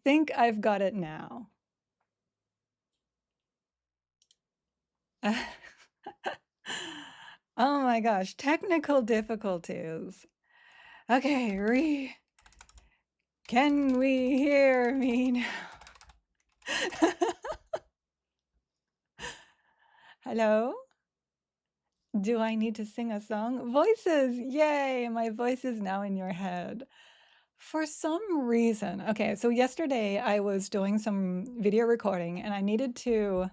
think I've got it now. Oh my gosh, technical difficulties. Okay, can we hear me now? Hello? Do I need to sing a song? Voices! Yay! My voice is now in your head. For some reason, okay, so yesterday I was doing some video recording and I needed to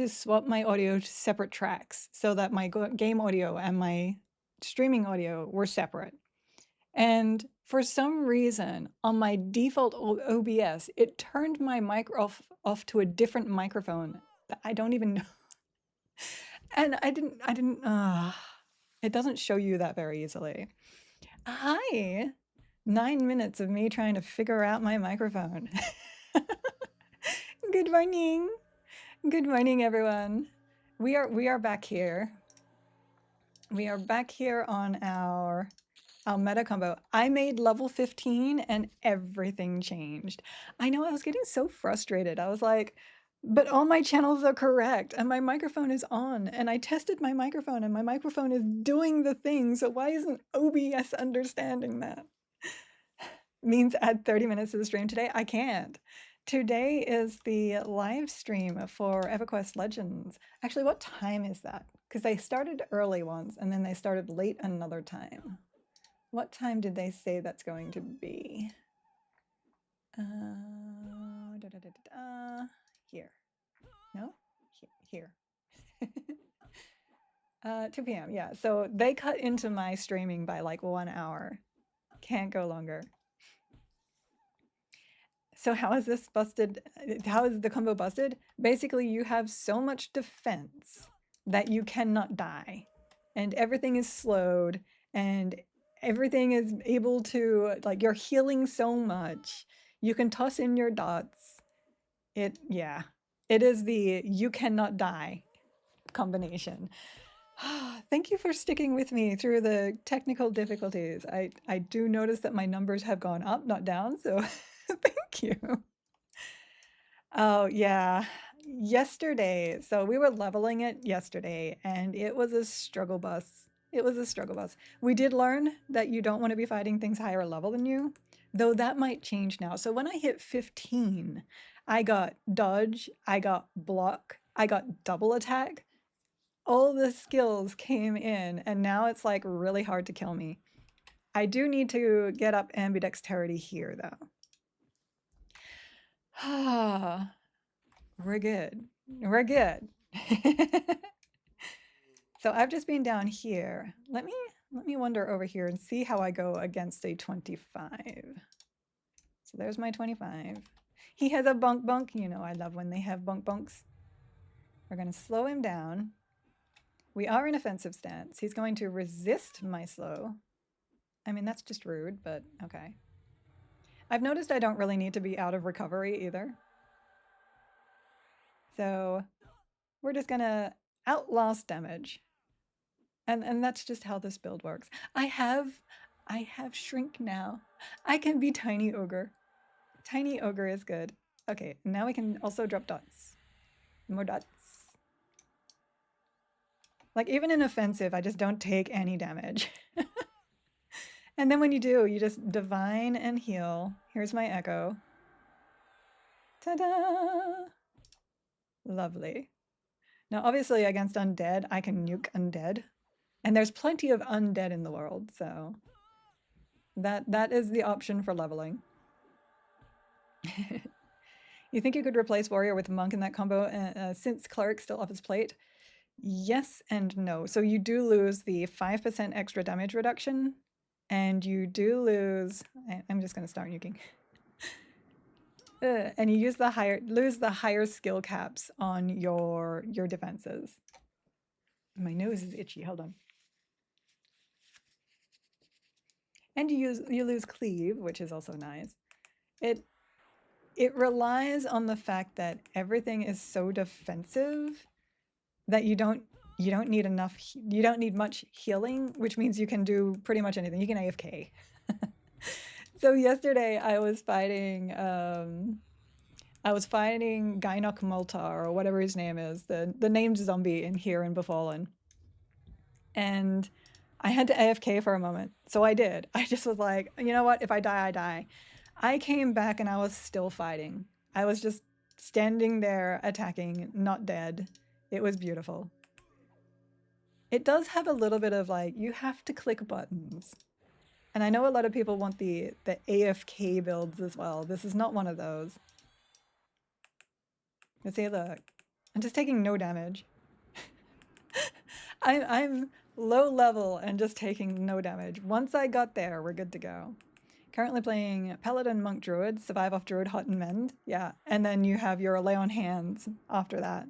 swap my audio to separate tracks so that my game audio and my streaming audio were separate. And for some reason, on my default OBS, it turned my mic off to a different microphone that I don't even know. And it doesn't show you that very easily. Hi, 9 minutes of me trying to figure out my microphone. Good morning. Good morning, everyone. We are back here. We are back here on our meta combo. I made level 15 and everything changed. I know, I was getting so frustrated. I was like, but all my channels are correct and my microphone is on, and I tested my microphone and my microphone is doing the thing, so why isn't OBS understanding that? Means add 30 minutes to the stream today? I can't. Today is the live stream for Everquest Legends. Actually, what time is that? Because they started early once and then they started late another time. What time did they say that's going to be? Here. No? Here. 2 p.m. Yeah, so they cut into my streaming by like 1 hour. Can't go longer. So how is this busted? How is the combo busted? Basically, you have so much defense that you cannot die, and everything is slowed, and everything is able to, like, you're healing so much. You can toss in your dots. Yeah, it is the you cannot die combination. Thank you for sticking with me through the technical difficulties. I do notice that my numbers have gone up, not down, so thank you. Oh, yeah. Yesterday, so we were leveling it yesterday, and it was a struggle bus. It was a struggle bus. We did learn that you don't want to be fighting things higher level than you, though that might change now. So when I hit 15, I got dodge, I got block, I got double attack. All the skills came in, and now it's like really hard to kill me. I do need to get up ambidexterity here, though. Ah. We're good. We're good. So I've just been down here. Let me wander over here and see how I go against a 25. So there's my 25. He has a bunk bunk. You know, I love when they have bunk bunks. We're going to slow him down. We are in offensive stance. He's going to resist my slow. I mean, that's just rude, but okay. I've noticed I don't really need to be out of recovery either. So we're just gonna outlast damage. And that's just how this build works. I have shrink now. I can be tiny ogre. Tiny ogre is good. Okay, now we can also drop dots. More dots. Like, even in offensive, I just don't take any damage. And then when you do, you just divine and heal. Here's my echo. Ta-da! Lovely. Now, obviously, against undead, I can nuke undead. And there's plenty of undead in the world, so that is the option for leveling. You think you could replace warrior with monk in that combo since cleric still off his plate? Yes and no. So you do lose the 5% extra damage reduction, and you do lose, I'm just going to start nuking. And you lose the higher skill caps on your defenses. My nose is itchy, hold on. And you lose cleave, which is also nice. It relies on the fact that everything is so defensive that you don't need much healing, which means you can do pretty much anything. You can AFK. So yesterday I was fighting Gynok Multar or whatever his name is, the named zombie in here in Befallen. And I had to AFK for a moment. So I did. I just was like, you know what? If I die, I die. I came back and I was still fighting. I was just standing there attacking, not dead. It was beautiful. It does have a little bit of like, you have to click buttons. And I know a lot of people want the AFK builds as well. This is not one of those. Let's see, look. I'm just taking no damage. I'm low level and just taking no damage. Once I got there, we're good to go. Currently playing Paladin, Monk, Druid, Survive off Druid, Hot and Mend. Yeah, and then you have your Lay on Hands after that.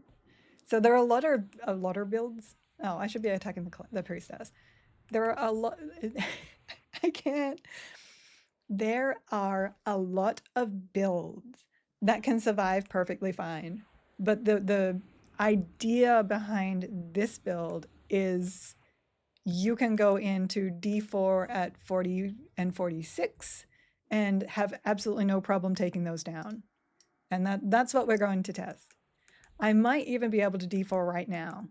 So there are a lot of builds. Oh, I should be attacking the Priestess. There are a lot... I can't... There are a lot of builds that can survive perfectly fine. But the idea behind this build is you can go into D4 at 40 and 46 and have absolutely no problem taking those down. And that's what we're going to test. I might even be able to D4 right now.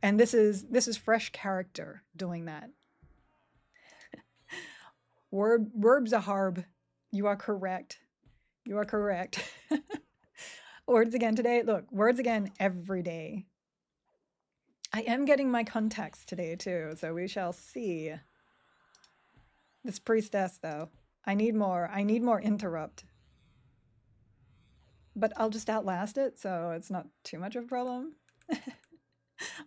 And this is fresh character doing that. Werb's a harb. You are correct. You are correct. Words again today. Look, words again every day. I am getting my context today too, so we shall see. This priestess though. I need more interrupt. But I'll just outlast it, so it's not too much of a problem.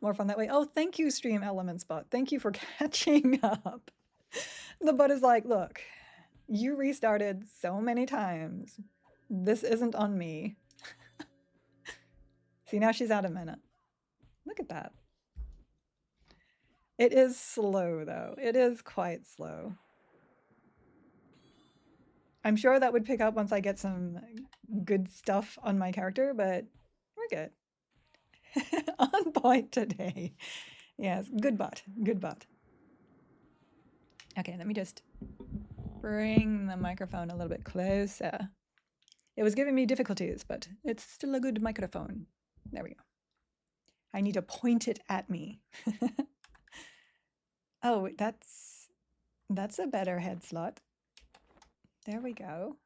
More fun that way. Oh, thank you, Stream Elements bot. Thank you for catching up. The bot is like, look, you restarted so many times. This isn't on me. See, now she's out a minute. Look at that. It is slow, though. It is quite slow. I'm sure that would pick up once I get some good stuff on my character, but we're good. On point today. Yes, good bot. Good bot. Okay, let me just bring the microphone a little bit closer. It was giving me difficulties, but it's still a good microphone. There we go. I need to point it at me. Oh, that's a better head slot. There we go.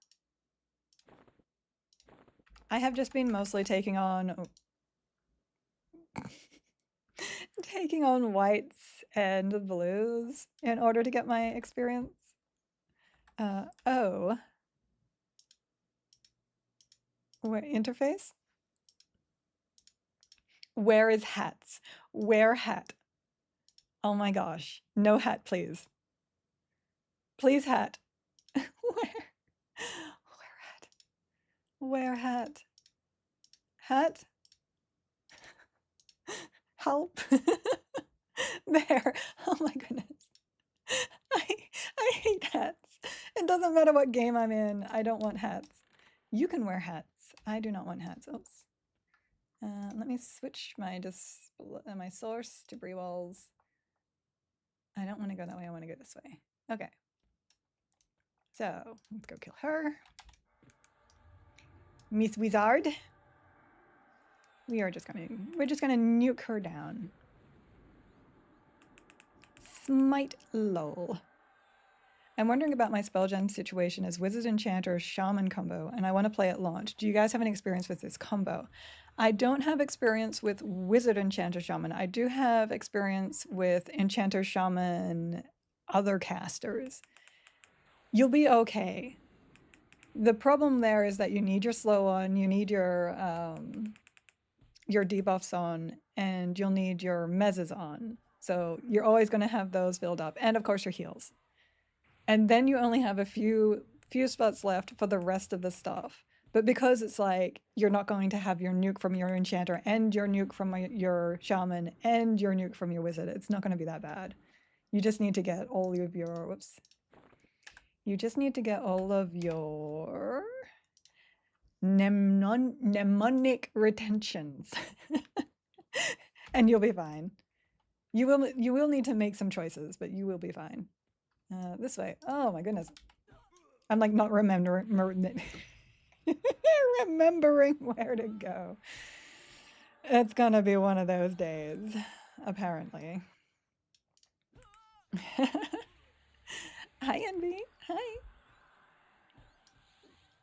I have just been mostly taking on whites and blues in order to get my experience. Oh. Where interface? Where is hats? Wear hat. Oh my gosh. No hat, please. Please hat. Wear hat. Wear hat. Hat? Help. There. Oh my goodness. I hate hats. It doesn't matter what game I'm in. I don't want hats. You can wear hats. I do not want hats. Oops. Let me switch my my source to Breewalls. I don't want to go that way. I want to go this way. Okay. So let's go kill her. Miss Wizard. We're just gonna nuke her down. Smite lol. I'm wondering about my spell gen situation as Wizard Enchanter Shaman combo, and I want to play at launch. Do you guys have any experience with this combo? I don't have experience with Wizard Enchanter Shaman. I do have experience with Enchanter Shaman other casters. You'll be okay. The problem there is that you need your slow on, you need your debuffs on, and you'll need your mezzes on. So you're always going to have those filled up, and of course your heals. And then you only have a few spots left for the rest of the stuff. But because it's like you're not going to have your nuke from your enchanter and your nuke from your shaman and your nuke from your wizard, it's not going to be that bad. You just need to get all of your You just need to get all of your mnemonic retentions. And you'll be fine. You will need to make some choices, but you will be fine. This way. Oh my goodness. I'm like not remembering remembering where to go. It's gonna be one of those days, apparently. Hi, Envy. Hi.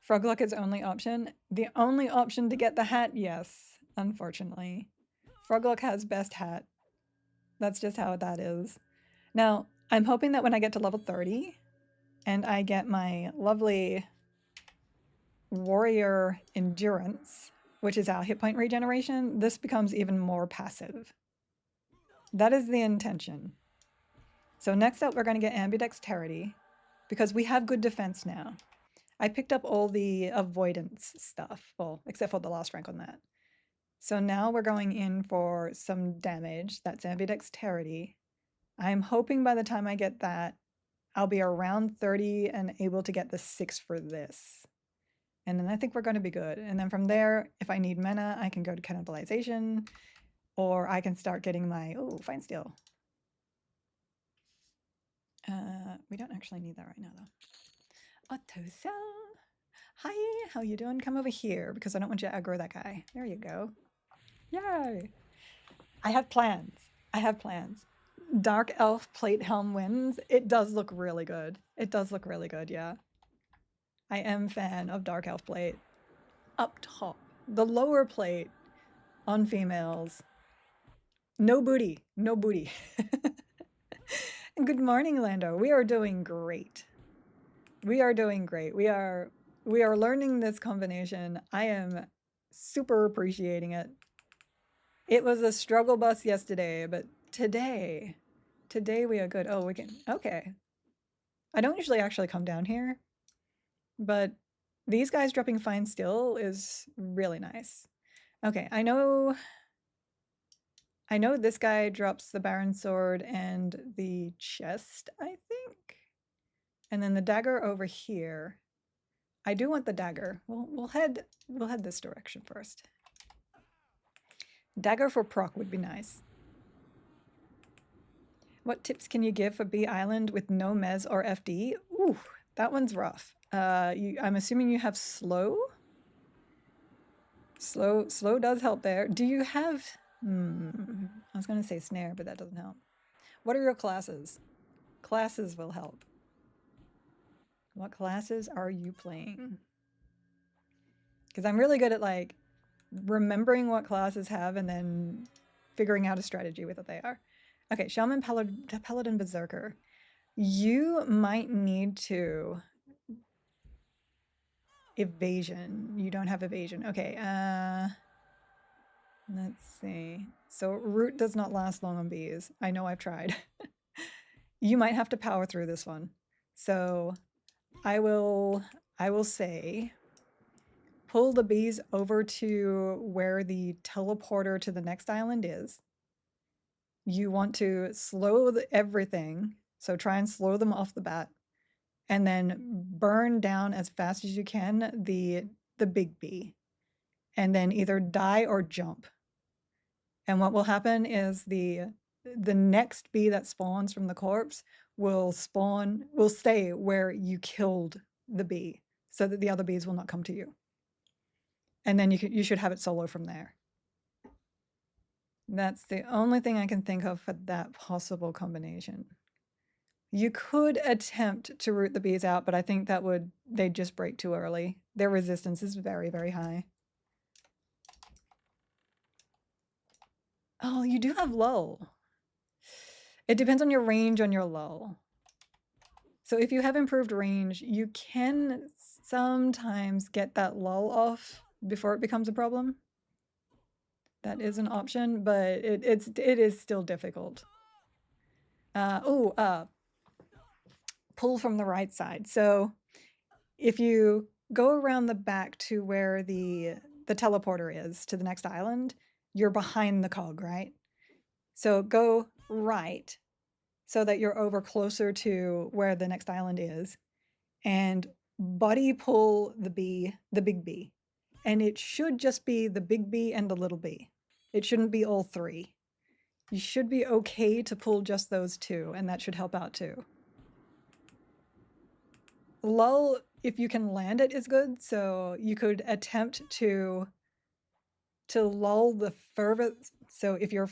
Froglock is only option. The only option to get the hat? Yes, unfortunately. Froglock has best hat. That's just how that is. Now, I'm hoping that when I get to level 30 and I get my lovely warrior endurance, which is our hit point regeneration, this becomes even more passive. That is the intention. So next up, we're going to get ambidexterity because we have good defense now. I picked up all the avoidance stuff, well, except for the last rank on that. So now we're going in for some damage. That's ambidexterity. I'm hoping by the time I get that, I'll be around 30 and able to get the 6 for this. And then I think we're going to be good. And then from there, if I need mana, I can go to cannibalization, or I can start getting my, oh, fine steel. We don't actually need that right now, though. Otosa. Hi, how you doing? Come over here, because I don't want you to aggro that guy. There you go. Yay! I have plans. I have plans. Dark Elf Plate Helm wins. It does look really good. It does look really good, yeah. I am fan of Dark Elf Plate. Up top. The lower plate on females. No booty. No booty. Good morning, Lando. We are doing great. We are doing great. We are learning this combination. I am super appreciating it. It was a struggle bus yesterday, but today we are good. Oh, we can, okay. I don't usually actually come down here, but these guys dropping fine steel is really nice. Okay, I know this guy drops the Baron Sword and the chest, I think. And then the dagger over here. I do want the dagger. We'll head this direction first. Dagger for proc would be nice. What tips can you give for Bee Island with no mez or FD? Ooh, that one's rough. I'm assuming you have slow? Slow does help there. Do you have... I was going to say snare, but that doesn't help. What are your classes? Classes will help. What classes are you playing? Because I'm really good at, like, remembering what classes have and then figuring out a strategy with what they are. Okay, Shaman, Paladin, Berserker. You might need to... Evasion. You don't have evasion. Okay, let's see. So root does not last long on bees. I know I've tried. You might have to power through this one. So I will say pull the bees over to where the teleporter to the next island is. You want to slow everything. So try and slow them off the bat. And then burn down as fast as you can the big bee. And then either die or jump. And what will happen is the next bee that spawns from the corpse will stay where you killed the bee, so that the other bees will not come to you. And then you should have it solo from there. That's the only thing I can think of for that possible combination. You could attempt to root the bees out, but I think they'd just break too early. Their resistance is very, very high. Oh, you do have lull. It depends on your range on your lull. So if you have improved range, you can sometimes get that lull off before it becomes a problem. That is an option, but it is still difficult. Pull from the right side. So if you go around the back to where the teleporter is to the next island, you're behind the cog, right? So go right so that you're over closer to where the next island is, and buddy pull the big bee. And it should just be the big bee and the little bee. It shouldn't be all three. You should be okay to pull just those two, and that should help out too. Lull if you can land it is good. So you could attempt to lull the furthest. So if you're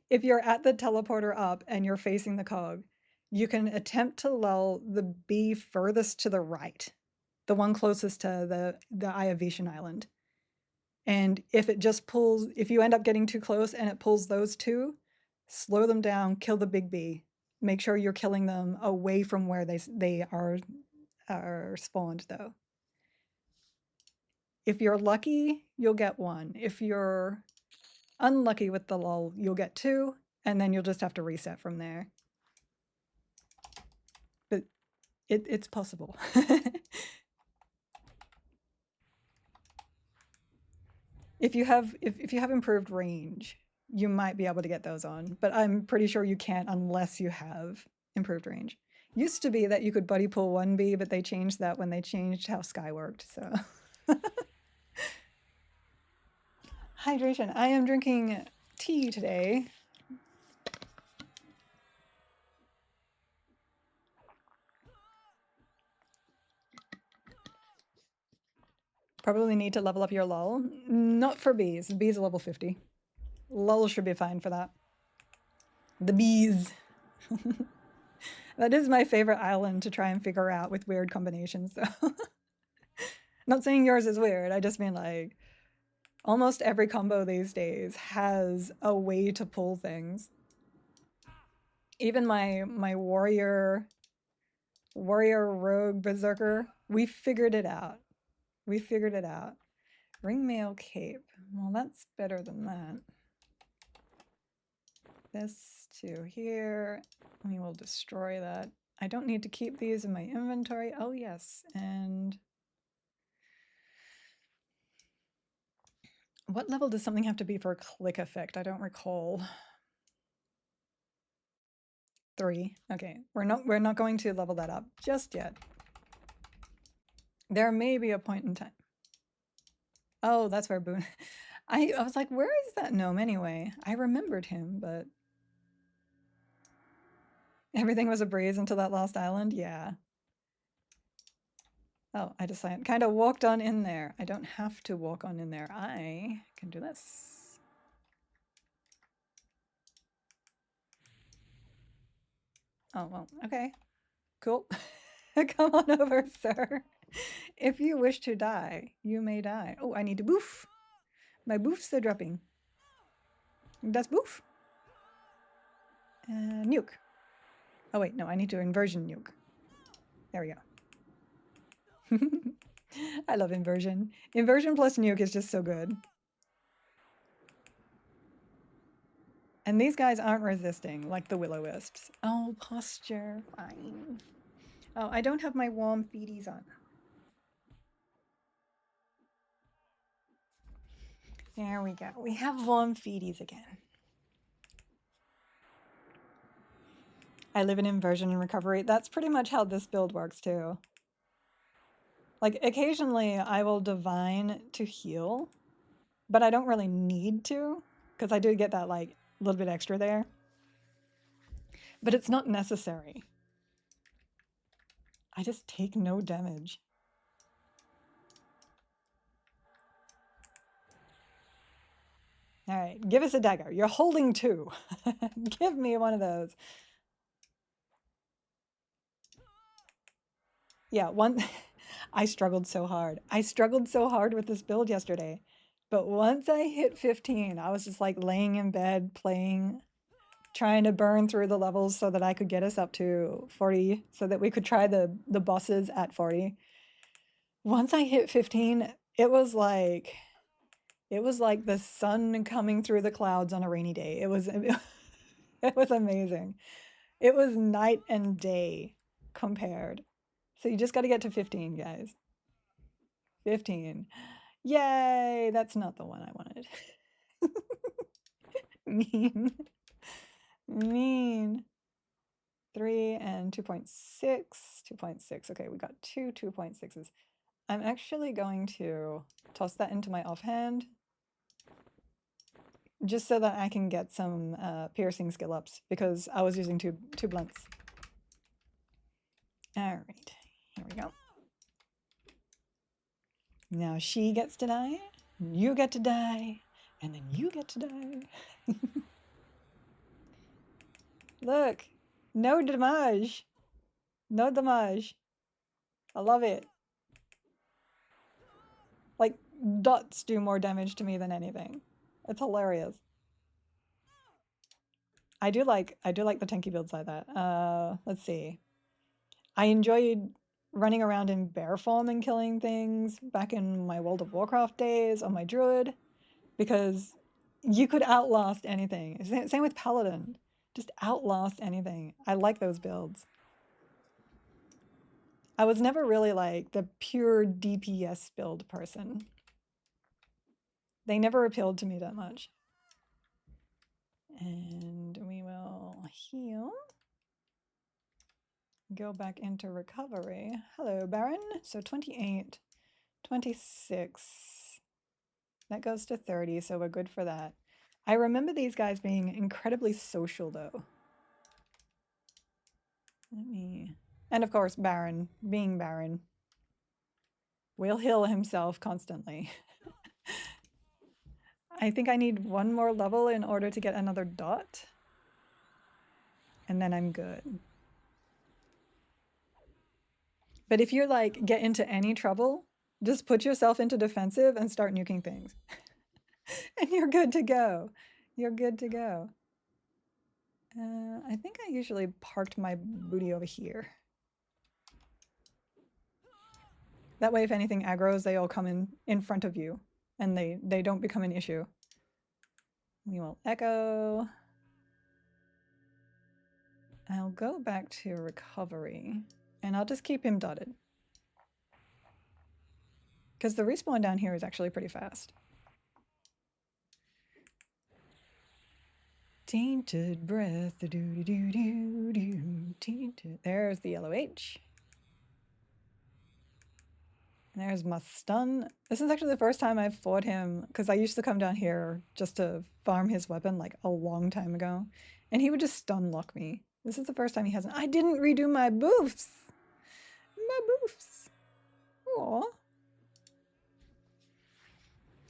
if you're at the teleporter up and you're facing the cog, you can attempt to lull the bee furthest to the right, the one closest to the Eye of Vishan Island. And if it just pulls, if you end up getting too close and it pulls those two, slow them down, kill the big bee. Make sure you're killing them away from where they are spawned, though. If you're lucky, you'll get one. If you're unlucky with the lull, you'll get two, and then you'll just have to reset from there. But it's possible. If you have improved range, you might be able to get those on, but I'm pretty sure you can't unless you have improved range. Used to be that you could buddy pull one bee, but they changed that when they changed how Sky worked, so. Hydration. I am drinking tea today. Probably need to level up your lull. Not for bees. Bees are level 50. Lull should be fine for that. The bees. That is my favorite island to try and figure out with weird combinations, though. Not saying yours is weird. I just mean, like, almost every combo these days has a way to pull things. Even my warrior rogue berserker, we figured it out. We figured it out. Ringmail cape. Well, that's better than that. This to here. We will destroy that. I don't need to keep these in my inventory. Oh, yes. And what level does something have to be for a click effect? I don't recall. 3. Okay. We're not going to level that up just yet. There may be a point in time. Oh, that's where Boone. I was like, where is that gnome anyway? I remembered him, but everything was a breeze until that last island. Yeah. Oh, I just kind of walked on in there. I don't have to walk on in there. I can do this. Oh, well, okay. Cool. Come on over, sir. If you wish to die, you may die. Oh, I need to boof. My boofs are dropping. That's boof. Nuke. Oh, wait, no, I need to inversion nuke. There we go. I love inversion. Inversion plus nuke is just so good. And these guys aren't resisting like the will-o-wisps. Oh, posture. Fine. Oh, I don't have my warm feeties on. There we go. We have warm feeties again. I live in inversion and recovery. That's pretty much how this build works too. Like occasionally I will divine to heal, but I don't really need to because I do get that like a little bit extra there. But it's not necessary. I just take no damage. All right, give us a dagger. You're holding 2. Give me one of those. Yeah, one. I struggled so hard. I struggled so hard with this build yesterday. But once I hit 15, I was just like laying in bed playing, trying to burn through the levels so that I could get us up to 40 so that we could try the bosses at 40. Once I hit 15, it was like the sun coming through the clouds on a rainy day. It was it was amazing. It was night and day compared. So you just got to get to 15, guys. 15. Yay! That's not the one I wanted. Mean. Mean. 3 and 2.6. 2.6. Okay, we got 2 2.6s. I'm actually going to toss that into my offhand just so that I can get some piercing skill ups because I was using two blunts. All right, here we go. Now she gets to die, you get to die, and then you get to die. Look, no damage. No damage. I love it. Like, dots do more damage to me than anything. It's hilarious. I do like the tanky builds like that. Let's see. I enjoyed running around in bear form and killing things back in my World of Warcraft days on my druid, because you could outlast anything. Same with paladin. Just outlast anything. I like those builds. I was never really like the pure DPS build person. They never appealed to me that much. And we will heal. Go back into recovery. Hello, Baron. So 28, 26. That goes to 30, so we're good for that. I remember these guys being incredibly social, though. Let me... And of course, Baron, being Baron, will heal himself constantly. I think I need one more level in order to get another dot. And then I'm good. But if you're like, get into any trouble, just put yourself into defensive and start nuking things. And you're good to go. You're good to go. I think I usually parked my booty over here. That way, if anything aggroes, they all come in front of you and they don't become an issue. We will echo. I'll go back to recovery and I'll just keep him dotted. Because the respawn down here is actually pretty fast. Tainted breath, do do do do do. Tainted. There's the yellow H. And there's my stun. This is actually the first time I've fought him, because I used to come down here just to farm his weapon like a long time ago, and he would just stun lock me. This is the first time he hasn't. I didn't redo my boofs. My boofs. Aww.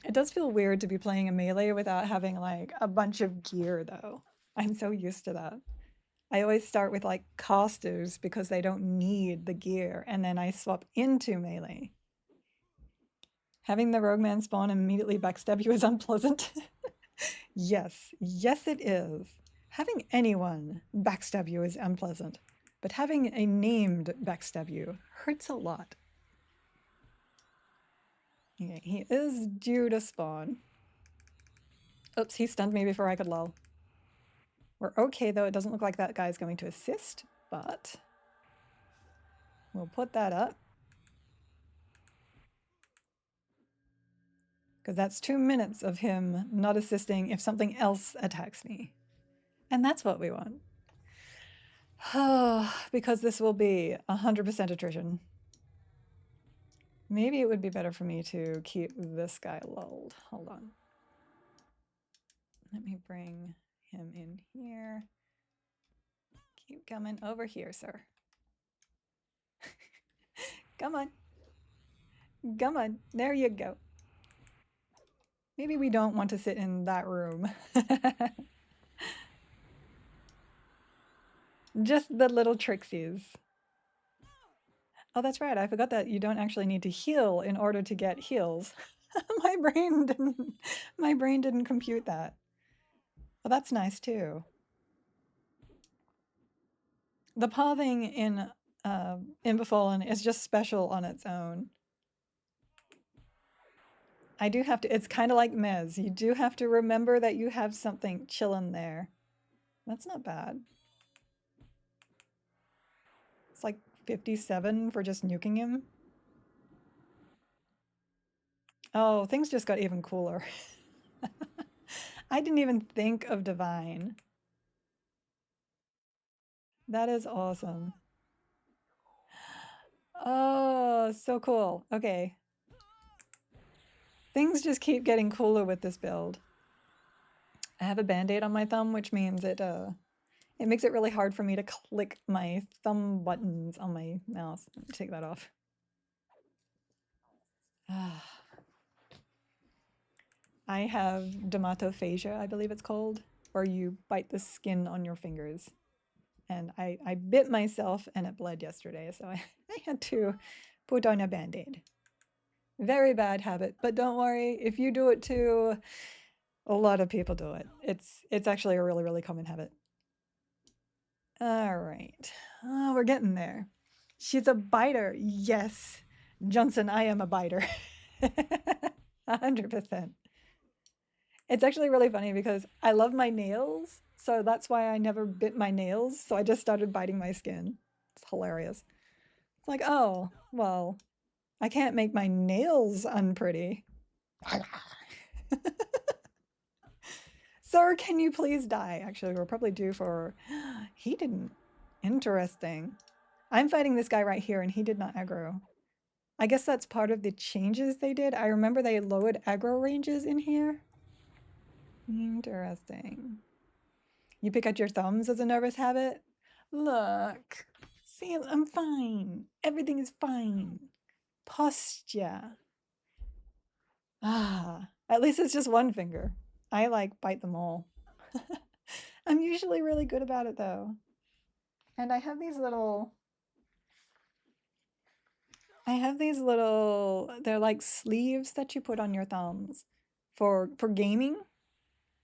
It does feel weird to be playing a melee without having like a bunch of gear though. I'm so used to that. I always start with like casters because they don't need the gear, and then I swap into melee. Having the rogueman spawn and immediately backstab you is unpleasant. Yes, yes it is. Having anyone backstab you is unpleasant, but having a named backstab you hurts a lot. Okay, he is due to spawn. Oops, he stunned me before I could lull. We're okay though, it doesn't look like that guy's going to assist, but we'll put that up. Because that's 2 minutes of him not assisting if something else attacks me. And that's what we want. Because this will be 100% attrition. Maybe it would be better for me to keep this guy lulled. Hold on. Let me bring him in here. Keep coming over here, sir. Come on. Come on. There you go. Maybe we don't want to sit in that room. Just the little tricksies. Oh, that's right. I forgot that you don't actually need to heal in order to get heals. my brain didn't compute that. Well, that's nice too. The pathing in Befallen is just special on its own. I do have to, it's kind of like Mez. You do have to remember that you have something chilling there. That's not bad. It's like 57 for just nuking him. Oh, things just got even cooler. I didn't even think of Divine. That is awesome. Oh, so cool. Okay. Things just keep getting cooler with this build. I have a band-aid on my thumb, which means it makes it really hard for me to click my thumb buttons on my mouse. Let me take that off. I have dermatophagia, I believe it's called, where you bite the skin on your fingers. And I bit myself and it bled yesterday, so I had to put on a band-aid. Very bad habit, but don't worry, if you do it too, a lot of people do it. It's actually a really, really common habit. All right. Oh, we're getting there. She's a biter. Yes. Johnson, I am a biter. 100%. It's actually really funny because I love my nails, so that's why I never bit my nails. So I just started biting my skin. It's hilarious. It's like, oh, well, I can't make my nails unpretty. Sir, can you please die? Actually, we're probably due for... He didn't. Interesting. I'm fighting this guy right here, and he did not aggro. I guess that's part of the changes they did. I remember they lowered aggro ranges in here. Interesting. You pick out your thumbs as a nervous habit? Look. See, I'm fine. Everything is fine. Posture. Ah, at least it's just one finger. I like bite them all. I'm usually really good about it though. And I have these little, they're like sleeves that you put on your thumbs for gaming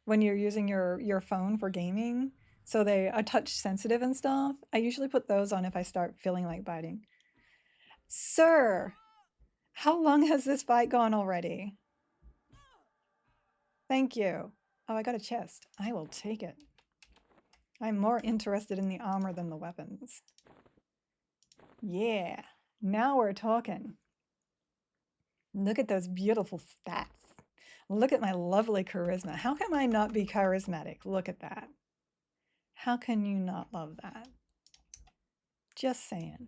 when you're using your phone for gaming. So they are touch sensitive and stuff. I usually put those on if I start feeling like biting. Sir, how long has this fight gone already? Thank you. Oh, I got a chest. I will take it. I'm more interested in the armor than the weapons. Yeah, now we're talking. Look at those beautiful stats. Look at my lovely charisma. How can I not be charismatic? Look at that. How can you not love that? Just saying.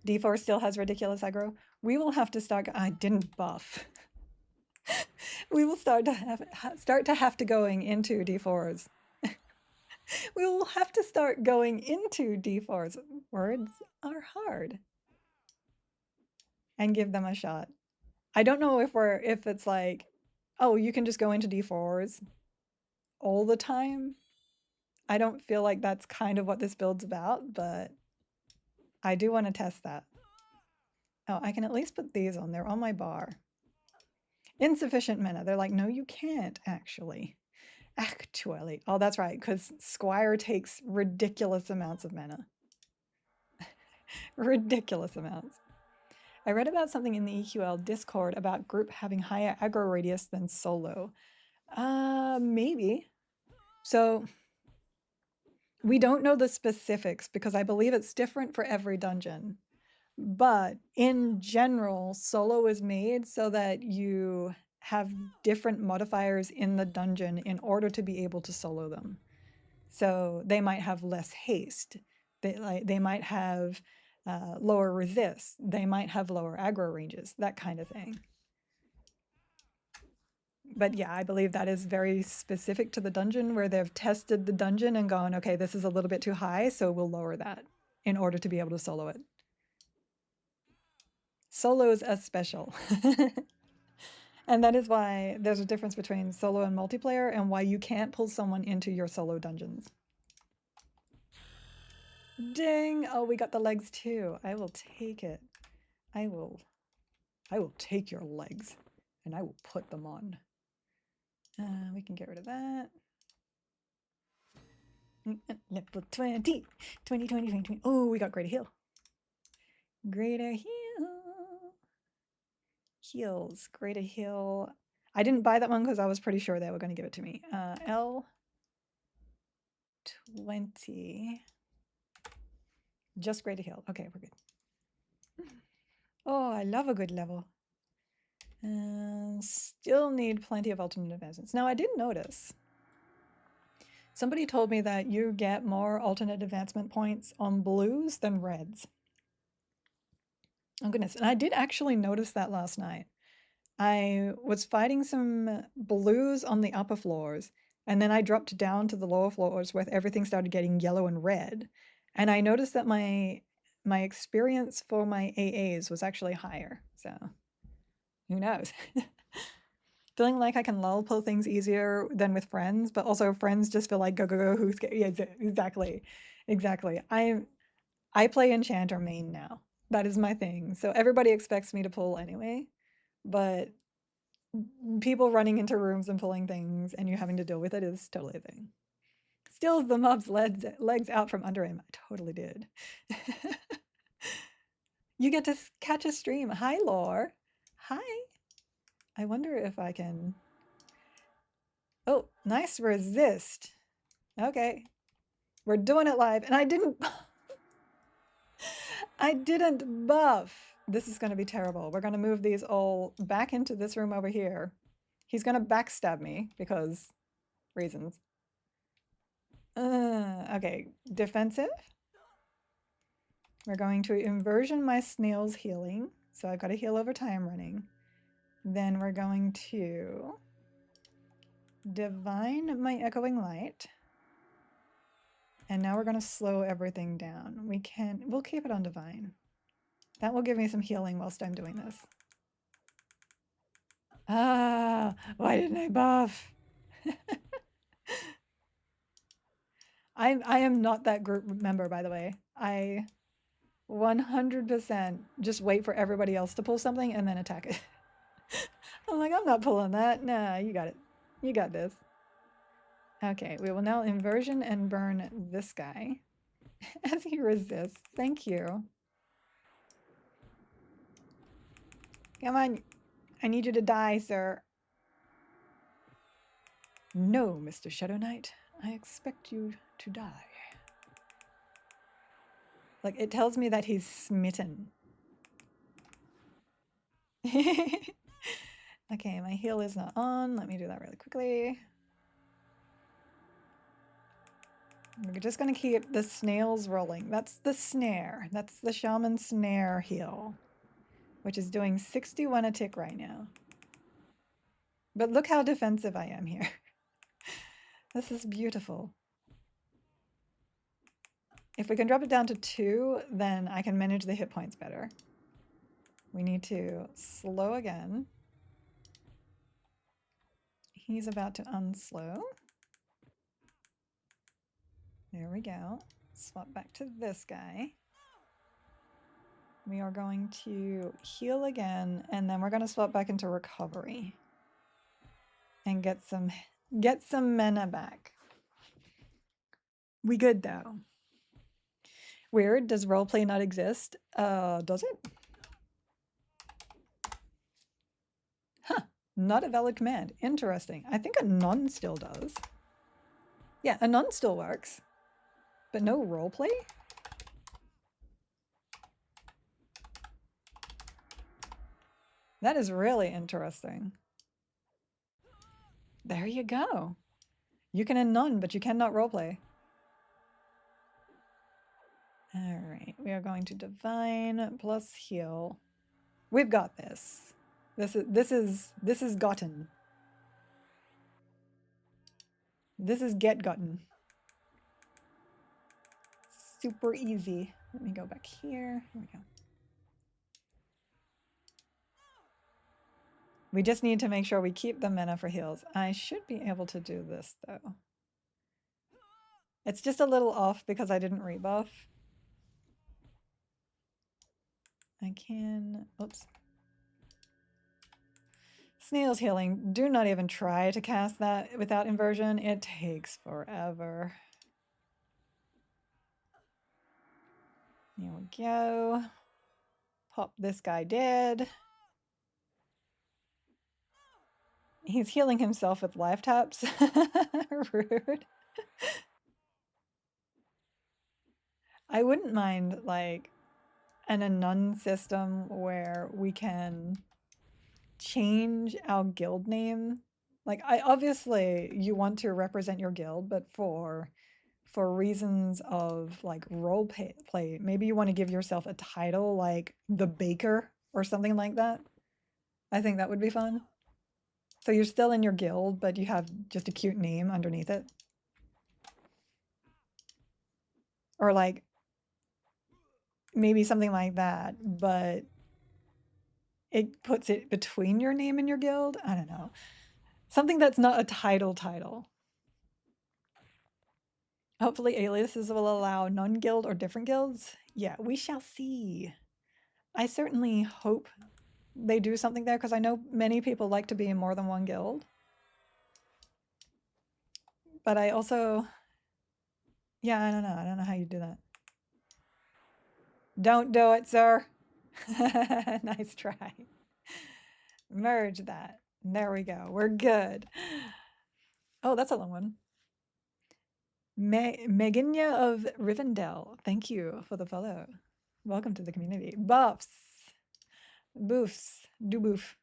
D4 still has ridiculous aggro. We will have to start. I didn't buff. We will start to have to going into D4s. We will have to start going into D4s. Words are hard. And give them a shot. I don't know if it's like, oh, you can just go into D4s all the time. I don't feel like that's kind of what this build's about, but I do want to test that. Oh, I can at least put these on. They're on my bar. Insufficient mana. They're like, no, you can't actually. Actually. Oh, that's right, because Squire takes ridiculous amounts of mana. Ridiculous amounts. I read about something in the EQL Discord about group having higher aggro radius than solo. Maybe. So we don't know the specifics because I believe it's different for every dungeon. But in general, solo is made so that you have different modifiers in the dungeon in order to be able to solo them. So they might have less haste. They might have lower resist. They might have lower aggro ranges, that kind of thing. But yeah, I believe that is very specific to the dungeon where they've tested the dungeon and gone, okay, this is a little bit too high, so we'll lower that in order to be able to solo it. Solos as special. And that is why there's a difference between solo and multiplayer and why you can't pull someone into your solo dungeons. Ding! Oh, we got the legs too. I will take it. I will take your legs and I will put them on. We can get rid of that. Level 20, 20, 20, 20, 20. Oh, we got Greater Heal. Greater Heal. Heals. Greater Heal. I didn't buy that one because I was pretty sure they were going to give it to me. L20. Just Greater Heal. Okay, we're good. Oh, I love a good level. Still need plenty of alternate advancements. Now, I did notice. Somebody told me that you get more alternate advancement points on blues than reds. Oh goodness, and I did actually notice that last night. I was fighting some blues on the upper floors, and then I dropped down to the lower floors where everything started getting yellow and red. And I noticed that my experience for my AAs was actually higher. So who knows? Feeling like I can lull pull things easier than with friends, but also friends just feel like go go go. Yeah, exactly, exactly. I play enchanter main now. That is my thing. So everybody expects me to pull anyway, but people running into rooms and pulling things and you having to deal with it is totally a thing. Steals the mob's legs out from under him. I totally did. You get to catch a stream. Hi, Lore. Hi. I wonder if I can. Oh, nice resist. Okay. We're doing it live. And I didn't. I didn't buff. This is going to be terrible. We're going to move these all back into this room over here. He's going to backstab me because reasons. Okay. Defensive. We're going to inversion my snail's healing. So I've got to heal over time running. Then we're going to divine my echoing light. And now we're going to slow everything down. We'll keep it on divine. That will give me some healing whilst I'm doing this. Ah, why didn't I buff? I am not that group member, by the way. I 100% just wait for everybody else to pull something and then attack it. I'm like, I'm not pulling that. Nah, you got it. You got this. Okay, we will now inversion and burn this guy as he resists. Thank you. Come on. I need you to die, sir. No, Mr. Shadow Knight. I expect you to die. Like, it tells me that he's smitten. Okay, my heal is not on. Let me do that really quickly. We're just going to keep the snails rolling. That's the snare. That's the shaman snare heal, which is doing 61 a tick right now. But look how defensive I am here. This is beautiful. If we can drop it down to 2, then I can manage the hit points better. We need to slow again. He's about to unslow. There we go. Swap back to this guy. We are going to heal again, and then we're going to swap back into recovery and get some mana back. We good though. Weird. Does roleplay not exist? Does it? Huh. Not a valid command. Interesting. I think a none still does. Yeah, a none still works, but no roleplay? That is really interesting. There you go. You can none, but you cannot roleplay. All right, we are going to divine plus heal. We've got this. This is gotten. This is get gotten. Super easy. Let me go back here. Here we go. We just need to make sure we keep the mana for heals. I should be able to do this though. It's just a little off because I didn't rebuff. I can, oops. Snail's healing. Do not even try to cast that without inversion. It takes forever. There we go. Pop this guy dead. He's healing himself with life taps. Rude. I wouldn't mind like an Anun system where we can change our guild name. Like I obviously you want to represent your guild, but for reasons of like role play, maybe you want to give yourself a title like the Baker or something like that. I think that would be fun. So you're still in your guild, but you have just a cute name underneath it. Or like maybe something like that, but it puts it between your name and your guild. I don't know. Something that's not a title. Hopefully aliases will allow non-guild or different guilds. Yeah, we shall see. I certainly hope they do something there because I know many people like to be in more than one guild. But I also, yeah, I don't know. I don't know how you do that. Don't do it, sir. Nice try. Merge that. There we go. We're good. Oh, that's a long one. Meginia of Rivendell. Thank you for the follow. Welcome to the community. Buffs. Boofs. Do boof.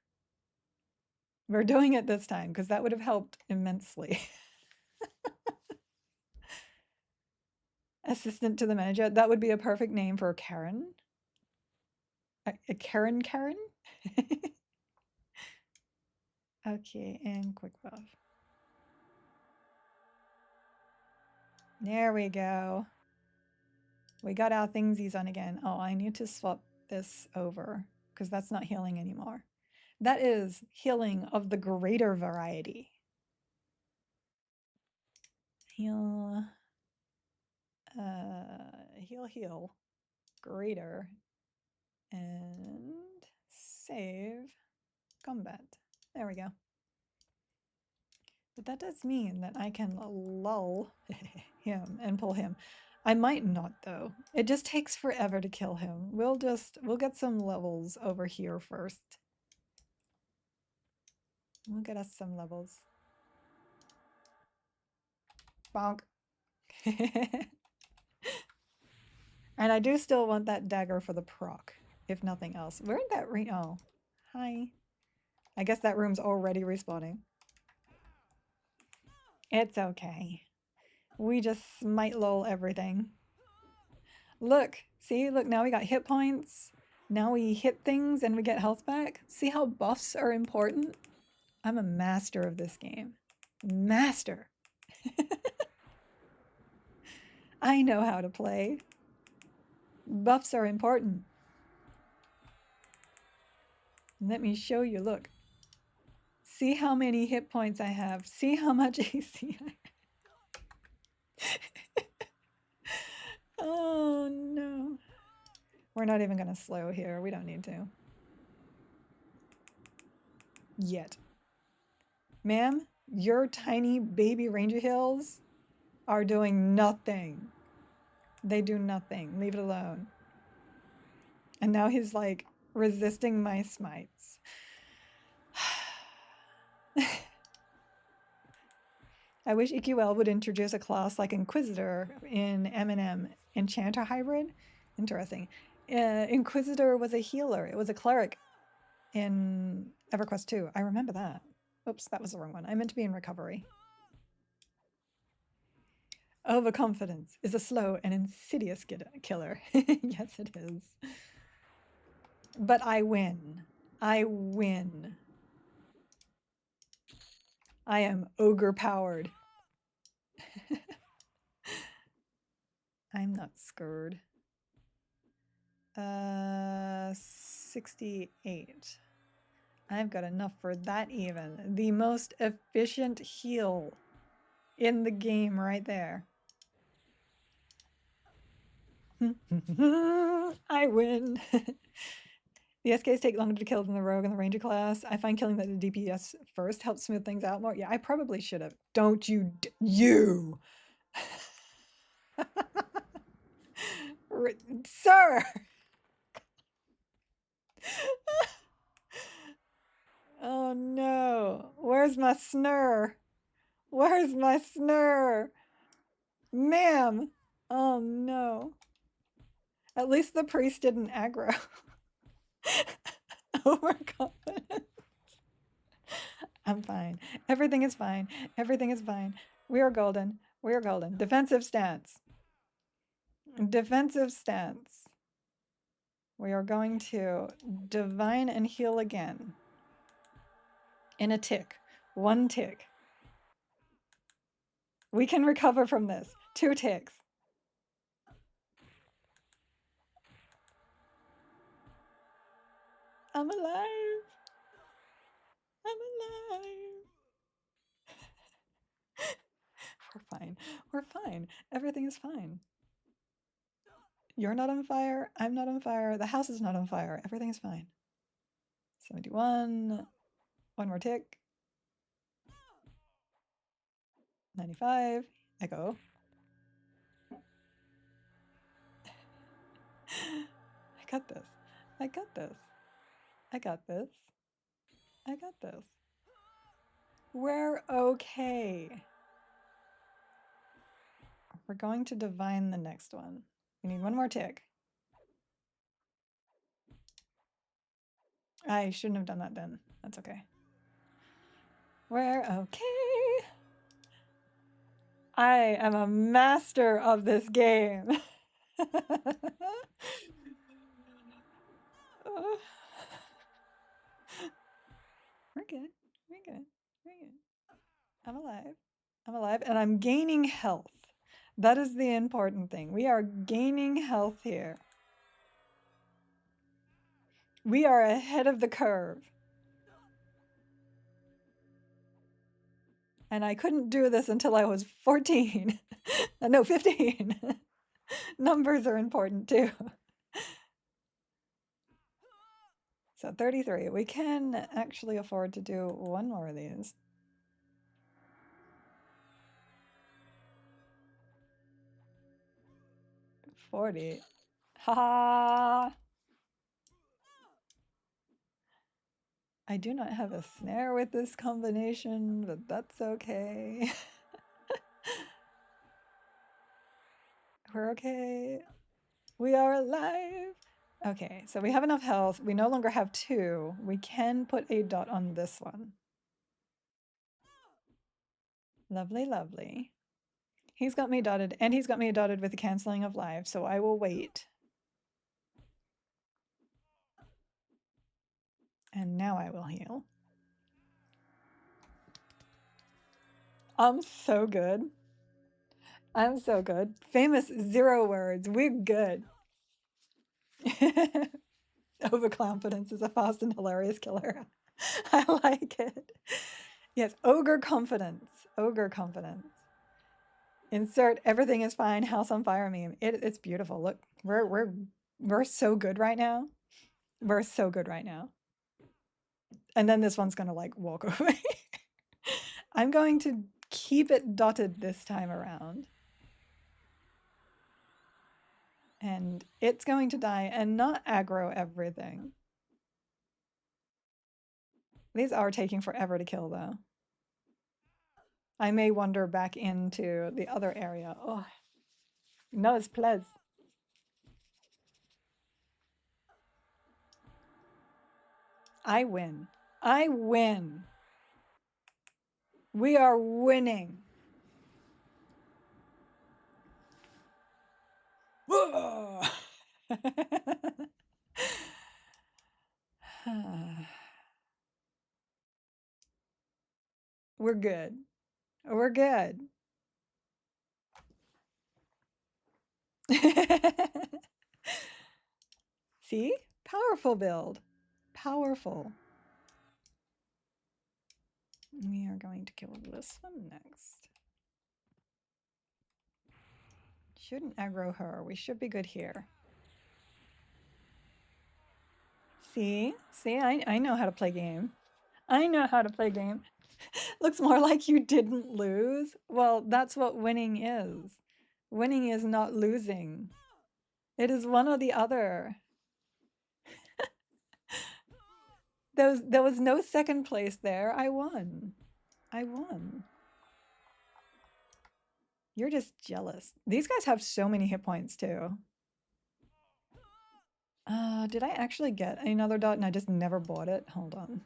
We're doing it this time because that would have helped immensely. Assistant to the manager. That would be a perfect name for a Karen. A Karen Karen? Okay, and quick buff. There we go. We got our thingsies on again. Oh, I need to swap this over because that's not healing anymore. That is healing of the greater variety. Heal, heal, greater, and save combat. There we go. But that does mean that I can lull him and pull him. I might not though. It just takes forever to kill him. We'll get some levels over here first. We'll get us some levels. Bonk. And I do still want that dagger for the proc, if nothing else. Where'd that ring? Oh, hi. I guess that room's already respawning. It's okay. We just smite lol everything. Look, see, look, now we got hit points. Now we hit things and we get health back. See how buffs are important? I'm a master of this game. Master. I know how to play. Buffs are important. Let me show you, look. See how many hit points I have. See how much AC I have. Oh no. We're not even gonna slow here. We don't need to. Yet. Ma'am, your tiny baby ranger hills are doing nothing. They do nothing. Leave it alone. And now he's like resisting my smites. I wish EQL would introduce a class like Inquisitor in M&M Enchanter Hybrid. Interesting. Inquisitor was a healer. It was a cleric in EverQuest 2. I remember that. Oops, that was the wrong one. I meant to be in recovery. Overconfidence is a slow and insidious killer. Yes, it is. But I win. I win. I am ogre powered. I'm not scared. 68. I've got enough for that even. The most efficient heal in the game right there. I win. The SKs take longer to kill than the rogue and the ranger class. I find killing the DPS first helps smooth things out more. Yeah, I probably should have. Don't you you. Sir. Oh no. Where's my snur? Where's my snur? Ma'am. Oh no. At least the priest didn't aggro. Overconfident. I'm fine. Everything is fine. Everything is fine. We are golden. We are golden. Defensive stance. Defensive stance. We are going to divine and heal again. In a tick. One tick. We can recover from this. 2 ticks. I'm alive. I'm alive. fine. Everything is fine. You're not on fire. I'm not on fire. The house is not on fire. Everything is fine. 71. One more tick. 95. Echo. I got this. I got this. I got this. I got this. We're okay. We're going to divine the next one. We need one more tick. I shouldn't have done that then. That's okay. We're okay. I am a master of this game. We're good. We're good. We're good. I'm alive. I'm alive and I'm gaining health. That is the important thing. We are gaining health here. We are ahead of the curve. And I couldn't do this until I was 14. No, 15. Numbers are important too. So 33. We can actually afford to do one more of these. 40. Ha ha! I do not have a snare with this combination, but that's okay. We're okay. We are alive. Okay, so we have enough health. We no longer have 2. We can put a dot on this one. Lovely, lovely. He's got me dotted, and he's got me dotted with the canceling of life, so I will wait. And now I will heal. I'm so good. I'm so good. Famous 0 words. We're good. Overconfidence is a fast and hilarious killer. I like it. Yes, ogre confidence. Ogre confidence. Insert everything is fine, house on fire meme. It's beautiful. Look, we're so good right now. We're so good right now. And then this one's gonna like walk away. I'm going to keep it dotted this time around. And it's going to die and not aggro everything. These are taking forever to kill though. I may wander back into the other area. Oh, no, it's pleasant. I win. I win. We are winning. We're good. We're good. See? Powerful build. Powerful. We are going to kill this one next. Shouldn't aggro her. We should be good here. See? See, I know how to play game. I know how to play game. Looks more like you didn't lose. Well, that's what winning is. Winning is not losing. It is one or the other. There was no second place there. I won. I won. You're just jealous. These guys have so many hit points too. Did I actually get another dot and I just never bought it? Hold on.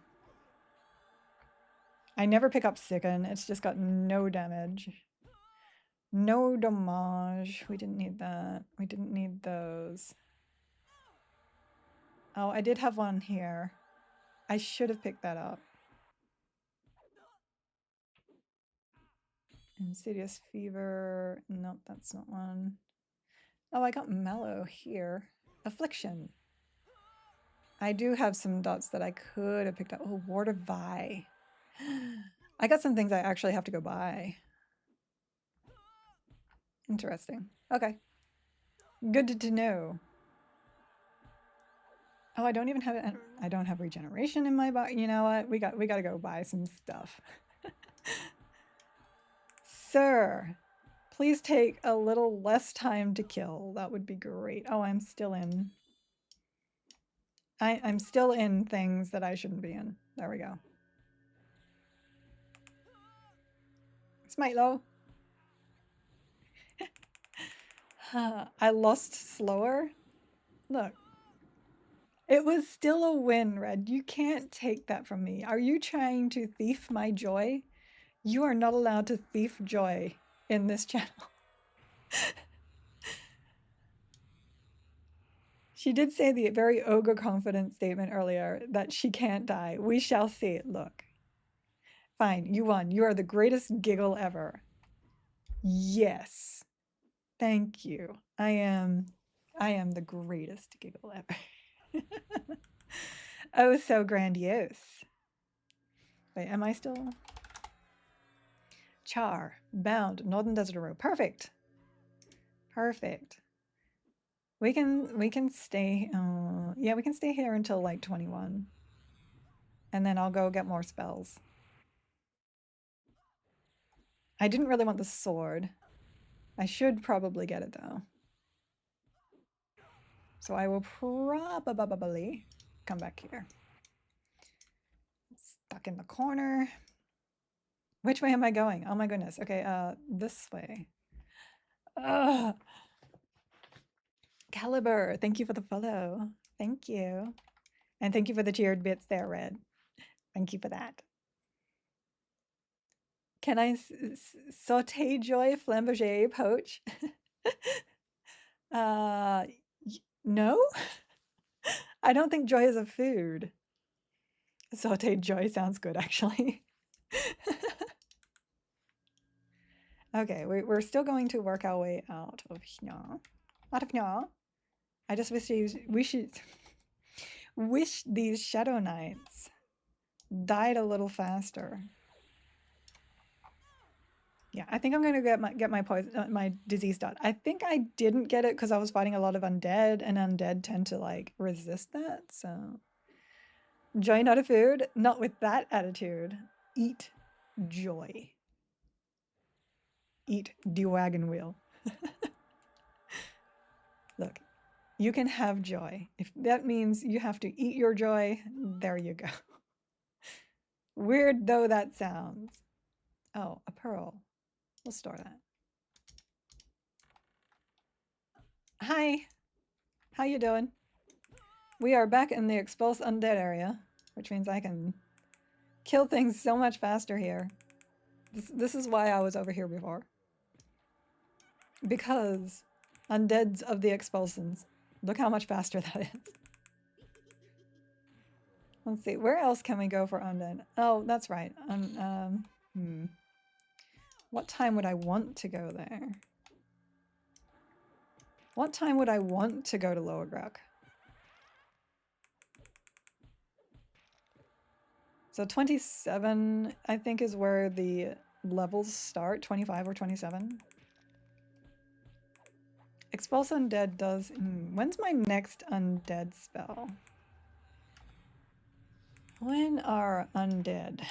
I never pick up Sicken. It's just got no damage. No damage. We didn't need that. We didn't need those. Oh, I did have one here. I should have picked that up. Insidious Fever. Nope, that's not one. Oh, I got Mallow here. Affliction. I do have some dots that I could have picked up. Oh, Ward of Vi. I got some things I actually have to go buy. Interesting. Okay. Good to know. Oh, I don't even have I don't have regeneration in my body. You know what? We got to go buy some stuff. Sir, please take a little less time to kill. That would be great. Oh, I'm still in. I'm still in things that I shouldn't be in. There we go. Smite low. I lost slower. Look. It was still a win, Red. You can't take that from me. Are you trying to thief my joy? You are not allowed to thief joy in this channel. She did say the very ogre confident statement earlier that she can't die. We shall see. Look. Fine, you won. You are the greatest giggle ever. Yes. Thank you. I am the greatest giggle ever. Oh, so grandiose. Wait, am I still? Char, bound, Northern Desert Road. Perfect. Perfect. We can stay. Yeah, we can stay here until like 21, and then I'll go get more spells. I didn't really want the sword. I should probably get it though. So I will probably come back here. Stuck in the corner. Which way am I going? Oh my goodness. Okay, this way. Ugh. Caliber, thank you for the follow. Thank you. And thank you for the cheered bits there, Red. Thank you for that. Can I saute joy, flamboyant, poach? No? I don't think joy is a food. Sauteed joy sounds good, actually. Okay, we're still going to work our way out of here. Out of here. I just wish these Shadow Knights died a little faster. Yeah, I think I'm gonna get my poison, my disease dot. I think I didn't get it because I was fighting a lot of undead, and undead tend to like resist that. So, joy not a food. Not with that attitude. Eat joy. Eat the wagon wheel. Look, you can have joy. If that means you have to eat your joy, there you go. Weird though that sounds. Oh, a pearl. We'll store that. Hi. How you doing? We are back in the expulse undead area, which means I can kill things so much faster here. This is why I was over here before. Because undeads of the expulsions. Look how much faster that is. Let's see, where else can we go for undead? Oh, that's right. What time would I want to go there? What time would I want to go to Lower Gruck? So 27, I think, is where the levels start. 25 or 27. Expulse Undead does... when's my next Undead spell? When are Undead?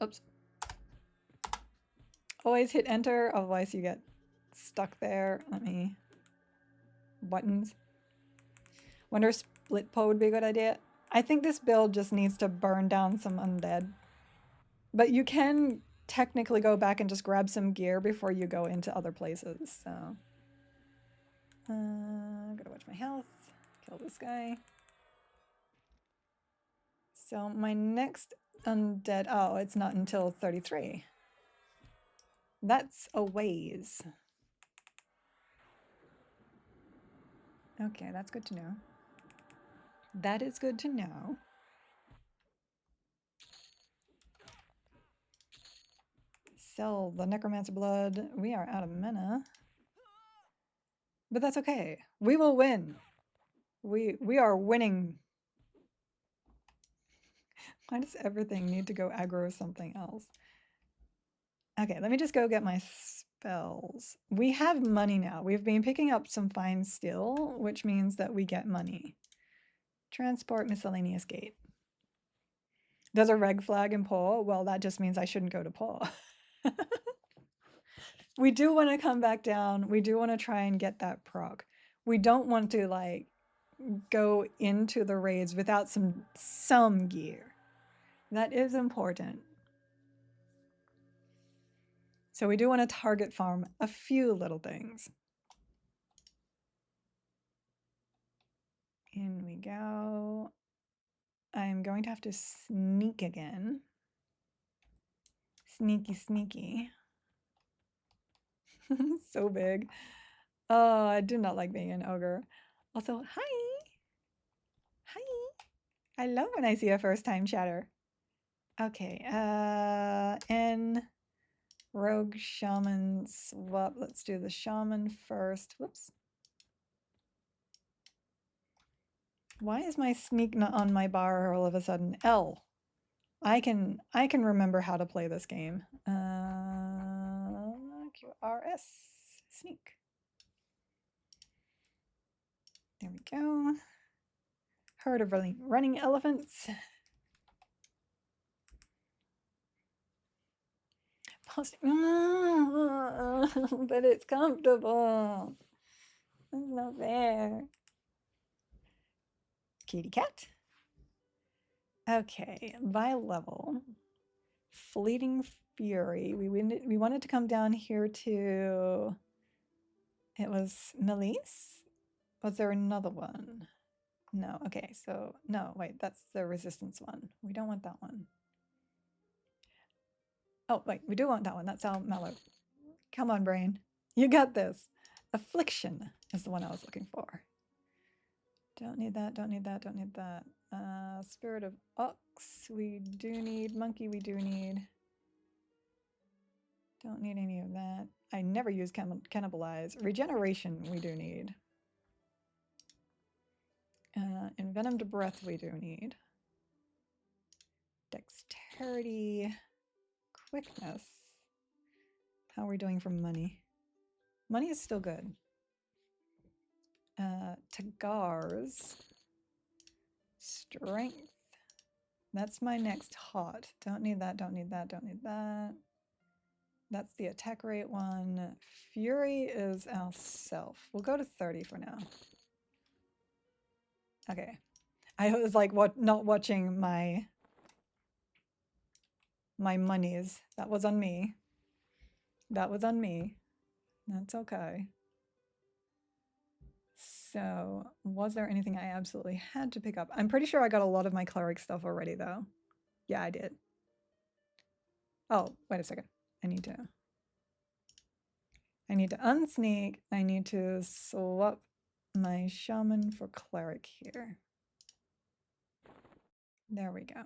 Oops. Always hit enter, otherwise you get stuck there. Let me... Buttons. Wonder if split pull would be a good idea. I think this build just needs to burn down some undead. But you can technically go back and just grab some gear before you go into other places, so... gotta watch my health. Kill this guy. So my next undead... Oh, it's not until 33. That's a ways. Okay, that's good to know. That is good to know. Sell the necromancer blood. We are out of mana. But that's okay. We will win. We are winning. Why does everything need to go aggro something else? Okay, let me just go get my spells. We have money now. We've been picking up some fine steel, which means that we get money. Transport miscellaneous gate. There's a reg flag in Paul. Well, that just means I shouldn't go to Paul. We do want to come back down. We do want to try and get that proc. We don't want to like go into the raids without some gear. That is important. So we do want to target farm a few little things. In we go. I'm going to have to sneak again. Sneaky, sneaky. So big. Oh, I do not like being an ogre. Also, hi. Hi. I love when I see a first time chatter. Okay, N rogue shaman swap. Let's do the shaman first. Whoops. Why is my sneak not on my bar all of a sudden? L. I can remember how to play this game. QRS sneak. There we go. Herd of running elephants. But it's comfortable. That's not fair. Kitty cat. Okay, by level. Fleeting Fury. We wanted to come down here to. It was Melise? Was there another one? No. Okay, so no, wait, that's the resistance one. We don't want that one. Oh, wait, we do want that one. That's our mellow. Come on, brain. You got this. Affliction is the one I was looking for. Don't need that, don't need that, don't need that. Spirit of Ox, we do need. Monkey, we do need. Don't need any of that. I never use cannibalize. Regeneration, we do need. Envenomed breath, we do need. Dexterity, quickness. How are we doing for money? Money is still good. Tagars, strength. That's my next hot. Don't need that, don't need that, don't need that. That's the attack rate one. Fury is our self. We'll go to 30 for now. Okay. I was like not watching my monies. That was on me. That was on me. That's okay. So, was there anything I absolutely had to pick up? I'm pretty sure I got a lot of my cleric stuff already, though. Yeah, I did. Oh, wait a second. I need to unsneak. I need to swap my shaman for cleric here. There we go.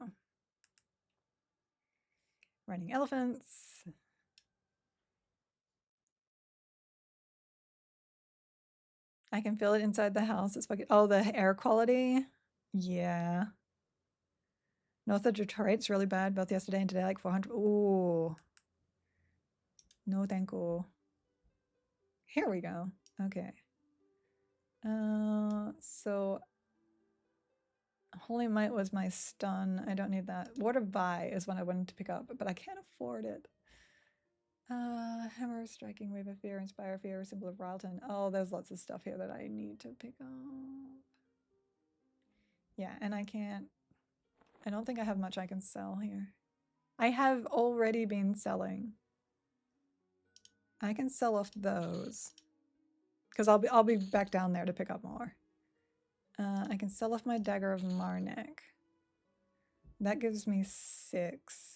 Running elephants. I can feel it inside the house. It's fucking, oh, the air quality. Yeah. North of Detroit's really bad. Both yesterday and today, like 400. Ooh. No, thank you. Here we go. Okay. So Holy Might was my stun. I don't need that. Ward of Vi is what I wanted to pick up, but I can't afford it. Hammer, Striking Wave of Fear, Inspire Fear, Symbol of Ralton. Oh, there's lots of stuff here that I need to pick up. Yeah, and I don't think I have much I can sell here. I have already been selling. I can sell off those. Because I'll be back down there to pick up more. I can sell off my Dagger of Marnik. That gives me 6.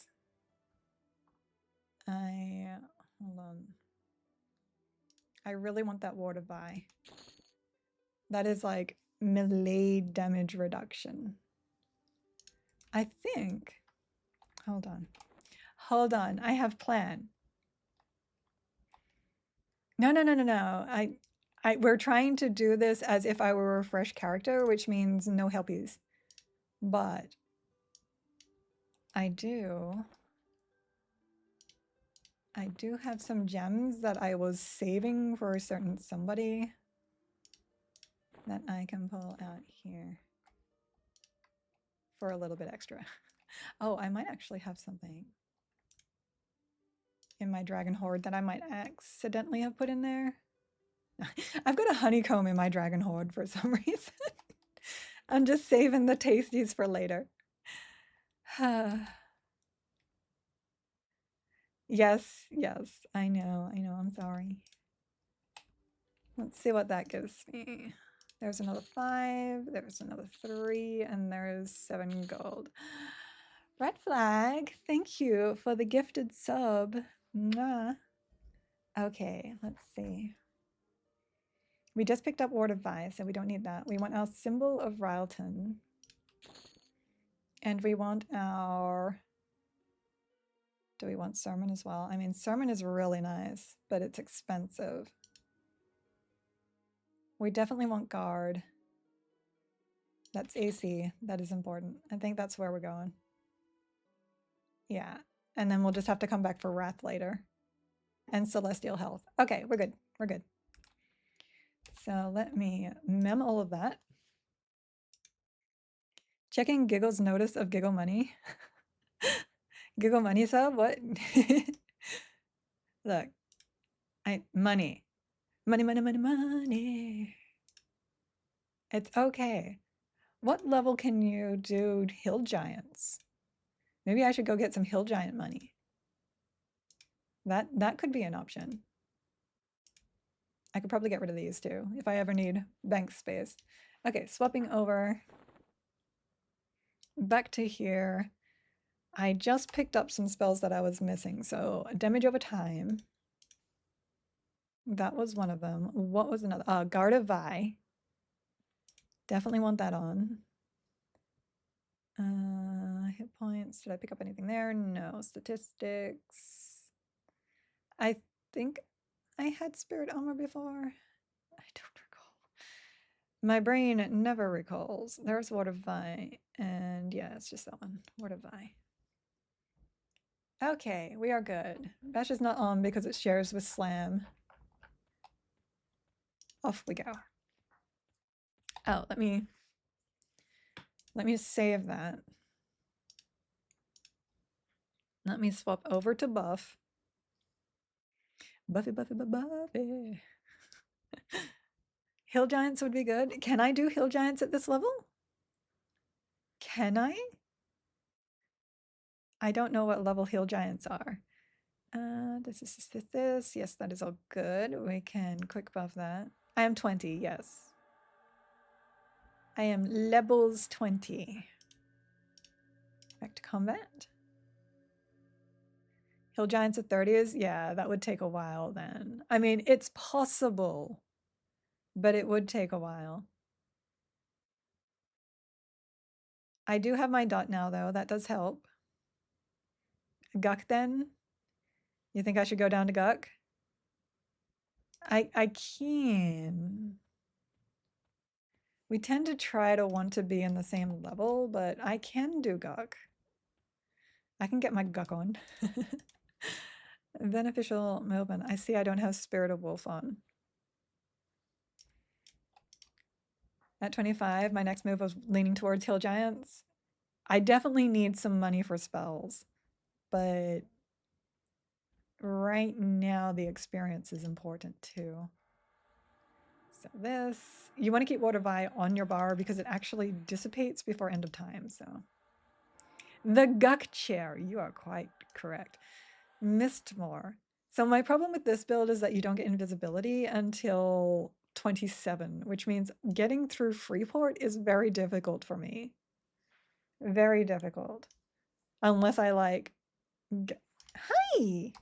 Hold on. I really want that Ward of Vi. That is like melee damage reduction. I think, hold on. Hold on, I have plan. No. We're trying to do this as if I were a fresh character, which means no helpies. But I I do have some gems that I was saving for a certain somebody that I can pull out here for a little bit extra. Oh, I might actually have something in my dragon hoard that I might accidentally have put in there. I've got a honeycomb in my dragon hoard for some reason. I'm just saving the tasties for later. Yes, yes, I know, I'm sorry. Let's see what that gives me. There's another 5, there's another 3, and there's 7 gold. Red flag, thank you for the gifted sub. Mwah. Okay, let's see. We just picked up Ward of Vi, so we don't need that. We want our Symbol of Rylton. And we want our... Do we want Sermon as well? I mean, Sermon is really nice, but it's expensive. We definitely want Guard. That's AC. That is important. I think that's where we're going. Yeah. And then we'll just have to come back for Wrath later. And Celestial Health. Okay, we're good. We're good. So let me mem all of that. Checking Giggle's notice of Giggle Money. Giggle Money sub? What? Look. Money. Money, money, money, money. It's okay. What level can you do Hill Giants? Maybe I should go get some Hill Giant money. That could be an option. I could probably get rid of these too if I ever need bank space. Okay, swapping over back to here. I just picked up some spells that I was missing. So damage over time. That was one of them. What was another? Guard of Vi. Definitely want that on. Hit points. Did I pick up anything there? No. Statistics. I think I had spirit armor before. I don't recall. My brain never recalls. There's Ward of Vi. And yeah, it's just that one. Ward of Vi. Okay, we are good. Bash is not on because it shares with Slam. Off we go. Oh, let me save that. Let me swap over to Buff. Buffy, Buffy, Buffy. Hill Giants would be good. Can I do Hill Giants at this level? Can I? I don't know what level Hill Giants are. This. Yes, that is all good. We can quick buff that. I am 20, yes. I am levels 20. Back to combat. Hill Giants at 30 is, yeah, that would take a while then. I mean, it's possible, but it would take a while. I do have my dot now, though. That does help. Guck, then? You think I should go down to Guck? I can. We tend to try to want to be in the same level, but I can do Guck. I can get my Guck on. Beneficial movement. I see I don't have Spirit of Wolf on. At 25, my next move was leaning towards Hill Giants. I definitely need some money for spells, but right now the experience is important too. So this, you want to keep Ward of Vi on your bar because it actually dissipates before end of time, so. The Guck Chair, you are quite correct. Mistmore. So my problem with this build is that you don't get invisibility until 27, which means getting through Freeport is very difficult for me. Very difficult. Unless I like... Hi!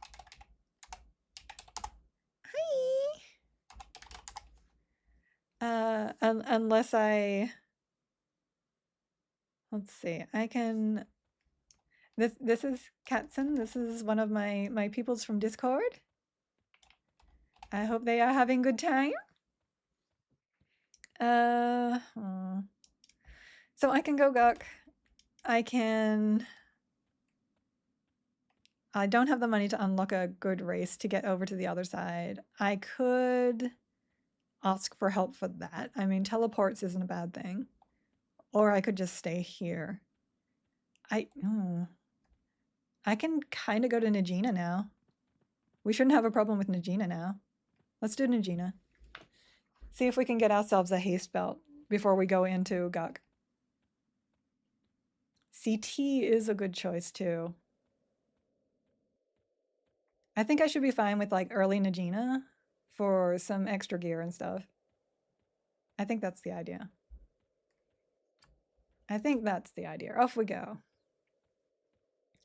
Hi! Unless I... Let's see. I can... This is Katzen. This is one of my peoples from Discord. I hope they are having good time. So I can go Guck. I can I don't have the money to unlock a good race to get over to the other side. I could ask for help for that. I mean, teleports isn't a bad thing. Or I could just stay here. I can kind of go to Najina now. We shouldn't have a problem with Najina now. Let's do Najina. See if we can get ourselves a haste belt before we go into Guk. CT is a good choice too. I think I should be fine with like early Najina for some extra gear and stuff. I think that's the idea. I think that's the idea. Off we go.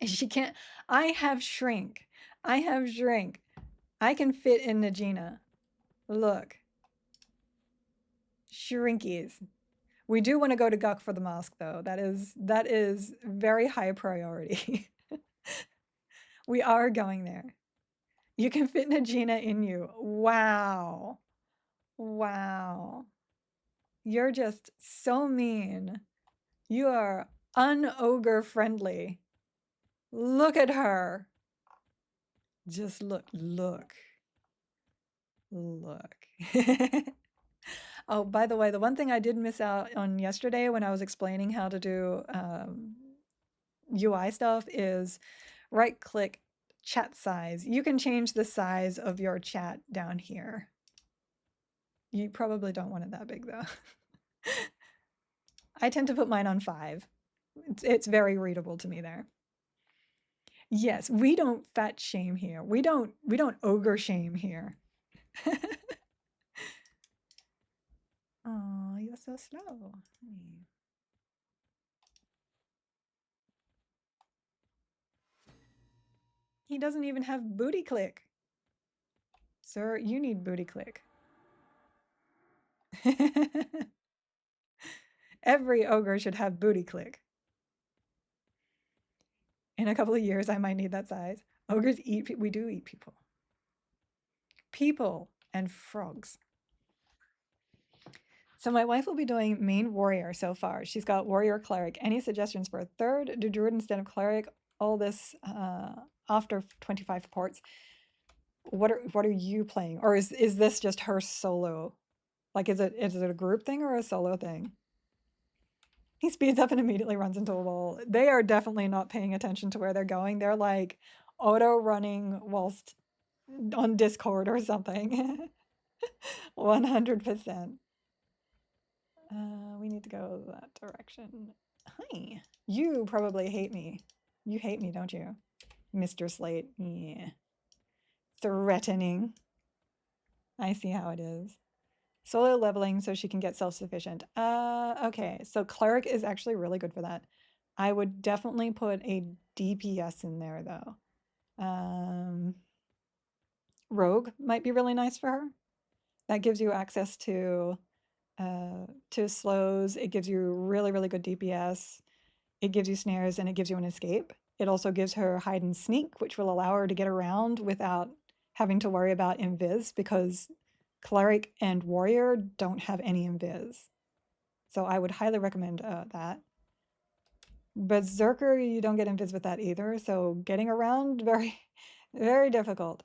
She can't. I have shrink. I have shrink. I can fit in Najina. Look. Shrinkies. We do want to go to Guk for the mask though. That is very high priority. We are going there. You can fit Najina in you. Wow. Wow. You're just so mean. You are un-ogre friendly. Look at her. Just look. Oh, by the way, the one thing I did miss out on yesterday when I was explaining how to do UI stuff is right-click chat size. You can change the size of your chat down here. You probably don't want it that big though. I tend to put mine on 5. It's very readable to me there. Yes, we don't fat shame here. We don't ogre shame here. Oh, you're so slow. He doesn't even have booty click. Sir, you need booty click. Every ogre should have booty click. In a couple of years, I might need that size. Ogres eat, we do eat people. People and frogs. So my wife will be doing main warrior so far. She's got warrior cleric. Any suggestions for a third? Do druid instead of cleric? All this after 25 ports. What are you playing? Or is this just her solo? Like is it a group thing or a solo thing? He speeds up and immediately runs into a wall. They are definitely not paying attention to where they're going. They're like auto running whilst on Discord or something. 100%. We need to go that direction. Hi. You probably hate me. You hate me, don't you? Mr. Slate. Yeah. Threatening. I see how it is. Solo leveling so she can get self-sufficient. Okay, so cleric is actually really good for that. I would definitely put a DPS in there though. Rogue might be really nice for her. That gives you access to slows. It gives you really, really good DPS. It gives you snares and it gives you an escape. It also gives her hide and sneak, which will allow her to get around without having to worry about invis because cleric and warrior don't have any invis. So I would highly recommend that. Berserker, you don't get invis with that either. So getting around, very, very difficult.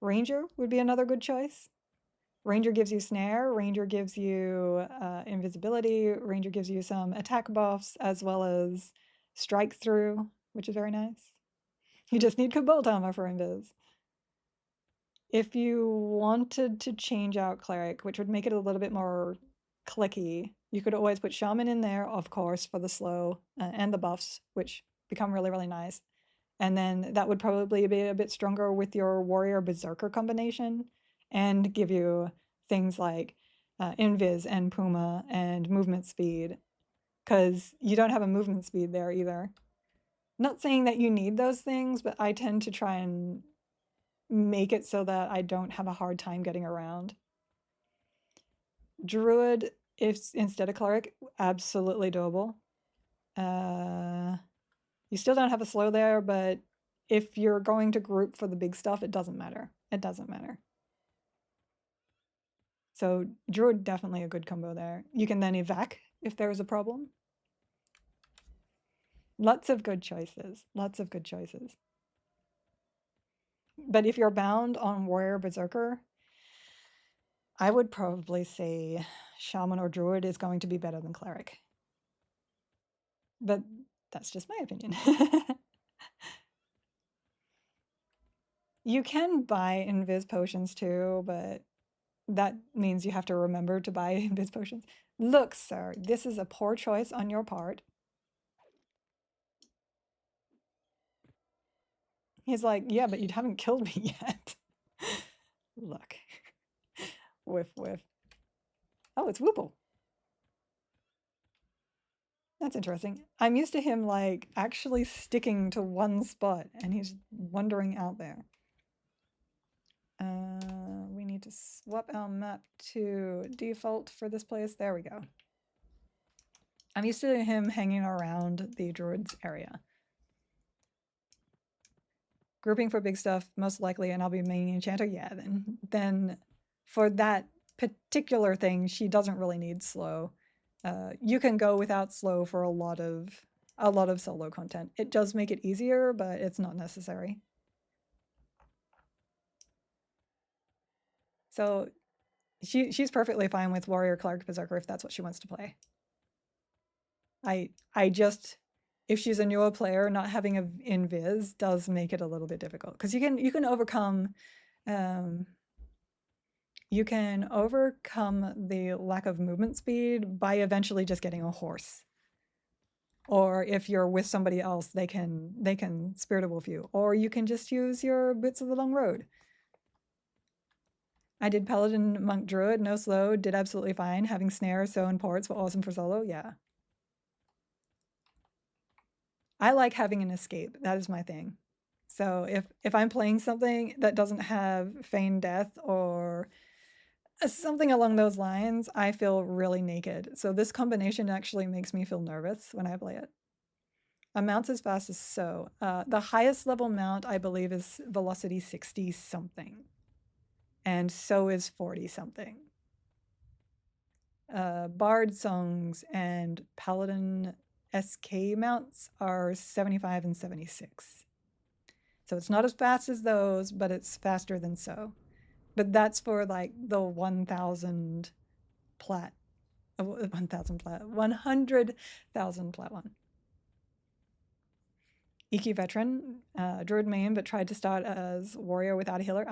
Ranger would be another good choice. Ranger gives you snare, Ranger gives you invisibility, Ranger gives you some attack buffs as well as strike through, which is very nice. You just need Cobalt armor for invis. If you wanted to change out cleric, which would make it a little bit more clicky, you could always put shaman in there, of course, for the slow and the buffs, which become really, really nice. And then that would probably be a bit stronger with your warrior berserker combination and give you things like invis and puma and movement speed, because you don't have a movement speed there either. Not saying that you need those things, but I tend to try and make it so that I don't have a hard time getting around. Druid, if instead of cleric, absolutely doable. You still don't have a slow there, but if you're going to group for the big stuff, it doesn't matter. It doesn't matter. So druid, definitely a good combo there. You can then evac if there's a problem. Lots of good choices. Lots of good choices. But if you're bound on Warrior Berserker, I would probably say Shaman or Druid is going to be better than Cleric. But that's just my opinion. You can buy Invis potions too, but that means you have to remember to buy Invis potions. Look, sir, this is a poor choice on your part. He's like, yeah, but you haven't killed me yet. Look. Whiff, whiff. Oh, it's Woople. That's interesting. I'm used to him like actually sticking to one spot and he's wandering out there. We need to swap our map to default for this place. There we go. I'm used to him hanging around the druids area. Grouping for big stuff, most likely, and I'll be main enchanter. Yeah, then for that particular thing, she doesn't really need slow. You can go without slow for a lot of solo content. It does make it easier, but it's not necessary. So she's perfectly fine with Warrior, Cleric, Berserker if that's what she wants to play. I just, if she's a newer player, not having a invis does make it a little bit difficult because you can overcome the lack of movement speed by eventually just getting a horse. Or if you're with somebody else, they can Spirit of Wolf you. Or you can just use your Boots of the Long Road. I did Paladin, Monk, Druid, no slow, did absolutely fine. Having Snare, Sew, and Ports were awesome for solo, yeah. I like having an escape, that is my thing. So if I'm playing something that doesn't have Feign Death or something along those lines, I feel really naked. So this combination actually makes me feel nervous when I play it. A mount's as fast as so. The highest level mount, I believe, is velocity 60 something. And so is 40 something. Bard songs and Paladin SK mounts are 75 and 76. So it's not as fast as those, but it's faster than so. But that's for like the 1,000 plat. 1,000 plat. 100,000 plat one. Iki veteran, druid main, but tried to start as warrior without a healer.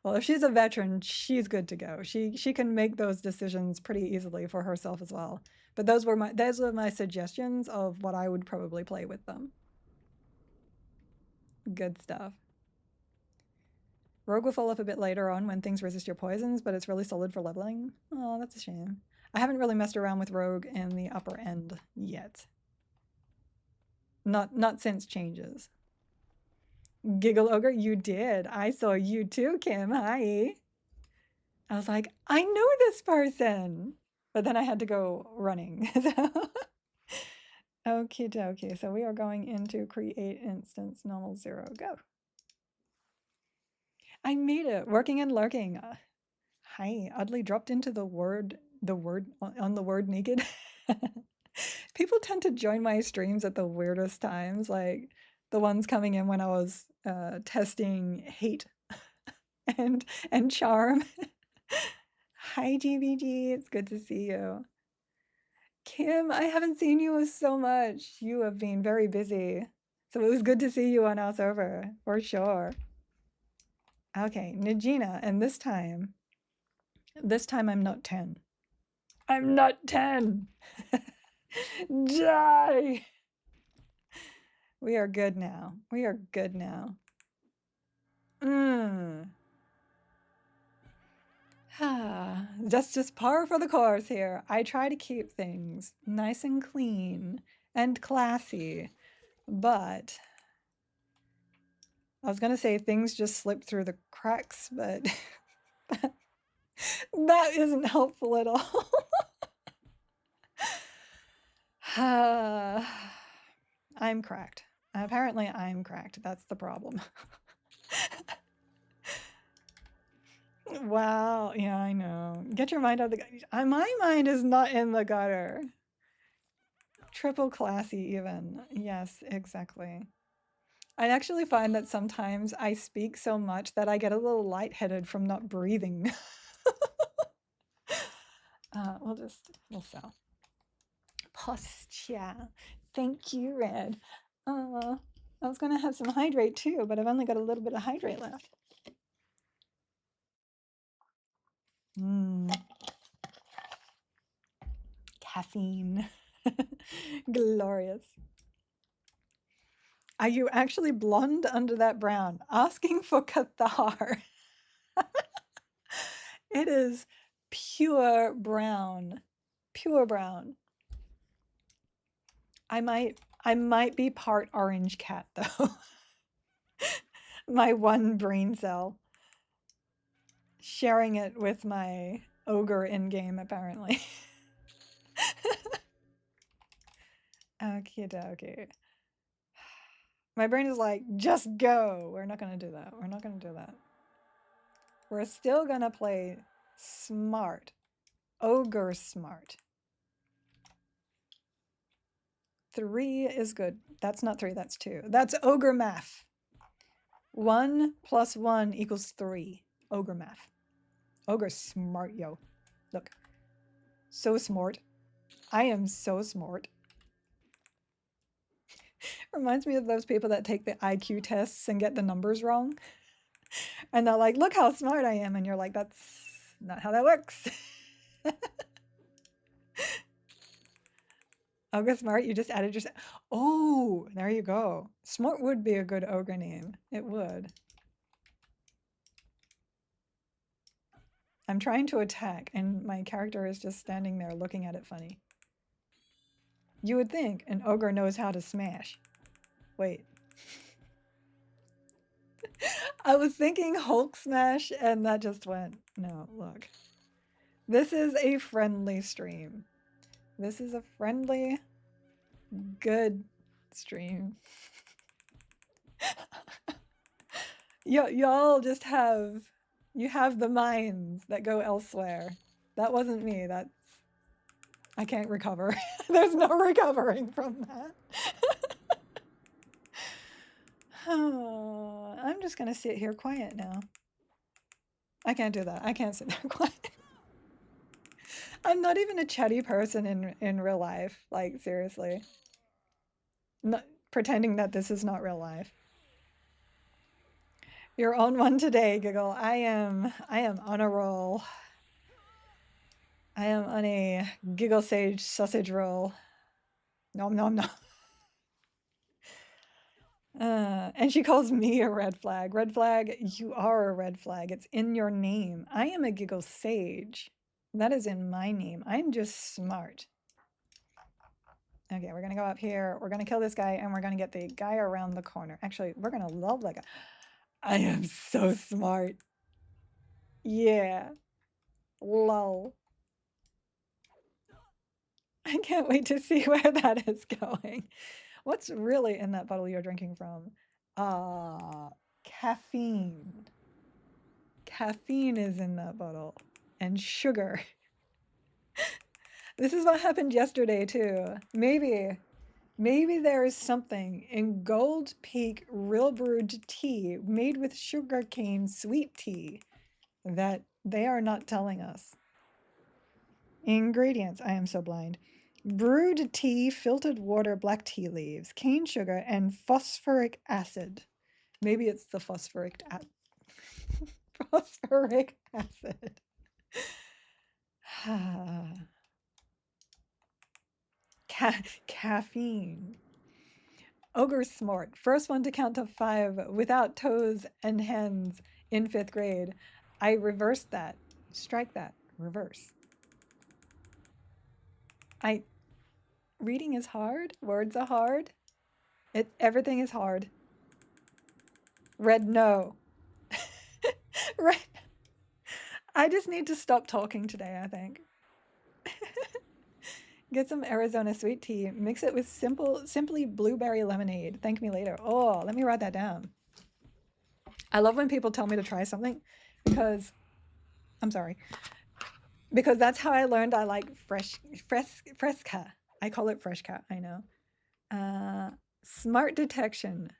Well, if she's a veteran, she's good to go. She can make those decisions pretty easily for herself as well. But those were my suggestions of what I would probably play with them. Good stuff. Rogue will fall off a bit later on when things resist your poisons, but it's really solid for leveling. Oh, that's a shame. I haven't really messed around with Rogue in the upper end yet. Not since changes. Giggle Ogre, you did. I saw you too, Kim. Hi. I was like, I know this person. But then I had to go running. Okie dokie. So we are going into create instance normal 0. Go. I made it. Working and lurking. Hi. Oddly dropped into the word on the word naked. People tend to join my streams at the weirdest times, like the ones coming in when I was testing hate and charm. Hi GBG, it's good to see you. Kim, I haven't seen you so much. You have been very busy. So it was good to see you on our server, for sure. Okay, Najina, and this time I'm not 10. I'm not 10. Die. We are good now. We are good now. That's just par for the course here. I try to keep things nice and clean and classy, but I was going to say things just slip through the cracks, but that isn't helpful at all. I'm cracked. Apparently I'm cracked. That's the problem. Wow. Yeah, I know. Get your mind out of the gutter. My mind is not in the gutter. Triple classy even. Yes, exactly. I actually find that sometimes I speak so much that I get a little lightheaded from not breathing. We'll sell. Posture. Thank you, Red. I was gonna have some hydrate too, but I've only got a little bit of hydrate left. Caffeine. Glorious. Are you actually blonde under that brown? Asking for Cathar. It is pure brown. Pure brown. I might be part orange cat though. My one brain cell. Sharing it with my ogre in game apparently. Okie dokie. My brain is like, just go. We're not gonna do that. We're not gonna do that. We're still gonna play smart. Ogre smart. 3 is good. That's not 3, that's 2. That's ogre math. 1 plus 1 equals 3. Ogre math. Ogre smart, yo. Look. So smart. I am so smart. Reminds me of those people that take the IQ tests and get the numbers wrong. And they're like, look how smart I am. And you're like, that's not how that works. Ogre smart, you just added yourself. Oh, there you go. Smart would be a good ogre name. It would. I'm trying to attack, and my character is just standing there looking at it funny. You would think an ogre knows how to smash. Wait. I was thinking Hulk smash, and that just went, no, look. This is a friendly stream. This is a friendly, good stream. Y'all just have, you have the minds that go elsewhere. That wasn't me. That's, I can't recover. There's no recovering from that. Oh, I'm just gonna sit here quiet now. I can't do that. I can't sit there quiet. I'm not even a chatty person in real life. Like, seriously. Not pretending that this is not real life. You're on one today, Giggle. I am on a roll. I am on a Giggle Sage sausage roll. Nom nom nom. And she calls me a red flag. Red flag, you are a red flag. It's in your name. I am a Giggle Sage. That is in my name. I'm just smart. Okay, we're gonna go up here. We're gonna kill this guy, and we're gonna get the guy around the corner. Actually, we're gonna love that guy. I am so smart. Yeah. Lol. I can't wait to see where that is going. What's really in that bottle you're drinking from? Caffeine. Caffeine is in that bottle. And sugar. This is what happened yesterday too. Maybe there is something in Gold Peak real brewed tea made with sugarcane sweet tea that they are not telling us. Ingredients. I am so blind. Brewed tea, filtered water, black tea leaves, cane sugar, and phosphoric acid. Maybe it's the phosphoric acid. Caffeine. Ogre smart. First one to count to 5 without toes and hands in 5th grade. I reversed that. Strike that. Reverse. Reading is hard. Words are hard. Everything is hard. Red, no. Red. I just need to stop talking today, I think. Get some Arizona sweet tea. Mix it with simply blueberry lemonade. Thank me later. Oh, let me write that down. I love when people tell me to try something because, I'm sorry, because that's how I learned I like fresca. I call it fresh cat, I know. Smart detection.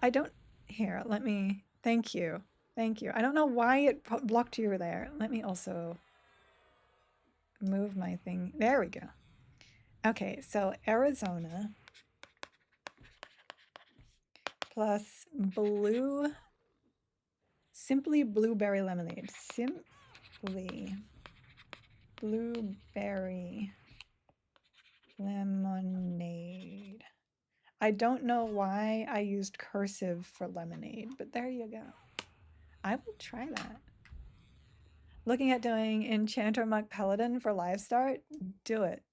I don't, here, let me, thank you. Thank you. I don't know why it blocked you there. Let me also move my thing. There we go. Okay, so Arizona plus simply blueberry lemonade. Simply blueberry lemonade. I don't know why I used cursive for lemonade, but there you go. I will try that. Looking at doing Enchanter Monk Paladin for live start, do it.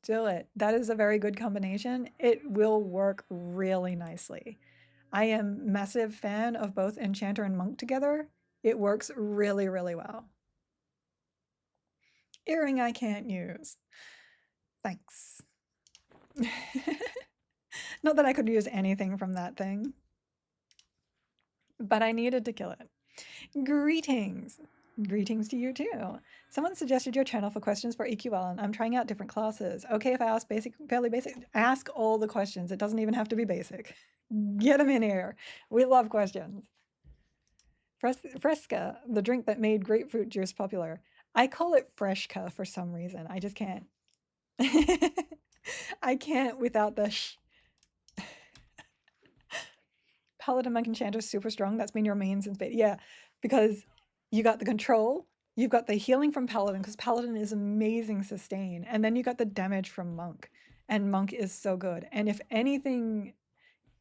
Do it. That is a very good combination. It will work really nicely. I am massive fan of both Enchanter and Monk together. It works really, really well. Earring I can't use. Thanks. Not that I could use anything from that thing, but I needed to kill it. Greetings. Greetings to you too. Someone suggested your channel for questions for EQL, and I'm trying out different classes. Okay, if I ask basic, fairly basic, ask all the questions. It doesn't even have to be basic. Get them in here. We love questions. Fresca, the drink that made grapefruit juice popular. I call it Freshka for some reason. I just can't. I can't without the sh. Paladin Monk Enchanter super strong. That's been your main since beta. Yeah, because you got the control, you've got the healing from Paladin, because Paladin is amazing sustain, and then you got the damage from Monk, and Monk is so good. And if anything,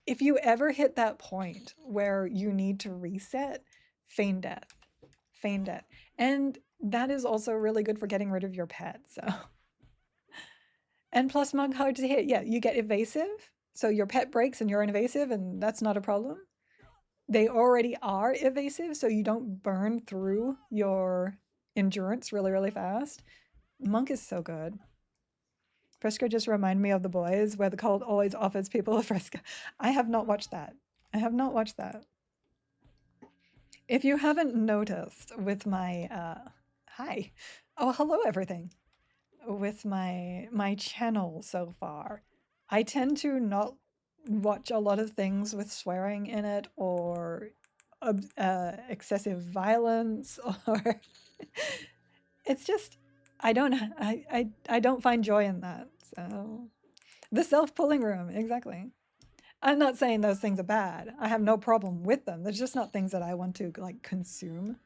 if you ever hit that point where you need to reset, feign death. Feign death. And that is also really good for getting rid of your pet, so. And plus Monk hard to hit. Yeah, you get evasive, so your pet breaks and you're an evasive, and that's not a problem. They already are evasive, so you don't burn through your endurance really, really fast. Monk is so good. Fresca just remind me of The Boys, where the cult always offers people a Fresca. I have not watched that. I have not watched that. If you haven't noticed with my, hi. Oh, hello, everything. With my channel so far, I tend to not watch a lot of things with swearing in it or excessive violence or it's just I don't find joy in that. So the self-pulling room, exactly. I'm not saying those things are bad. I have no problem with them. There's just not things that I want to like consume.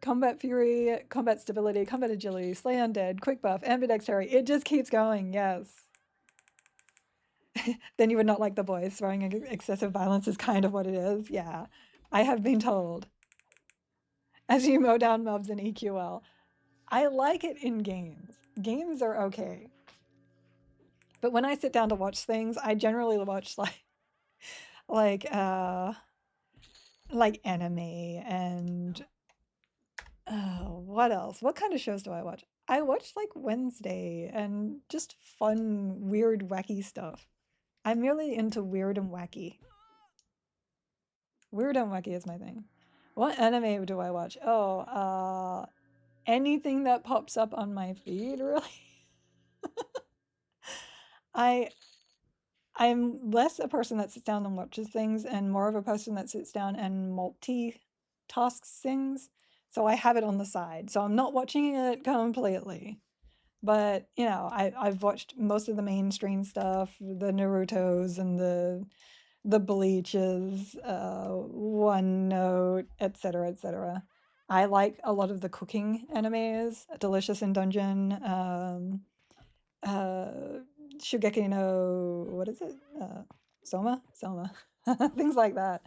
Combat fury, combat stability, combat agility, slay undead, quick buff, ambidexterity. It just keeps going, yes. Then you would not like The Boys. Swearing excessive violence is kind of what it is. Yeah, I have been told. As you mow down mobs in EQL. I like it in games. Games are okay. But when I sit down to watch things, I generally watch like anime and what else? What kind of shows do I watch? I watch like Wednesday and just fun, weird, wacky stuff. I'm really into weird and wacky. Weird and wacky is my thing. What anime do I watch? Oh, anything that pops up on my feed, really. I'm less a person that sits down and watches things and more of a person that sits down and multi-tasks things. So I have it on the side. So I'm not watching it completely. But, you know, I've watched most of the mainstream stuff, the Narutos and the Bleaches, One Note, etc., etc. I like a lot of the cooking animes, Delicious in Dungeon, Shugeki no, what is it? Soma, things like that.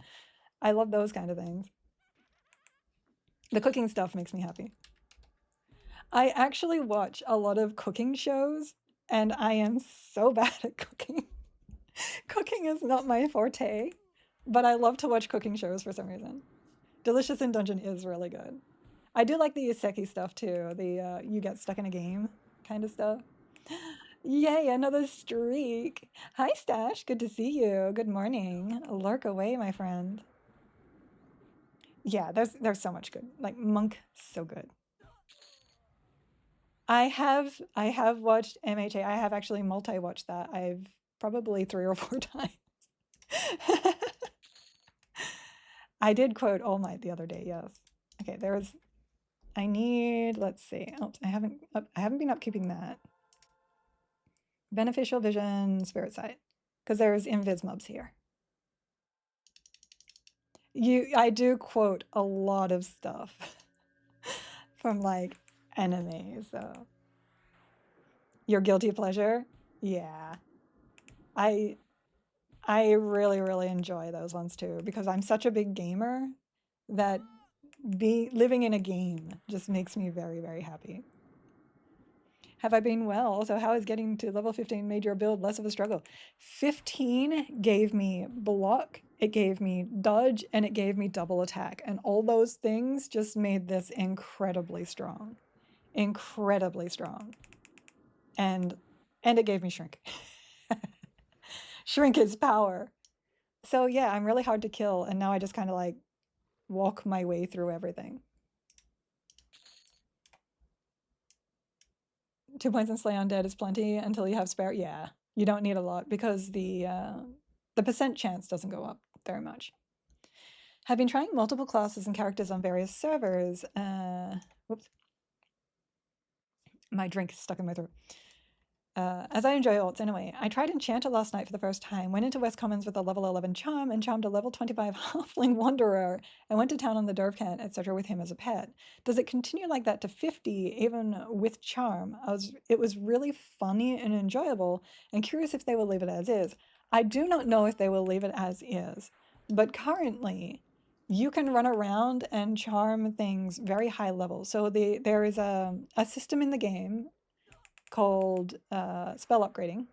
I love those kind of things. The cooking stuff makes me happy. I actually watch a lot of cooking shows, and I am so bad at cooking. Cooking is not my forte, but I love to watch cooking shows for some reason. Delicious in Dungeon is really good. I do like the isekai stuff too, the you get stuck in a game kind of stuff. Yay, another streak. Hi, Stash. Good to see you. Good morning. Lurk away, my friend. Yeah, there's so much good. Like Monk, so good. I have watched MHA. I have actually multi-watched that. I've probably 3 or 4 times. I did quote All Might the other day, yes. Okay, there's I need, let's see. Oh, I haven't been upkeeping that. Beneficial vision, spirit sight. Because there's invis mobs here. I do quote a lot of stuff from like anime, so your guilty pleasure? Yeah. I I really, really enjoy those ones too because I'm such a big gamer that living in a game just makes me very, very happy. Have I been well? So how has getting to level 15 made your build less of a struggle? 15 gave me block, it gave me dodge, and it gave me double attack. And all those things just made this incredibly strong. Incredibly strong. And it gave me shrink. Shrink is power. So yeah, I'm really hard to kill, and now I just kind of like walk my way through everything. 2 points in Slay Undead is plenty until you have spare. Yeah, you don't need a lot because the percent chance doesn't go up very much. Have been trying multiple classes and characters on various servers. Whoops, my drink is stuck in my throat. As I enjoy alts anyway, I tried Enchanter last night for the first time, went into West Commons with a level 11 charm and charmed a level 25 halfling wanderer and went to town on the Dervcat, etc. with him as a pet. Does it continue like that to 50 even with charm? It was really funny and enjoyable and curious if they will leave it as is. I do not know if they will leave it as is, but currently you can run around and charm things very high level. So there is a system in the game called spell upgrading.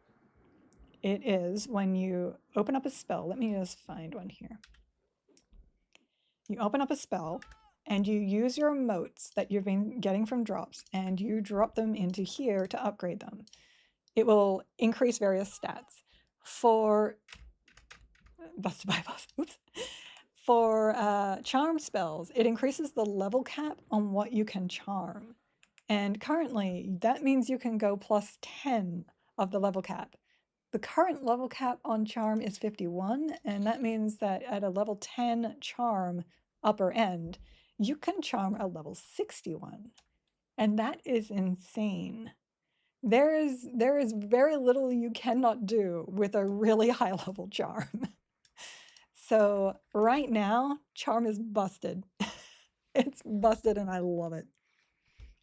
It is when you open up a spell. Let me just find one here. You open up a spell and you use your emotes that you've been getting from drops and you drop them into here to upgrade them. It will increase various stats. For busted by boss. Oops. For charm spells, it increases the level cap on what you can charm. And currently, that means you can go plus 10 of the level cap. The current level cap on charm is 51, and that means that at a level 10 charm upper end, you can charm a level 61. And that is insane. There is very little you cannot do with a really high level charm. So right now, charm is busted. It's busted and I love it.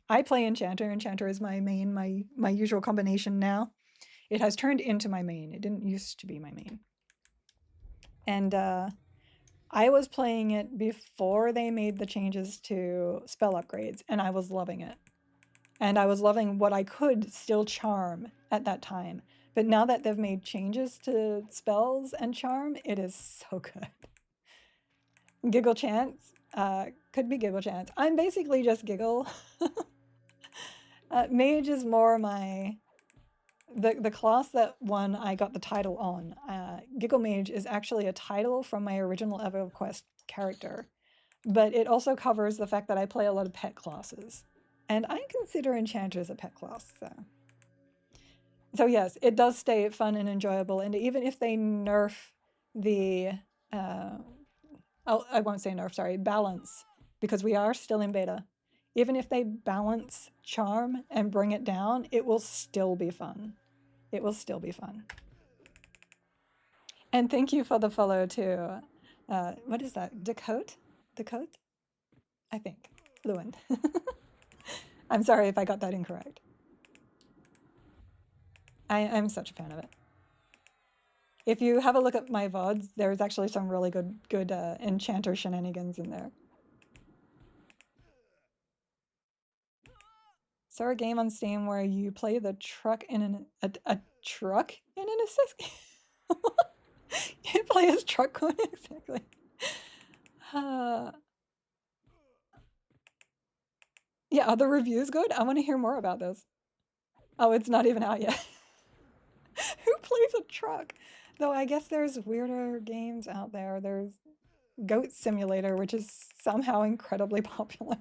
I play Enchanter. Enchanter is my main, my usual combination now. It has turned into my main. It didn't used to be my main. And I was playing it before they made the changes to spell upgrades, and I was loving it. And I was loving what I could still charm at that time. But now that they've made changes to spells and charm, it is so good. Giggle Chance. Could be Giggle Chance. I'm basically just Giggle. Mage is more my... The class that one I got the title on, Giggle Mage, is actually a title from my original Everquest character. But it also covers the fact that I play a lot of pet classes. And I consider Enchanter as a pet class, so yes, it does stay fun and enjoyable. And even if they nerf the... I won't say nerf, sorry, balance, because we are still in beta. Even if they balance charm and bring it down, it will still be fun. It will still be fun. And thank you for the follow too. What is that? Dakota? Dakota? I think. Lewin. I'm sorry if I got that incorrect. I'm such a fan of it. If you have a look at my VODs, there's actually some really good Enchanter shenanigans in there. Saw a game on Steam where you play the truck in a truck in an assist. You play as truck coin, exactly. Yeah, are the reviews good? I want to hear more about this. Oh, it's not even out yet. Who plays a truck? Though I guess there's weirder games out there. There's Goat Simulator, which is somehow incredibly popular.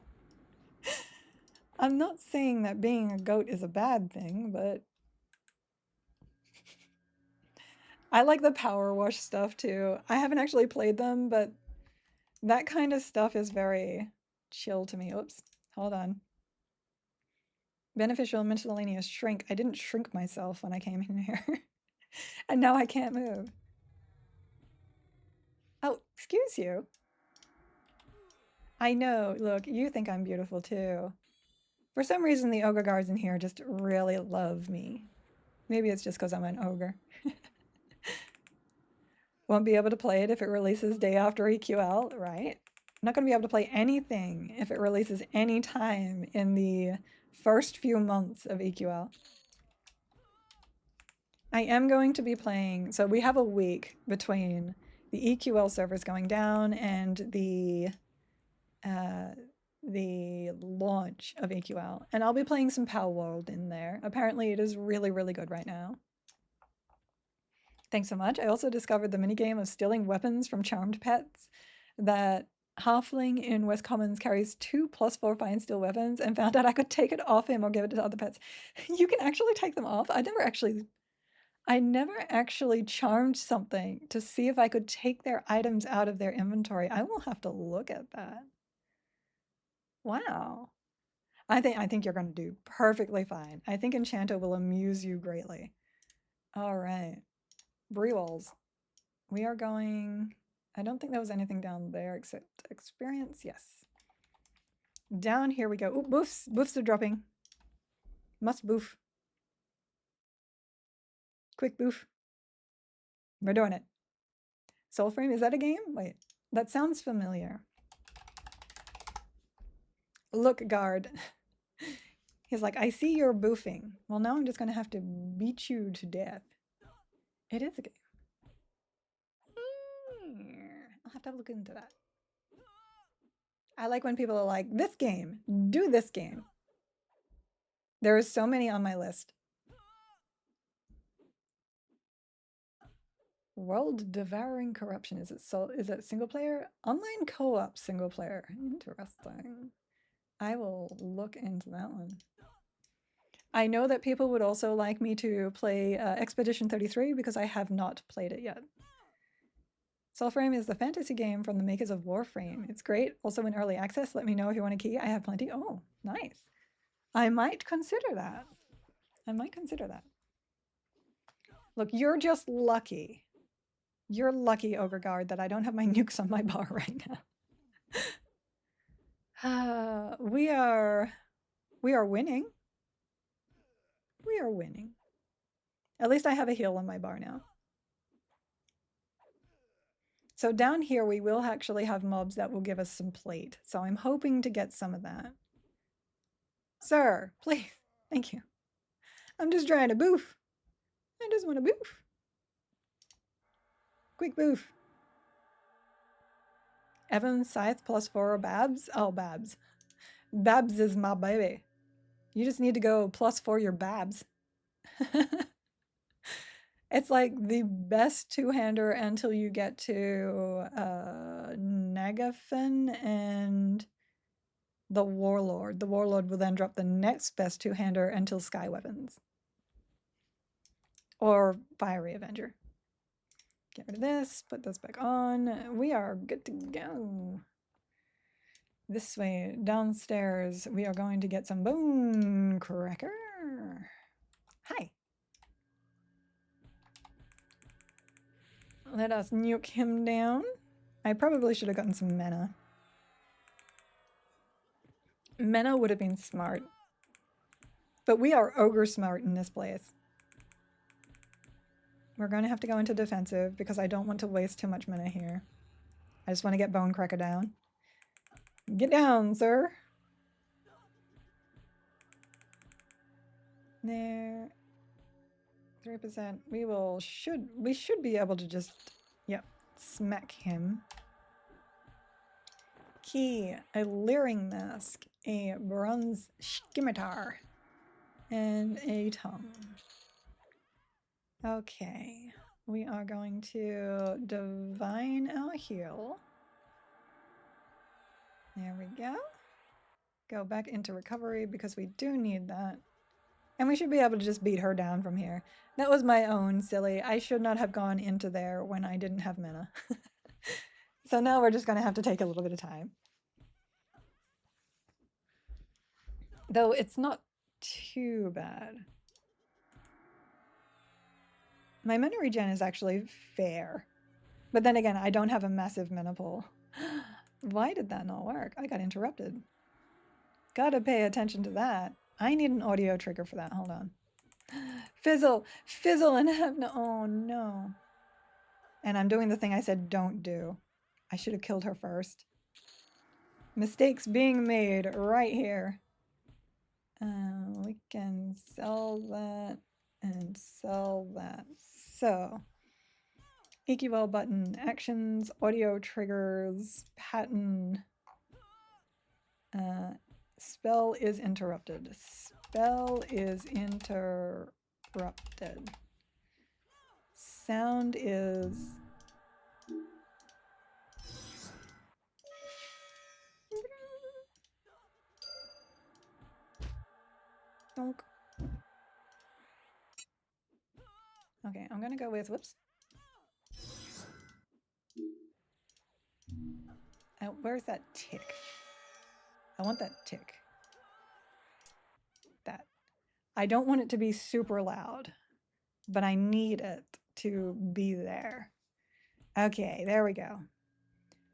I'm not saying that being a goat is a bad thing, but I like the power wash stuff too. I haven't actually played them, but that kind of stuff is very chill to me. Oops, hold on. Beneficial miscellaneous shrink. I didn't shrink myself when I came in here. And now I can't move. Oh, excuse you. I know, look, you think I'm beautiful too. For some reason, the ogre guards in here just really love me. Maybe it's just because I'm an ogre. Won't be able to play it if it releases day after EQL, right? I'm not going to be able to play anything if it releases any time in the first few months of EQL. I am going to be playing, so we have a week between the EQL servers going down and the launch of EQL, and I'll be playing some Pow World in there. Apparently it is really, really good right now. Thanks so much. I also discovered the minigame of stealing weapons from charmed pets that Halfling in West Commons carries 2 +4 fine steel weapons and found out I could take it off him or give it to other pets. You can actually take them off? I never actually charmed something to see if I could take their items out of their inventory. I will have to look at that. Wow. I think you're going to do perfectly fine. I think Enchanto will amuse you greatly. All right. Bree walls. We are going... I don't think there was anything down there except experience. Yes. Down here we go. Ooh, boofs. Boofs are dropping. Must boof. Quick boof. We're doing it. Soulframe, is that a game? Wait, that sounds familiar. Look, guard. He's like, I see you're boofing. Well, now I'm just going to have to beat you to death. It is a game. I'll have to have a look into that. I like when people are like, this game, do this game. There are so many on my list. World Devouring Corruption. Is it single player? Online co-op single player. Interesting. I will look into that one. I know that people would also like me to play Expedition 33 because I have not played it yet. Soulframe is the fantasy game from the makers of Warframe. It's great. Also in early access. Let me know if you want a key. I have plenty. Oh, nice. I might consider that. I might consider that. Look, you're just lucky. You're lucky, Ogre Guard, that I don't have my nukes on my bar right now. We are winning. We are winning. At least I have a heal on my bar now. So down here, we will actually have mobs that will give us some plate. So I'm hoping to get some of that. Sir, please. Thank you. I'm just trying to boof. I just want to boof. Quick boof. Evan, Scythe, +4, Babs. Oh, Babs. Babs is my baby. You just need to go +4 your Babs. It's like the best two-hander until you get to Nagafen and the Warlord. The Warlord will then drop the next best two-hander until Sky Weapons. Or Fiery Avenger. Get rid of this, put this back on. We are good to go. This way, downstairs, we are going to get some Bone Cracker. Hi. Let us nuke him down. I probably should have gotten some mana. Mana would have been smart. But we are ogre smart in this place. We're going to have to go into defensive because I don't want to waste too much mana here. I just want to get Bone Cracker down. Get down, sir. There. 3%. We should be able to just, yep, smack him. Key, a Leering Mask, a Bronze Scimitar, and a tongue. Okay, we are going to divine our heal. There we go. go back into recovery because we do need that. And we should be able to just beat her down from here. That was my own silly. I should not have gone into there when I didn't have mana. So now we're just going to have to take a little bit of time. Though it's not too bad. My mana regen is actually fair. But then again, I don't have a massive mana pool. Why did that not work? I got interrupted. Gotta pay attention to that. I need an audio trigger for that. Hold on. Fizzle! Fizzle and have no... Oh, no. And I'm doing the thing I said don't do. I should have killed her first. Mistakes being made right here. We can sell that and sell that. So, EQL button, actions, audio triggers, pattern. Spell is interrupted. Spell is interrupted. Sound is... Donk. Okay, I'm gonna go with, whoops. Where's that tick? I want that tick. That. I don't want it to be super loud, but I need it to be there. Okay, there we go.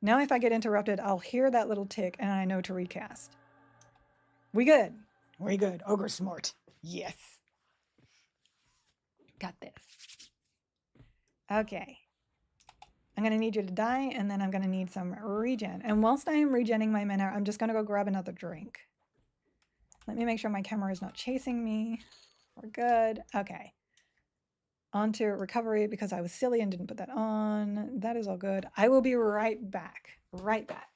Now if I get interrupted, I'll hear that little tick and I know to recast. We good. We good. Ogre smart. Yes. Got this. Okay. I'm going to need you to die, and then I'm going to need some regen. And whilst I am regenning my mana, I'm just going to go grab another drink. Let me make sure my camera is not chasing me. We're good. Okay. On to recovery because I was silly and didn't put that on. That is all good. I will be right back. Right back.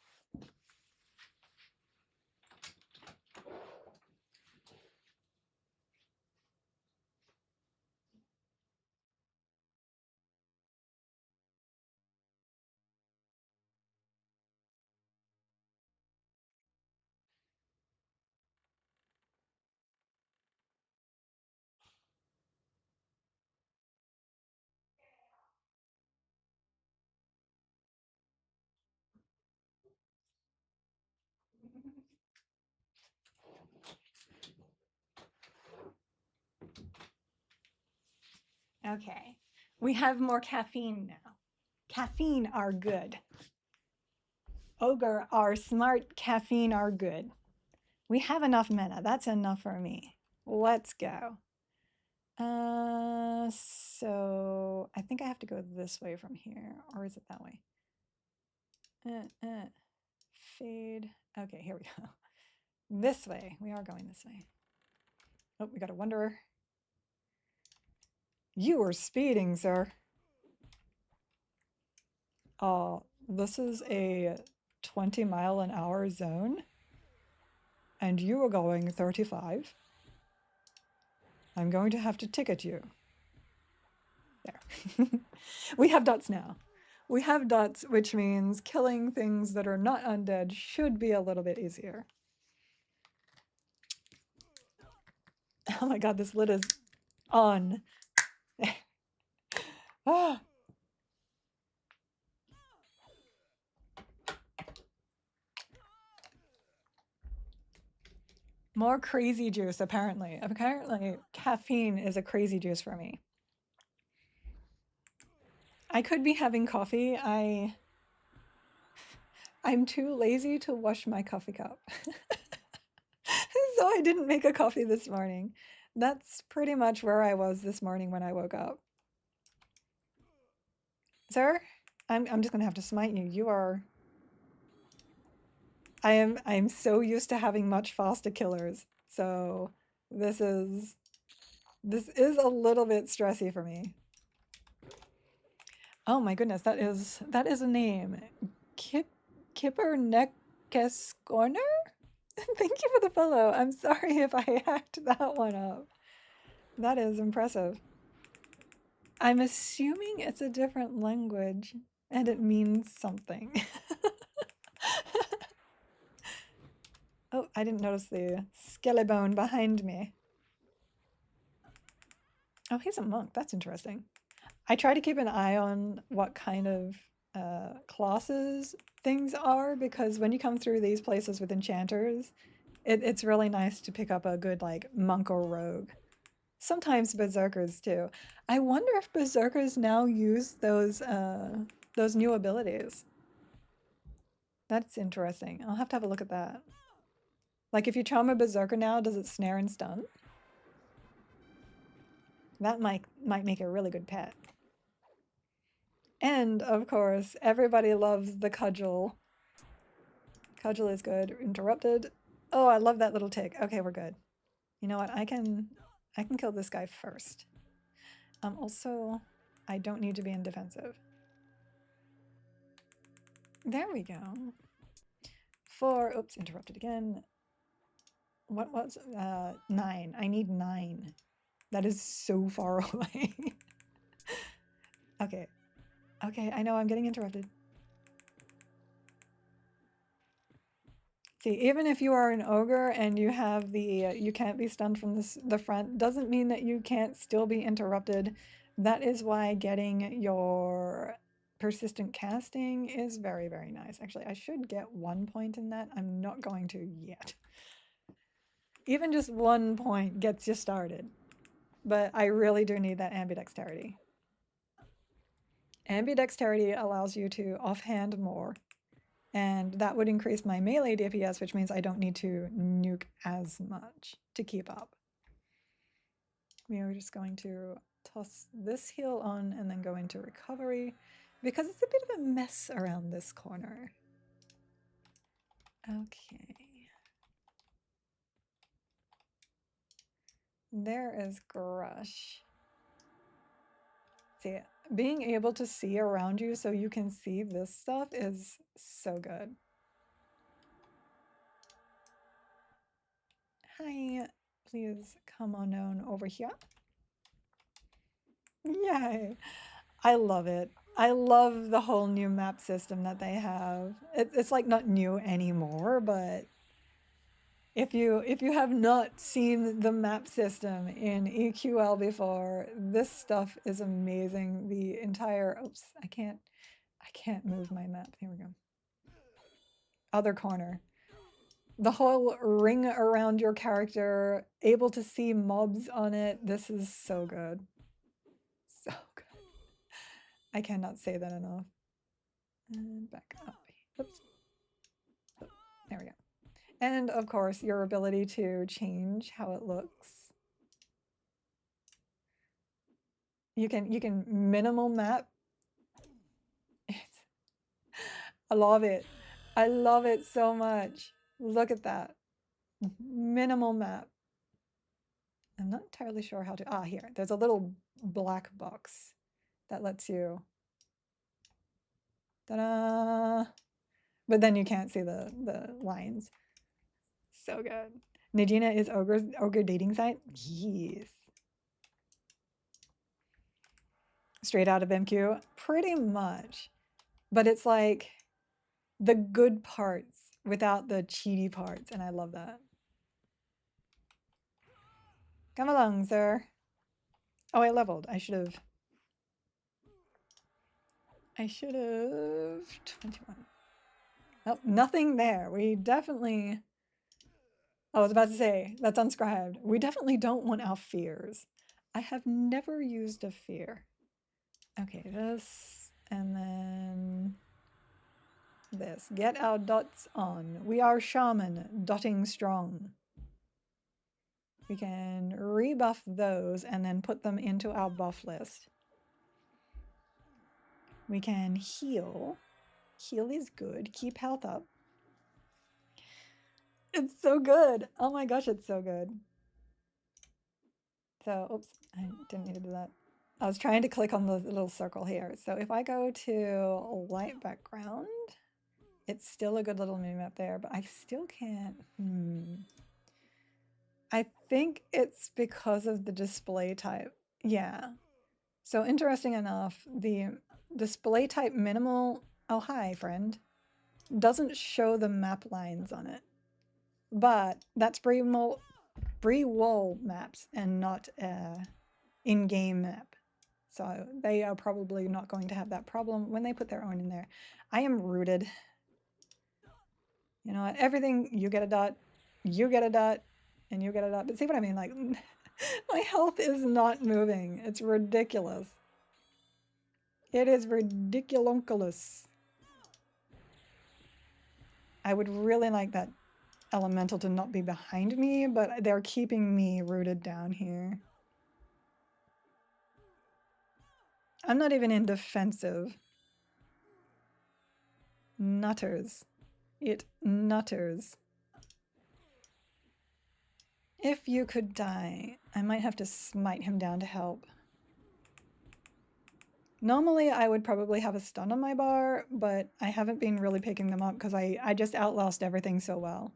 Okay. We have more caffeine now. Caffeine are good. Ogre are smart. Caffeine are good. We have enough mana. That's enough for me. Let's go. So I think I have to go this way from here, or is it that way? Fade. Okay, here we go. This way. We are going this way. Oh, we got a wanderer. You are speeding, sir. This is a 20-mile-an-hour zone, and you are going 35. I'm going to have to ticket you. There. We have dots now. We have dots, which means killing things that are not undead should be a little bit easier. Oh my god, this lid is on. Ah. More crazy juice, apparently. Apparently, caffeine is a crazy juice for me. I could be having coffee. I'm too lazy to wash my coffee cup. So I didn't make a coffee this morning. That's pretty much where I was this morning when I woke up. Sir, I'm just gonna have to smite you. You are... I'm so used to having much faster killers. So this is a little bit stressy for me. Oh my goodness, that is a name. Kipper Corner? Thank you for the follow. I'm sorry if I hacked that one up. That is impressive. I'm assuming it's a different language and it means something. Oh, I didn't notice the skeleton behind me. Oh, he's a monk. That's interesting. I try to keep an eye on what kind of classes things are, because when you come through these places with enchanters, it's really nice to pick up a good like monk or rogue. Sometimes berserkers too. I wonder if berserkers now use those new abilities. That's interesting. I'll have to have a look at that. Like if you charm a berserker now, does it snare and stun? That might make a really good pet. And of course, everybody loves the cudgel. Cudgel is good. Interrupted. Oh, I love that little tick. Okay, we're good. You know what? I can kill this guy first. Also, I don't need to be in defensive. There we go. Oops, interrupted again. What was 9? I need 9. That is so far away. Okay. Okay, I know I'm getting interrupted. See, even if you are an ogre and you have the you can't be stunned from the front, doesn't mean that you can't still be interrupted. That is why getting your persistent casting is very, very nice. Actually, I should get 1 point in that. I'm not going to yet. Even just 1 point gets you started. But I really do need that ambidexterity. Ambidexterity allows you to offhand more, and that would increase my melee DPS, which means I don't need to nuke as much to keep up. We are just going to toss this heal on and then go into recovery, because it's a bit of a mess around this corner. Okay. There is Grush. See, being able to see around you so you can see this stuff is so good. Hi, please come on over here. Yay! I love it. I love the whole new map system that they have. It's like not new anymore, but if you have not seen the map system in EQL before, this stuff is amazing. The entire oops, I can't move my map. Here we go. Other corner. The whole ring around your character, able to see mobs on it. This is so good. So good. I cannot say that enough. And back up. Oops. Oh, there we go. And of course, your ability to change how it looks. You can minimal map. I love it. I love it so much. Look at that. Minimal map. I'm not entirely sure how to here. There's a little black box that lets you ta-da! But then you can't see the lines. So good. Najina is ogre dating site? Yes. Straight out of MQ? Pretty much. But it's like the good parts without the cheaty parts, and I love that. Come along, sir. Oh, I leveled. I should have 21. Oh, nothing there. We definitely I was about to say, that's unscribed. We definitely don't want our fears. I have never used a fear. Okay, this, and then this. Get our dots on. We are shaman, dotting strong. We can rebuff those and then put them into our buff list. We can heal. Heal is good. Keep health up. It's so good. Oh my gosh, it's so good. So, oops, I didn't need to do that. I was trying to click on the little circle here. So if I go to light background, it's still a good little minimap there, but I still can't. I think it's because of the display type. Yeah. So interesting enough, the display type minimal, oh hi friend, doesn't show the map lines on it, but that's free wall maps and not in-game map. So they are probably not going to have that problem when they put their own in there. I am rooted. You know what? Everything, you get a dot, you get a dot, and you get a dot. But see what I mean? Like, my health is not moving. It's ridiculous. It is ridiculonculous. I would really like that elemental to not be behind me, but they're keeping me rooted down here. I'm not even in defensive. Nutters. It nutters. If you could die, I might have to smite him down to help. Normally, I would probably have a stun on my bar, but I haven't been really picking them up because I just outlast everything so well.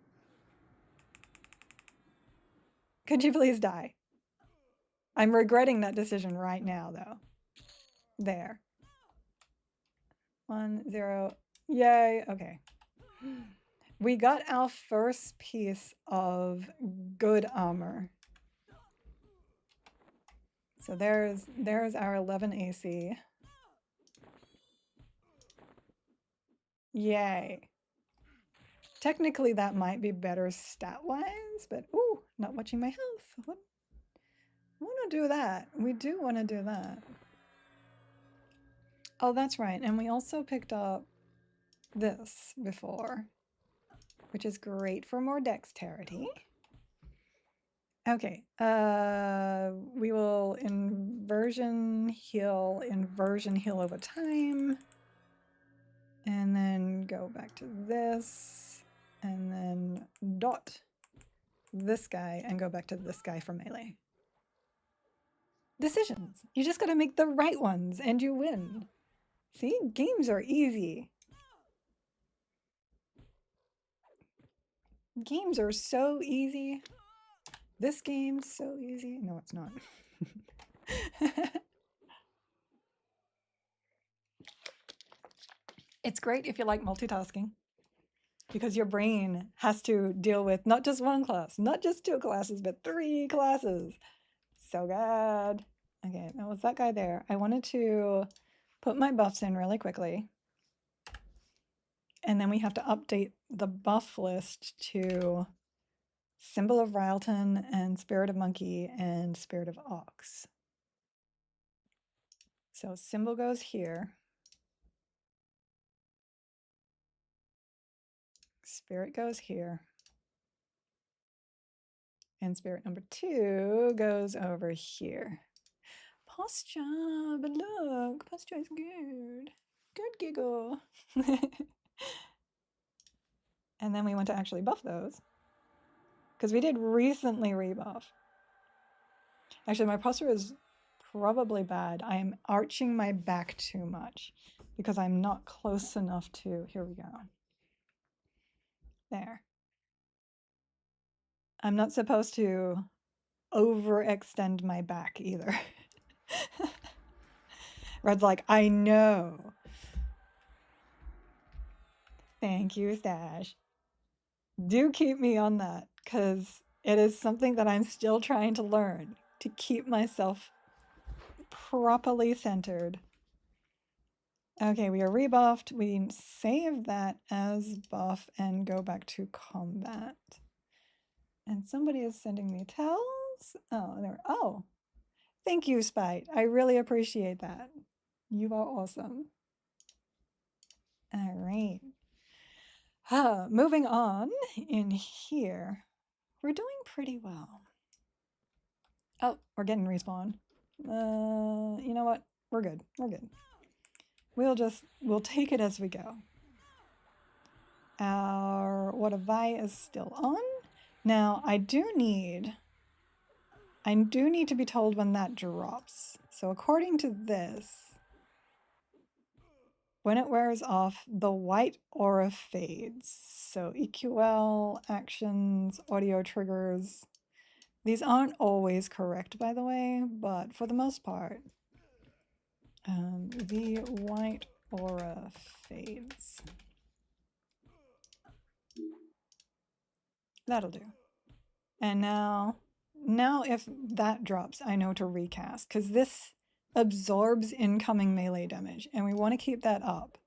Could you please die? I'm regretting that decision right now, though. There. 1, 0. Yay. Okay. We got our first piece of good armor. So there's our 11 AC. Yay. Technically, that might be better stat-wise, but ooh, not watching my health. What? I want to do that. We do want to do that. Oh, that's right. And we also picked up this before, which is great for more dexterity. Okay, we will inversion heal over time. And then go back to this, and then dot this guy and go back to this guy for melee. Decisions. You just gotta make the right ones and you win. See, games are easy. Games are so easy. This game's so easy. No, it's not. It's great if you like multitasking because your brain has to deal with not just one class, not just 2 classes, but 3 classes. So good. Okay, that was that guy there. I wanted to put my buffs in really quickly. And then we have to update the buff list to Symbol of Ryleton and Spirit of Monkey and Spirit of Ox. So symbol goes here. Spirit goes here. And spirit number 2 goes over here. Posture, but look, posture is good. Good giggle. And then we want to actually buff those. Because we did recently rebuff. Actually, my posture is probably bad. I am arching my back too much because I'm not close enough to, here we go. There. I'm not supposed to overextend my back either. Red's like, I know. Thank you, Stash. Do keep me on that because it is something that I'm still trying to learn to keep myself properly centered. Okay, we are rebuffed. We save that as buff and go back to combat. And somebody is sending me tells. Oh, there. Oh, thank you, Spite. I really appreciate that. You are awesome. All right. Moving on in here. We're doing pretty well. Oh, we're getting respawn. You know what? We're good. We're good. We'll take it as we go. Our What a Vi is still on. Now, I do need to be told when that drops. So according to this, when it wears off, the white aura fades. So EQL, actions, audio triggers. These aren't always correct, by the way, but for the most part, the white aura fades. That'll do. And now if that drops, I know to recast, because this absorbs incoming melee damage, and we want to keep that up.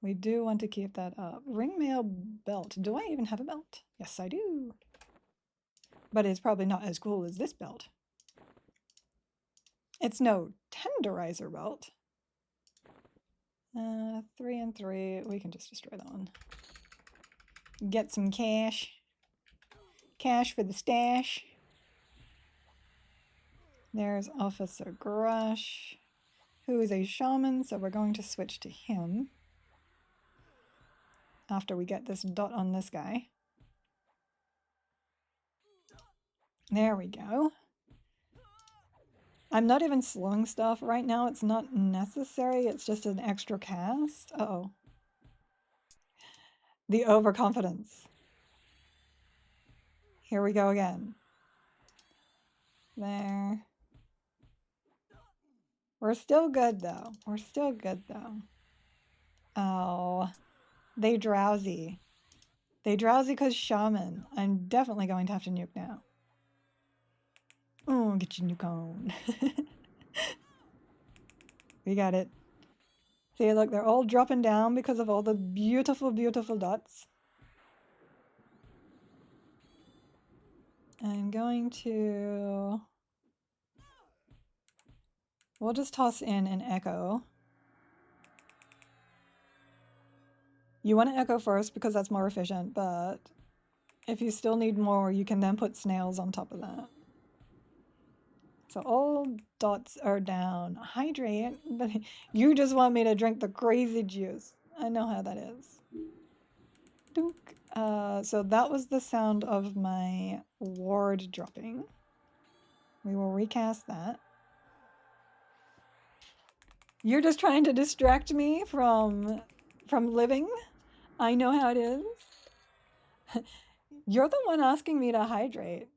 We do want to keep that up. Ringmail belt. Do I even have a belt? Yes, I do. But it's probably not as cool as this belt. It's no tenderizer belt. 3 and 3. We can just destroy that one. Get some cash. Cash for the stash. There's Officer Grush, who is a shaman, so we're going to switch to him after we get this dot on this guy. There we go. I'm not even slowing stuff right now. It's not necessary. It's just an extra cast. Uh-oh. The overconfidence. Here we go again. There. We're still good, though. We're still good, though. Oh. They drowsy. They drowsy because shaman. I'm definitely going to have to nuke now. Oh, get your nuke on. We got it. See, look, they're all dropping down because of all the beautiful, beautiful dots. I'm going to... We'll just toss in an echo. You want to echo first because that's more efficient, but if you still need more, you can then put snails on top of that. So all dots are down. Hydrate, but you just want me to drink the crazy juice. I know how that is. Dunk. So that was the sound of my ward dropping. We will recast that. You're just trying to distract me from living. I know how it is. You're the one asking me to hydrate.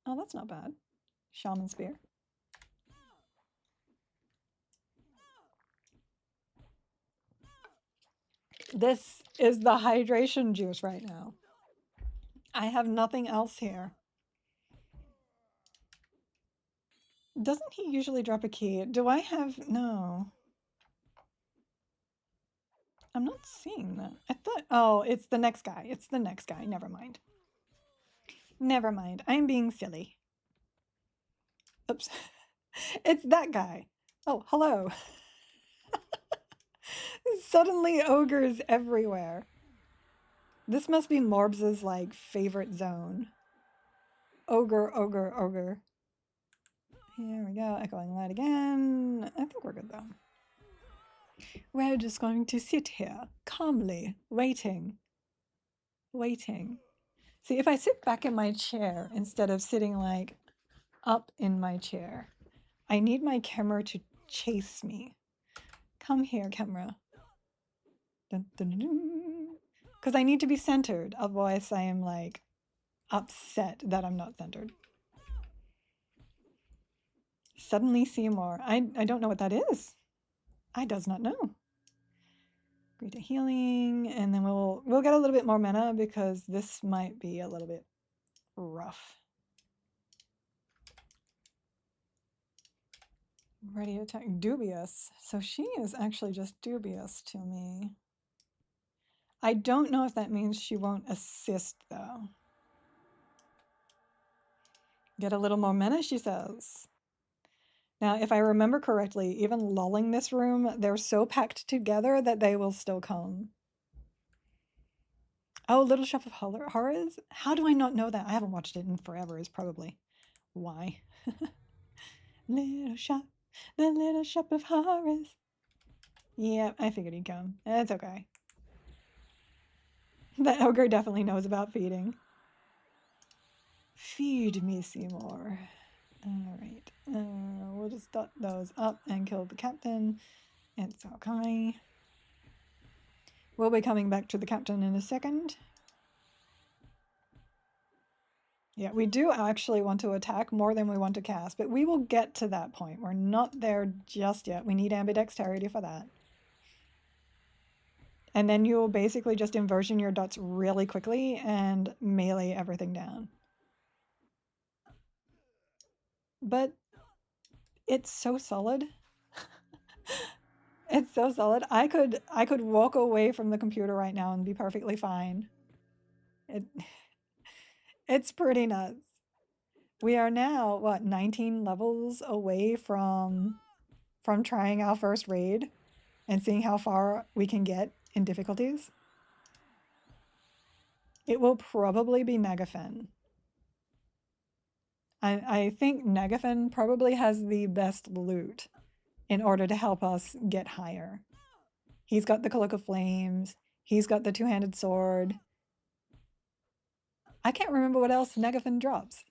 Oh, that's not bad. Shaman Spear. This is the hydration juice right now. I have nothing else here. Doesn't he usually drop a key? Do I have... No. I'm not seeing that. I thought... Oh, it's the next guy. It's the next guy. Never mind. Never mind. I'm being silly. Oops. It's that guy. Oh, hello. Suddenly ogres everywhere. This must be Morbs's, like, favorite zone. Ogre, ogre, ogre. Here we go. Echoing light again. I think we're good, though. We're just going to sit here, calmly, waiting. Waiting. See, if I sit back in my chair instead of sitting, like, up in my chair, I need my camera to chase me. Come here, camera. Because I need to be centered, otherwise I am, like, upset that I'm not centered. Suddenly Seymour. I don't know what that is. I does not know. Great healing, and then we'll get a little bit more mana because this might be a little bit rough. Ready to attack. Dubious. So she is actually just dubious to me. I don't know if that means she won't assist, though. Get a little more mana, she says. Now, if I remember correctly, even lulling this room, they're so packed together that they will still come. Oh, Little Shop of Horrors? How do I not know that? I haven't watched it in forever, is probably why. Little Shop, the Little Shop of Horrors. Yeah, I figured he'd come. It's okay. That ogre definitely knows about feeding. Feed me, Seymour. Alright. We'll just dot those up and kill the captain. It's okay. We'll be coming back to the captain in a second. Yeah, we do actually want to attack more than we want to cast, but we will get to that point. We're not there just yet. We need ambidexterity for that. And then you'll basically just inversion your dots really quickly and melee everything down. But it's so solid. It's so solid. I could walk away from the computer right now and be perfectly fine. It it's pretty nuts. We are now what 19 levels away from trying our first raid and seeing how far we can get in difficulties. It will probably be Negafen. I think Negafen probably has the best loot in order to help us get higher. He's got the Cloak of Flames. He's got the two-handed sword. I can't remember what else Negafen drops.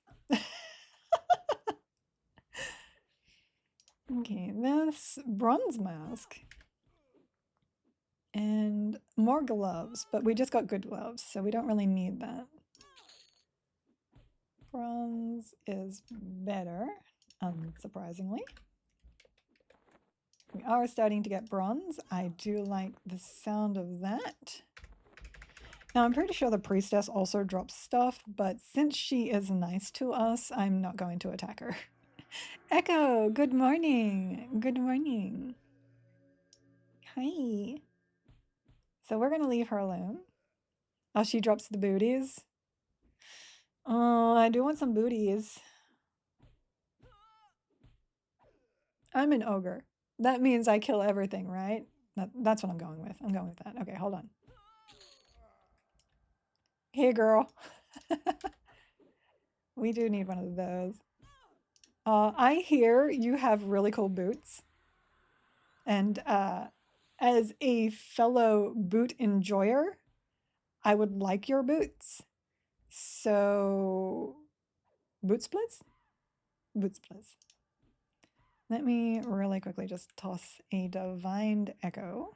Okay, this bronze mask. And more gloves, but we just got good gloves, so we don't really need that. Bronze is better, unsurprisingly. We are starting to get bronze. I do like the sound of that. Now, I'm pretty sure the priestess also drops stuff, but since she is nice to us, I'm not going to attack her. Echo, good morning. Good morning. Hi. So we're going to leave her alone. Oh, she drops the booties. Oh, I do want some booties. I'm an ogre. That means I kill everything, right? That's what I'm going with. I'm going with that. Okay, hold on. Hey, girl. We do need one of those. I hear you have really cool boots. And as a fellow boot enjoyer, I would like your boots. So, boot splits? Boot splits. Let me really quickly just toss a Divined Echo.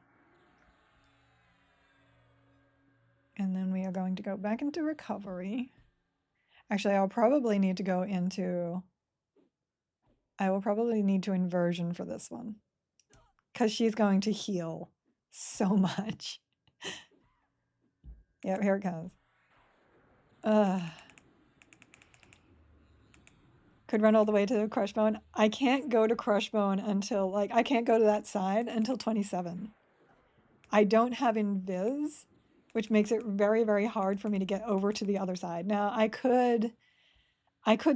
And then we are going to go back into recovery. Actually, I'll probably need to go into... I will probably need to inversion for this one. Because she's going to heal so much. Yep, here it comes. Ugh. Could run all the way to Crushbone. I can't go to Crushbone until, like, I can't go to that side until 27. I don't have Invis, which makes it very, very hard for me to get over to the other side. Now, I could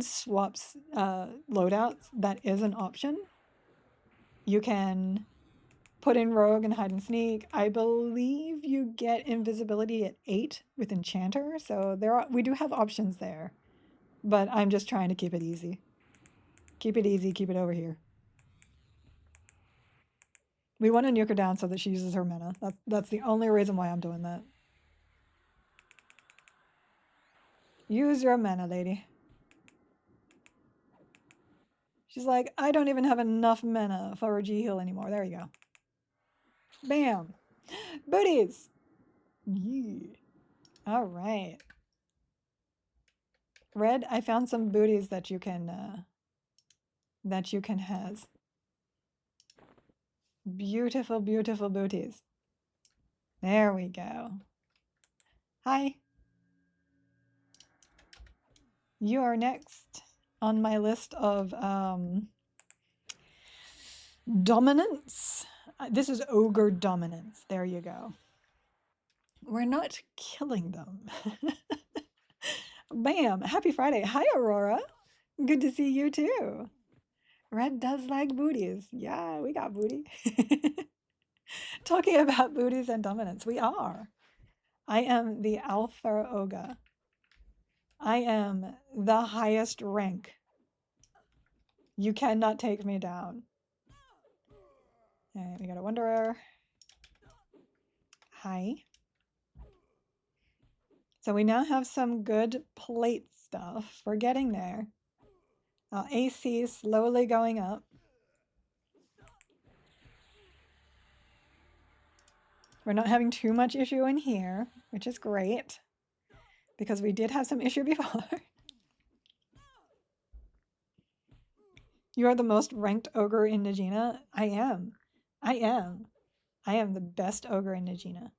swap loadouts. That is an option. You can put in Rogue and Hide and Sneak. I believe you get invisibility at 8 with Enchanter, so we do have options there. But I'm just trying to keep it easy. Keep it easy, keep it over here. We want to nuke her down so that she uses her mana. That's the only reason why I'm doing that. Use your mana, lady. She's like, I don't even have enough mana for a G heal anymore. There you go. Bam. Booties. Yeah. All right. Red, I found some booties that you can has. Beautiful, beautiful booties. There we go. Hi. You are next on my list of dominance. This is ogre dominance. There you go. We're not killing them. Bam. Happy Friday. Hi, Aurora. Good to see you too. Red does like booties. Yeah, we got booty. Talking about booties and dominance, we are. I am the Alpha Ogre. I am the highest rank. You cannot take me down. All right, we got a Wanderer. Hi. So we now have some good plate stuff. We're getting there. Our AC is slowly going up. We're not having too much issue in here, which is great, because we did have some issue before. You are the most ranked ogre in Najina. I am. I am. I am the best ogre in Najina.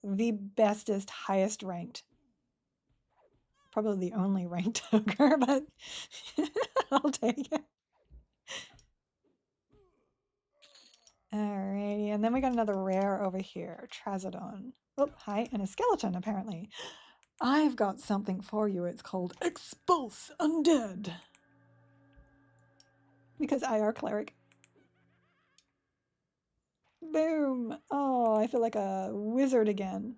the bestest, highest ranked. Probably the only ranked ogre, but I'll take it. Alrighty, and then we got another rare over here, Trazodon. Oh, hi, and a skeleton apparently. I've got something for you. It's called Expulse Undead. Because I are cleric. Boom! Oh, I feel like a wizard again.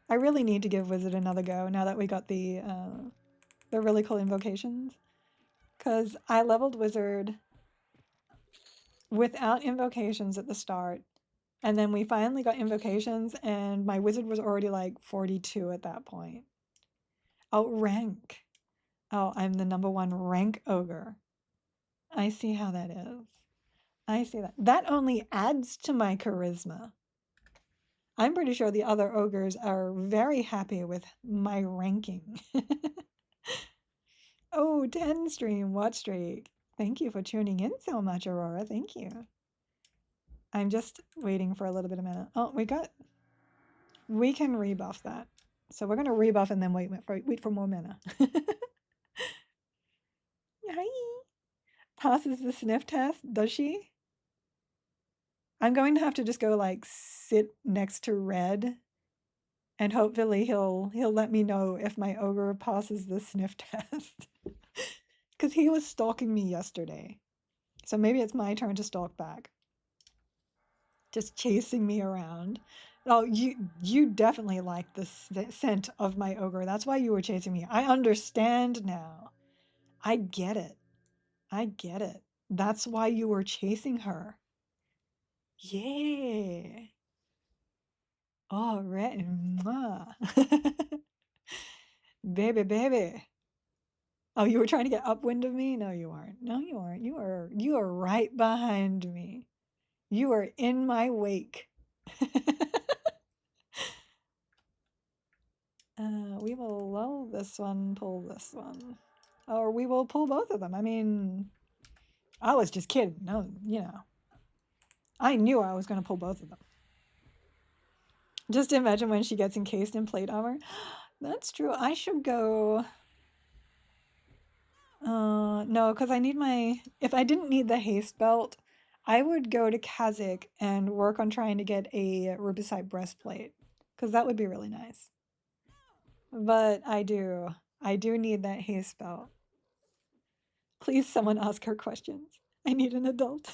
I really need to give wizard another go now that we got the really cool invocations. Because I leveled wizard without invocations at the start. And then we finally got invocations, and my wizard was already like 42 at that point. Oh, rank. Oh, I'm the #1 rank ogre. I see how that is. I see that. That only adds to my charisma. I'm pretty sure the other ogres are very happy with my ranking. Oh, 10 stream watch streak. Thank you for tuning in so much, Aurora. Thank you. I'm just waiting for a little bit of mana. Oh, we can rebuff that. So we're gonna rebuff and then wait for more mana. Hi. Passes the sniff test, does she? I'm going to have to just go like sit next to Red, and hopefully he'll let me know if my ogre passes the sniff test. Because he was stalking me yesterday. So maybe it's my turn to stalk back. Just chasing me around. Oh, you definitely like the scent of my ogre. That's why you were chasing me. I understand now. I get it. I get it. That's why you were chasing her. Yeah. All right. Mwah. Baby, baby. Oh, you were trying to get upwind of me? No, you aren't. No, you aren't. You are right behind me. You are in my wake. We will lull this one, pull this one. Or we will pull both of them. I mean, I was just kidding. No, you know. I knew I was going to pull both of them. Just imagine when she gets encased in plate armor. That's true. I should go... no, because I need my... If I didn't need the haste belt, I would go to Kazakh and work on trying to get a Rubicite breastplate. Because that would be really nice. But I do need that haste belt. Please, someone ask her questions. I need an adult.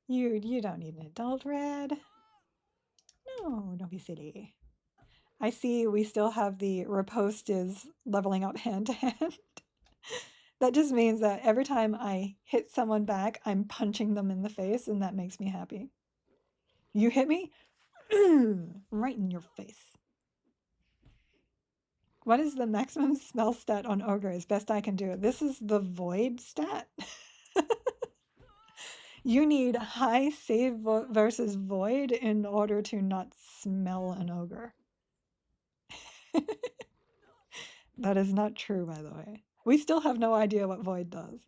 You don't need an adult, Red. No, don't be silly. I see we still have the riposte is leveling up hand to hand. That just means that every time I hit someone back, I'm punching them in the face, and that makes me happy. You hit me? Right in your face. What is the maximum smell stat on Ogre? As best I can do. This is the Void stat. You need high save versus Void in order to not smell an Ogre. That is not true, by the way. We still have no idea what Void does.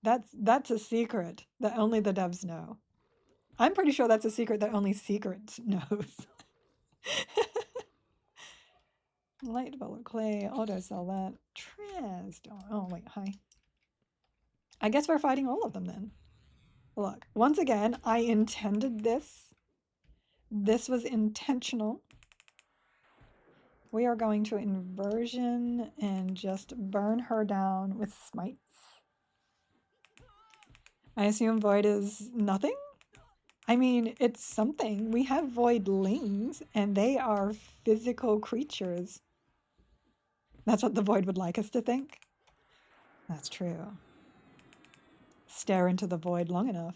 That's a secret that only the devs know. I'm pretty sure that's a secret that only Secrets knows. Light ball of clay, auto sell that. Trasdor. Oh wait, hi. I guess we're fighting all of them then. Look, once again, I intended this. This was intentional. We are going to inversion and just burn her down with smites. I assume void is nothing? I mean, it's something. We have voidlings, and they are physical creatures. That's what the void would like us to think. That's true. Stare into the void long enough.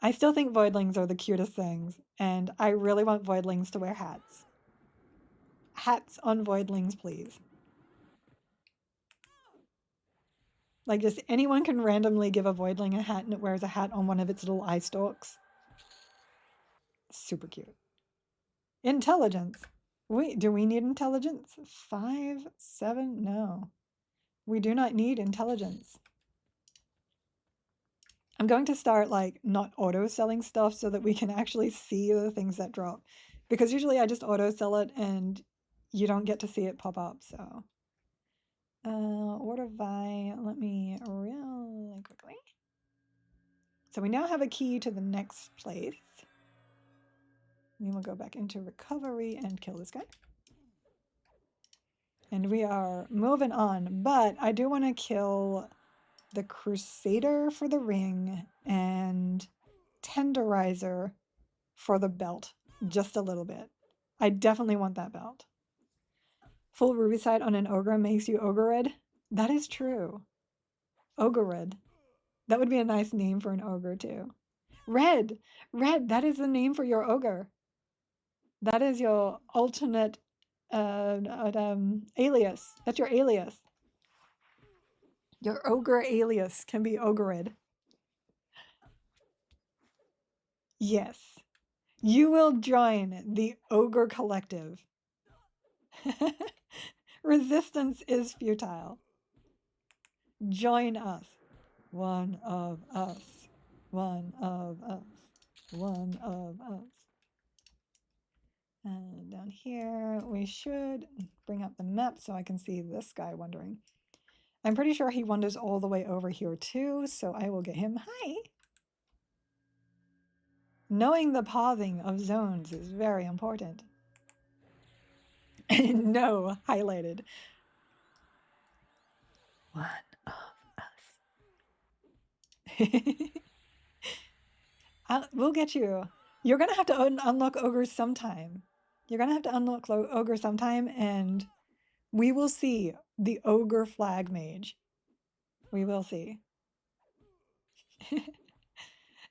I still think voidlings are the cutest things, and I really want voidlings to wear hats. Hats on voidlings, please. Like, just anyone can randomly give a voidling a hat, and it wears a hat on one of its little eye stalks. Super cute. Intelligence. Wait, do we need intelligence? 5, 7? No. We do not need intelligence. I'm going to start like not auto selling stuff so that we can actually see the things that drop. Because usually I just auto sell it and you don't get to see it pop up, so. Order by, let me really quickly. So we now have a key to the next place. We will go back into recovery and kill this guy. And we are moving on, but I do want to kill the Crusader for the ring and Tenderizer for the belt just a little bit. I definitely want that belt. Full ruby sight on an ogre makes you ogre red. That is true. Ogre red. That would be a nice name for an ogre too. Red. Red. That is the name for your ogre. That is your alternate alias. That's your alias. Your ogre alias can be ogre red. Yes. You will join the ogre collective. Resistance is futile. Join us. One of us. One of us. One of us. And down here, we should bring up the map so I can see this guy wandering. I'm pretty sure he wanders all the way over here too, so I will get him. Hi! Knowing the pathing of zones is very important. No, highlighted. One of us. We'll get you. You're gonna have to unlock ogres sometime. You're gonna have to unlock ogre sometime, and we will see the ogre flag mage. We will see.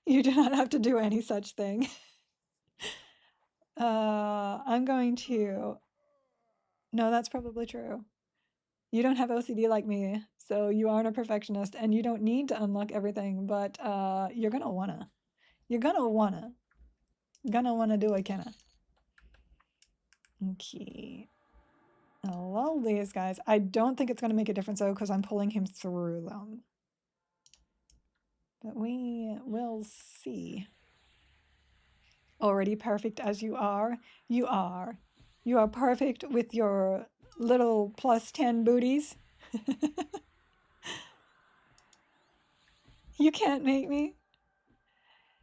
You do not have to do any such thing. I'm going to... No, that's probably true. You don't have OCD like me, so you aren't a perfectionist, and you don't need to unlock everything, but you're gonna wanna. You're gonna wanna. Gonna wanna do it, kinda. Okay. Hello, these guys. I don't think it's gonna make a difference, though, because I'm pulling him through them. But we will see. Already perfect as you are. You are. You are perfect with your little +10 booties. You can't make me.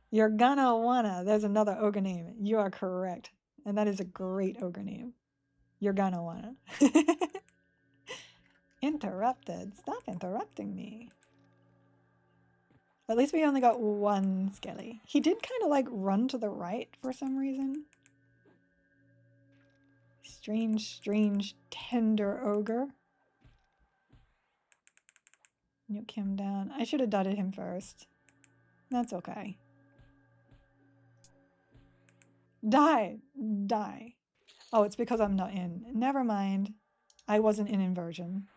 You're gonna wanna. There's another ogre name. You are correct. And that is a great ogre name. You're gonna wanna. Interrupted. Stop interrupting me. At least we only got one skelly. He did kind of like run to the right for some reason. Strange, strange, tender ogre. Nuke him down. I should have dotted him first. That's okay. Die! Die. Oh, it's because I'm not in. Never mind. I wasn't in inversion.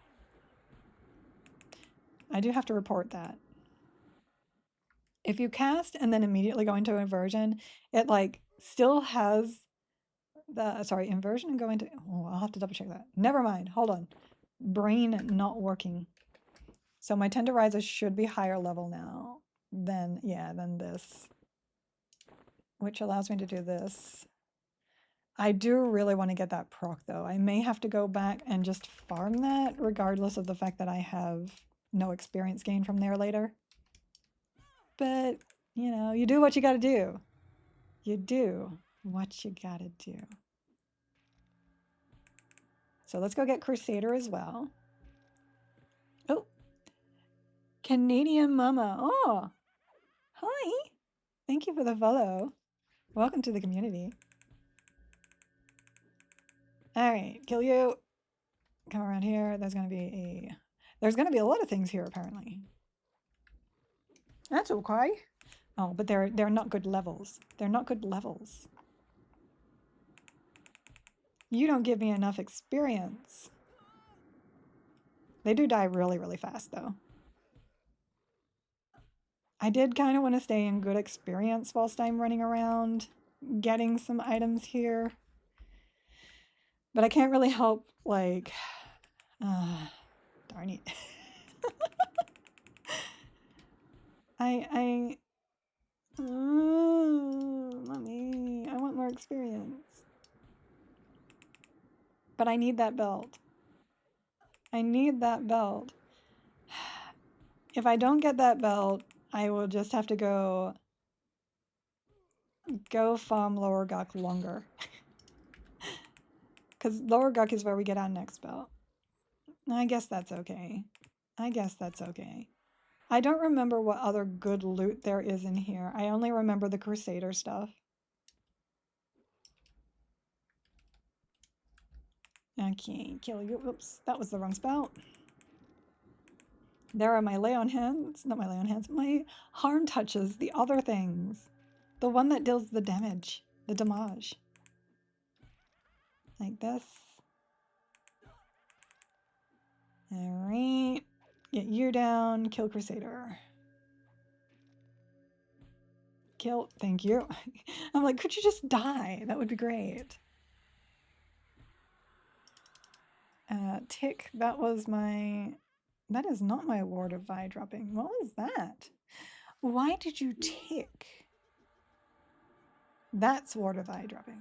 I do have to report that. If you cast and then immediately go into inversion, it like still has the, sorry, inversion and go into, oh, I'll have to double check that. Never mind. Hold on. Brain not working. So my tenderizer should be higher level now than, yeah, than this, which allows me to do this. I do really want to get that proc though. I may have to go back and just farm that regardless of the fact that I have no experience gain from there later. But, you know, you do what you gotta do. You do what you gotta do. So let's go get Crusader as well. Oh, Canadian Mama. Oh, hi. Thank you for the follow. Welcome to the community. All right, kill you. Come around here. There's gonna be a lot of things here apparently. That's okay. Oh, but they're not good levels. They're not good levels. You don't give me enough experience. They do die really, really fast though. I did kind of want to stay in good experience whilst I'm running around getting some items here. But I can't really help, like, darn it. I Mommy, I want more experience. But I need that belt. I need that belt. If I don't get that belt, I will just have to go farm Lower Guk longer. Because Lower Guk is where we get our next belt. I guess that's okay. I guess that's okay. I don't remember what other good loot there is in here. I only remember the Crusader stuff. Okay, kill you. Oops, that was the wrong spell. There are my lay on hands. Not my lay on hands. My harm touches, the other things. The one that deals the damage. The damage. Like this. Alright. Get you down. Kill Crusader. Kill. Thank you. I'm like, could you just die? That would be great. Tick. That was my... That is not my Ward of Vi dropping. What was that? Why did you tick? That's Ward of Vi dropping.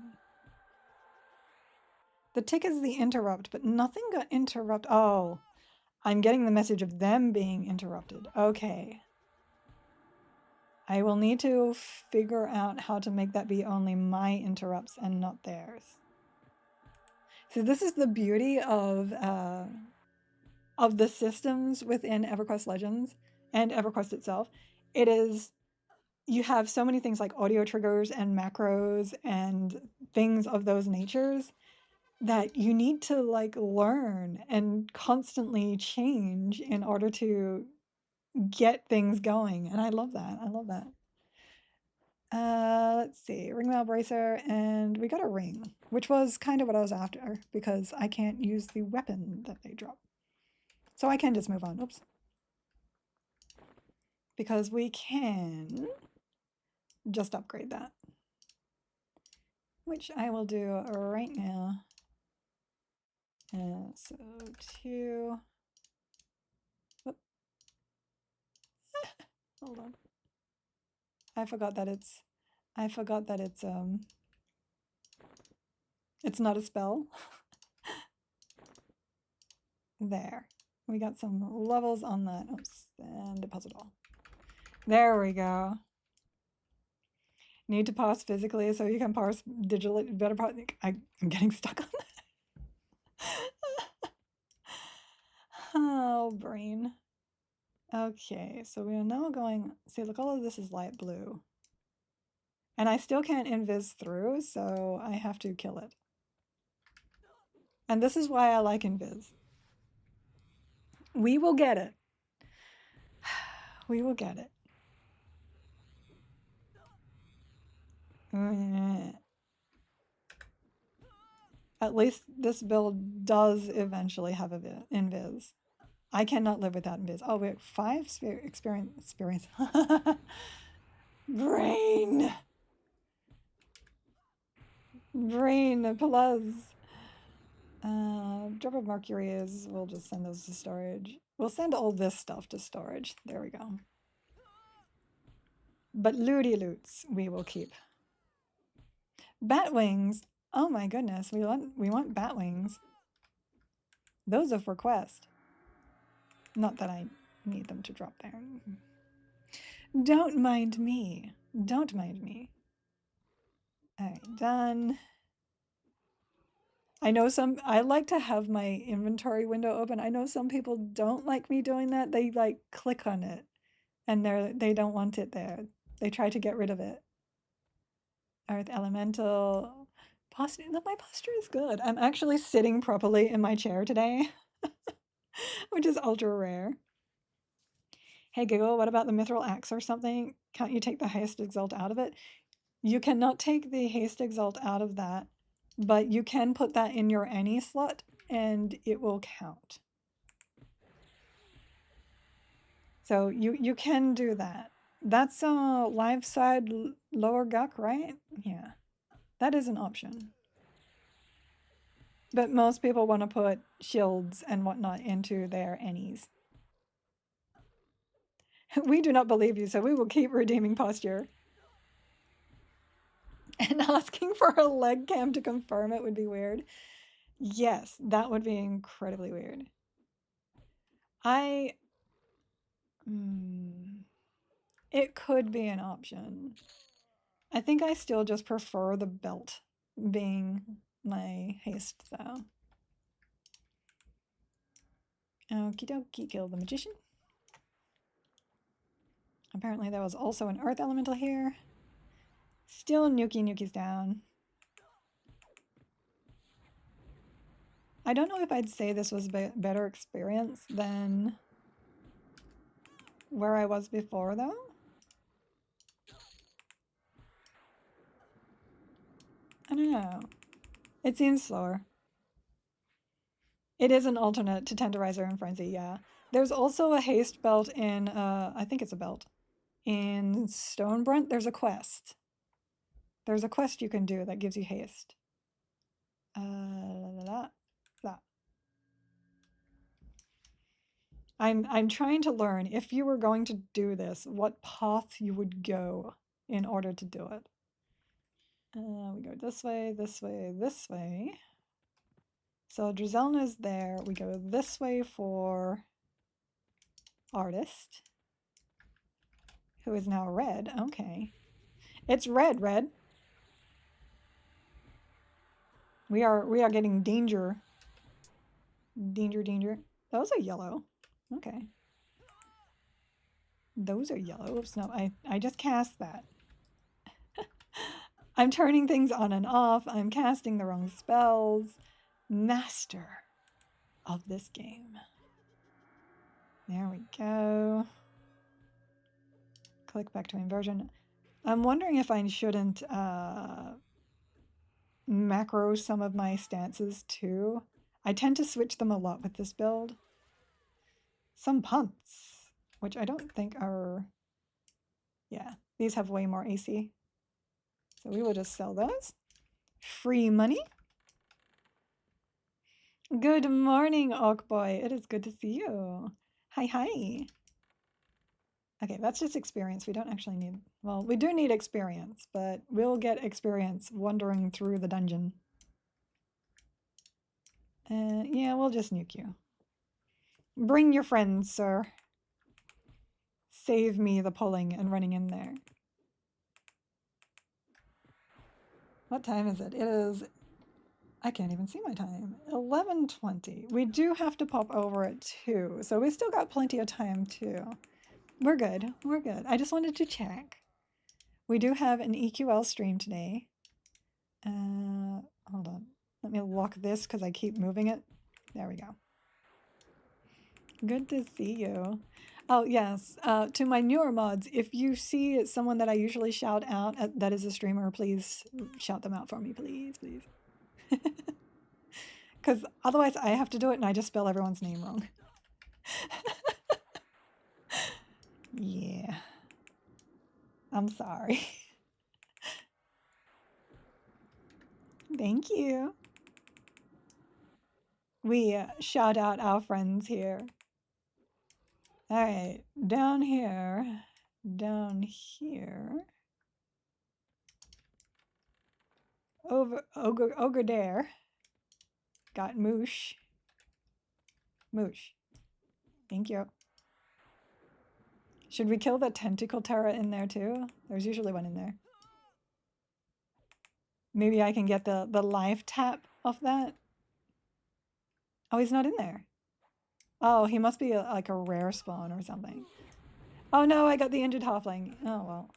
The tick is the interrupt, but nothing got interrupted. Oh, I'm getting the message of them being interrupted. Okay. I will need to figure out how to make that be only my interrupts and not theirs. So this is the beauty of the systems within Everquest Legends and Everquest itself. It is, you have so many things like audio triggers and macros and things of those natures that you need to like learn and constantly change in order to get things going. And I love that. I love that. Let's see, ringmail bracer, and we got a ring, which was kind of what I was after because I can't use the weapon that they drop. So I can just move on. Oops. Because we can just upgrade that, which I will do right now. So 2. Whoop. Hold on. I forgot that it's it's not a spell. There. We got some levels on that. Oops, and deposit all. There we go. Need to parse physically so you can parse digitally. Better parse. I'm getting stuck on that. Oh, brain. Okay, so we are now going. See, look, all of this is light blue. And I still can't invis through, so I have to kill it. And this is why I like invis. We will get it. We will get it. At least this build does eventually have a invis. I cannot live without invis. Oh, wait, 5 experience. Brain. Brain plus. Drop of Mercury is, we'll just send those to storage. We'll send all this stuff to storage. There we go. But looty loots we will keep. Bat wings. Oh my goodness, we want bat wings. Those are for quest. Not that I need them to drop there. Don't mind me. Don't mind me. Alright, done. I know I like to have my inventory window open. I know some people don't like me doing that. They like click on it and they don't want it there. They try to get rid of it. Earth Elemental. Posture. My posture is good. I'm actually sitting properly in my chair today, which is ultra rare. Hey Giggle, what about the Mithril Axe or something? Can't you take the Haste Exalt out of it? You cannot take the Haste Exalt out of that, but you can put that in your any slot and it will count. So you can do that. That's live side Lower Guk, right? Yeah, that is an option. But most people want to put shields and whatnot into their any's. We do not believe you, so we will keep redeeming posture. And asking for a leg cam to confirm it would be weird. Yes, that would be incredibly weird. It could be an option. I think I still just prefer the belt being my haste, though. Okie dokie, kill the magician. Apparently there was also an earth elemental here. Still Nuki's down. I don't know if I'd say this was a better experience than where I was before, though. I don't know. It seems slower. It is an alternate to Tenderizer and Frenzy, yeah. There's also a haste belt in, I think it's a belt. In Stonebrent, there's a quest. There's a quest you can do that gives you haste. That. I'm trying to learn, if you were going to do this, what path you would go in order to do it. We go this way, this way, this way. So Drizelna's there. We go this way for Artist, who is now red. Okay. It's red. We are getting danger. Danger. Those are yellow. Okay. Those are yellow. Oops, no, I just cast that. I'm turning things on and off. I'm casting the wrong spells. Master of this game. There we go. Click back to inversion. I'm wondering if I shouldn't macro some of my stances too. I tend to switch them a lot with this build. Some punts, which I don't think are... Yeah, these have way more AC. So we will just sell those. Free money. Good morning, Oak Boy. It is good to see you. Hi. Okay, that's just experience. We don't actually need... Well, we do need experience, but we'll get experience wandering through the dungeon. Yeah, we'll just nuke you. Bring your friends, sir. Save me the pulling and running in there. What time is it? It is... I can't even see my time. 11:20. We do have to pop over at 2, so we still got plenty of time too. We're good. I just wanted to check. We do have an EQL stream today. Hold on. Let me lock this because I keep moving it. There we go. Good to see you. Oh, yes. To my newer mods, if you see someone that I usually shout out that is a streamer, please shout them out for me, please. Because otherwise I have to do it and I just spell everyone's name wrong. Yeah. I'm sorry. Thank you. We shout out our friends here. All right, down here. Over there. Got Moosh. Thank you. Should we kill the tentacle Terra in there too? There's usually one in there. Maybe I can get the life tap off that. Oh, he's not in there. Oh, he must be like a rare spawn or something. Oh no, I got the injured halfling. Oh well.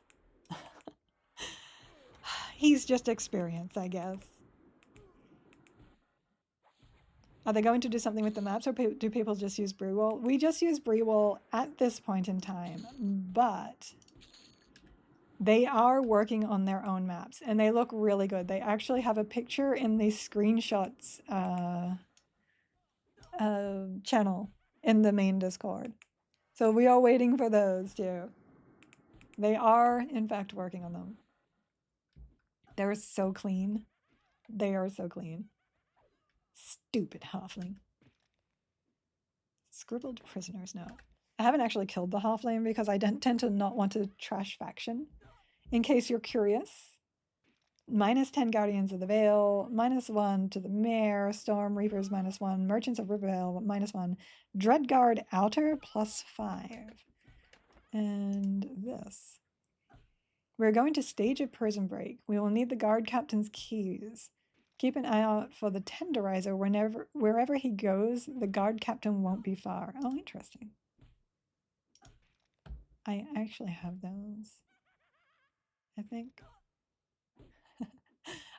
He's just experience, I guess. Are they going to do something with the maps, or do people just use Brewall? We just use Brewall at this point in time, but they are working on their own maps, and they look really good. They actually have a picture in the screenshots channel in the main Discord. So we are waiting for those too. They are, in fact, working on them. They're so clean. They are so clean. Stupid halfling. Scribbled prisoners, no. I haven't actually killed the halfling because I tend to not want to trash faction. In case you're curious, -10 Guardians of the Vale, -1 to the Mayor, Storm Reapers -1, Merchants of Rivervale -1, Dreadguard Outer +5. And this. We're going to stage a prison break. We will need the guard captain's keys. Keep an eye out for the tenderizer. Wherever he goes, the guard captain won't be far. Oh, interesting. I actually have those. I think.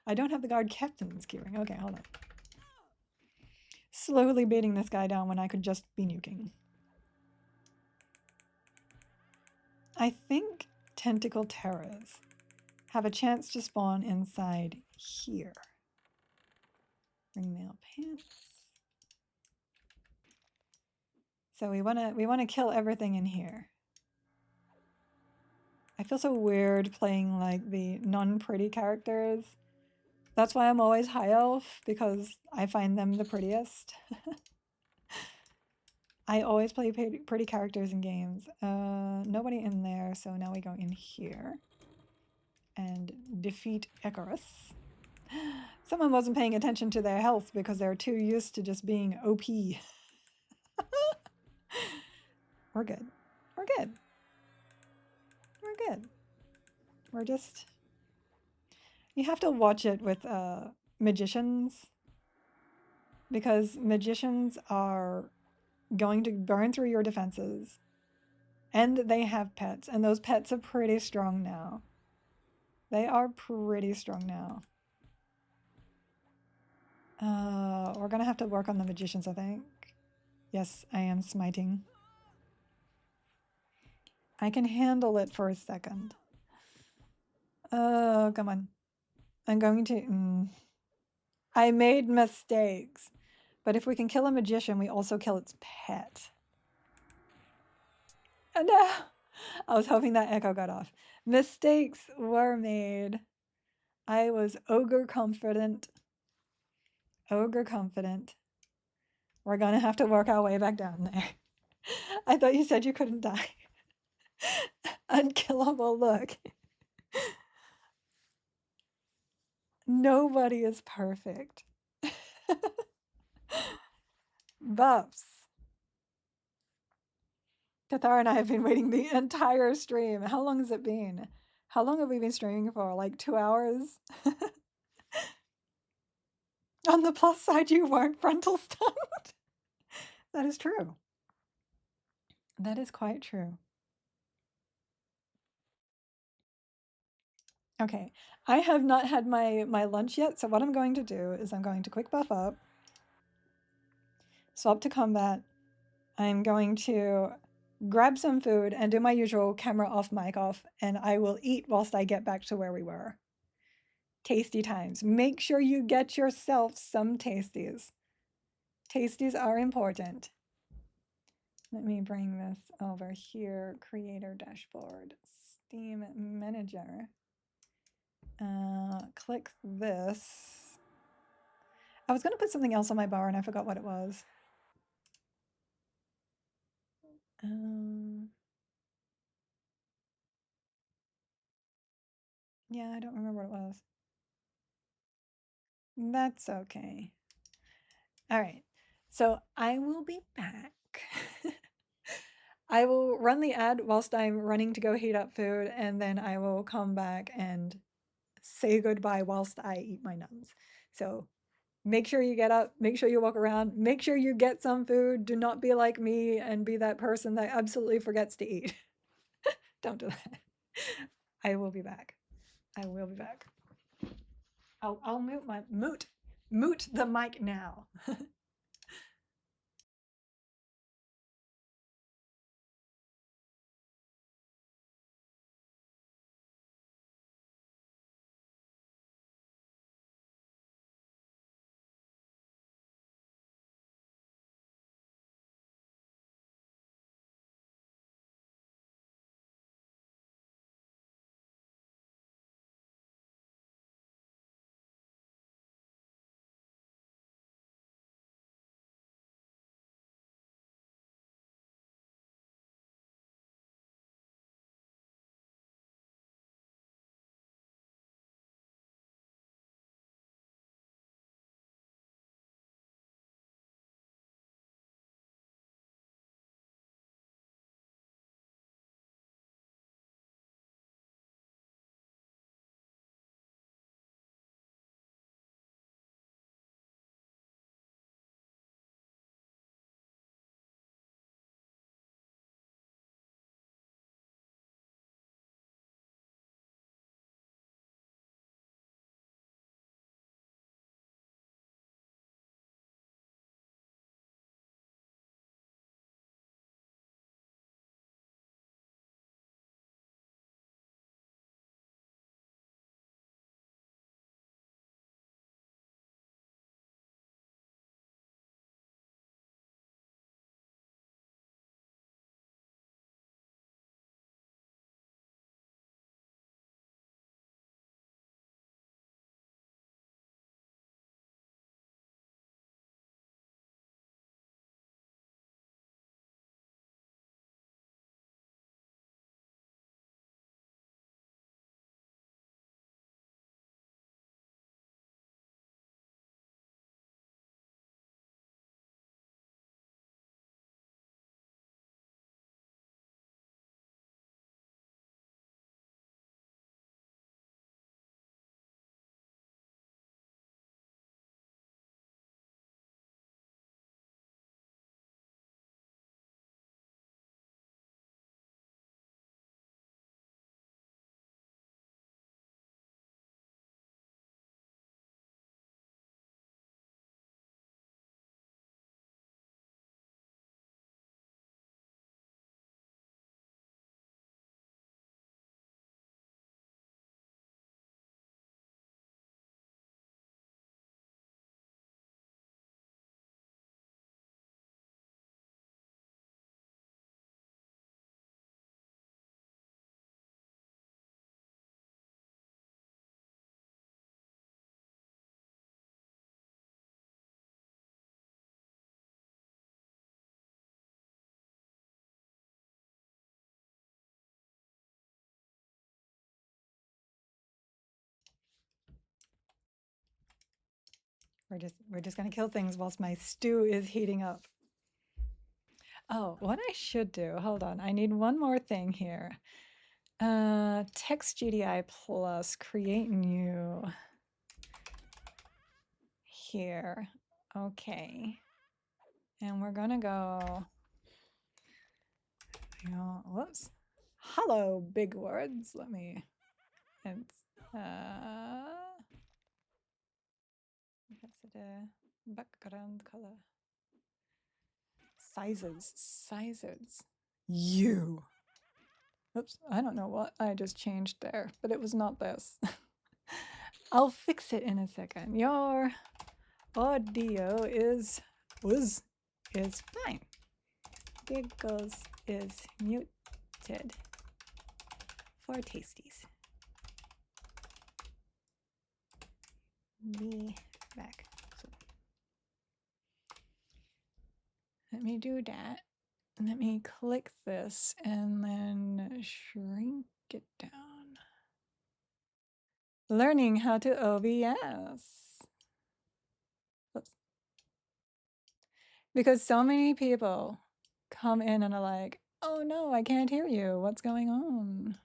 I don't have the guard captain's keyring. Okay, hold on. Slowly beating this guy down when I could just be nuking. I think tentacle terrors have a chance to spawn inside here. Ringmail pants. So we wanna kill everything in here. I feel so weird playing like the non-pretty characters. That's why I'm always high elf, because I find them the prettiest. I always play pretty characters in games. Nobody in there, so now we go in here and defeat Icarus. Someone wasn't paying attention to their health because they're too used to just being OP. We're good. We're good. We're good. We're just... You have to watch it with magicians, because magicians are going to burn through your defenses, and they have pets, and those pets are pretty strong now. They are pretty strong now. We're gonna have to work on the magicians, I think. Yes, I am smiting. I can handle it for a second. Oh, come on. I'm going to... I made mistakes. But if we can kill a magician, we also kill its pet. Oh, no! I was hoping that echo got off. Mistakes were made. I was ogre confident. Ogre confident. We're gonna have to work our way back down there. I thought you said you couldn't die. Unkillable, look. Nobody is perfect. Buffs. Kathar and I have been waiting the entire stream. How long has it been? How long have we been streaming for? Like 2 hours? On the plus side, you weren't frontal stunned. That is true. That is quite true. Okay, I have not had my lunch yet, so what I'm going to do is I'm going to quick buff up, swap to combat. I'm going to grab some food and do my usual camera off, mic off, and I will eat whilst I get back to where we were. Tasty times. Make sure you get yourself some tasties. Tasties are important. Let me bring this over here. Creator dashboard, Steam manager. Click this. I was going to put something else on my bar and I forgot what it was. Yeah, I don't remember what it was. That's okay. All right, so I will be back. I will run the ad whilst I'm running to go heat up food, and then I will come back and say goodbye whilst I eat my nuts. So make sure you get up, make sure you walk around, make sure you get some food. Do not be like me and be that person that absolutely forgets to eat. Don't do that. I will be back. I will be back. I'll mute the mic now. We're just gonna kill things whilst my stew is heating up. Oh, what I should do, hold on, I need one more thing here. Text GDI plus, create new. Here, okay. And we're gonna go, whoops. Hello, big words. Let me, it's, background color. Sizes. You. Oops, I don't know what I just changed there, but it was not this. I'll fix it in a second. Your audio is fine. Giggles is muted for tasties. Be back. So, let me do that. Let me click this and then shrink it down. Learning how to OBS. Oops. Because so many people come in and are like, oh no, I can't hear you. What's going on?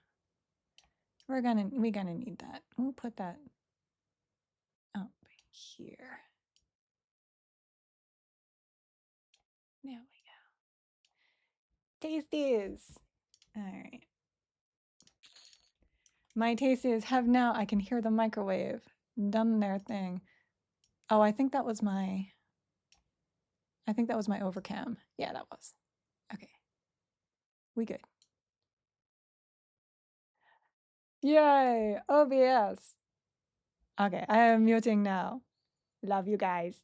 We're gonna need that. We'll put that up here. There we go. Tasties. All right. My tasties have now, I can hear the microwave done their thing. Oh, I think that was my overcam. Yeah, that was. Okay. We good. Yay, OBS. Okay, I am muting now. Love you guys.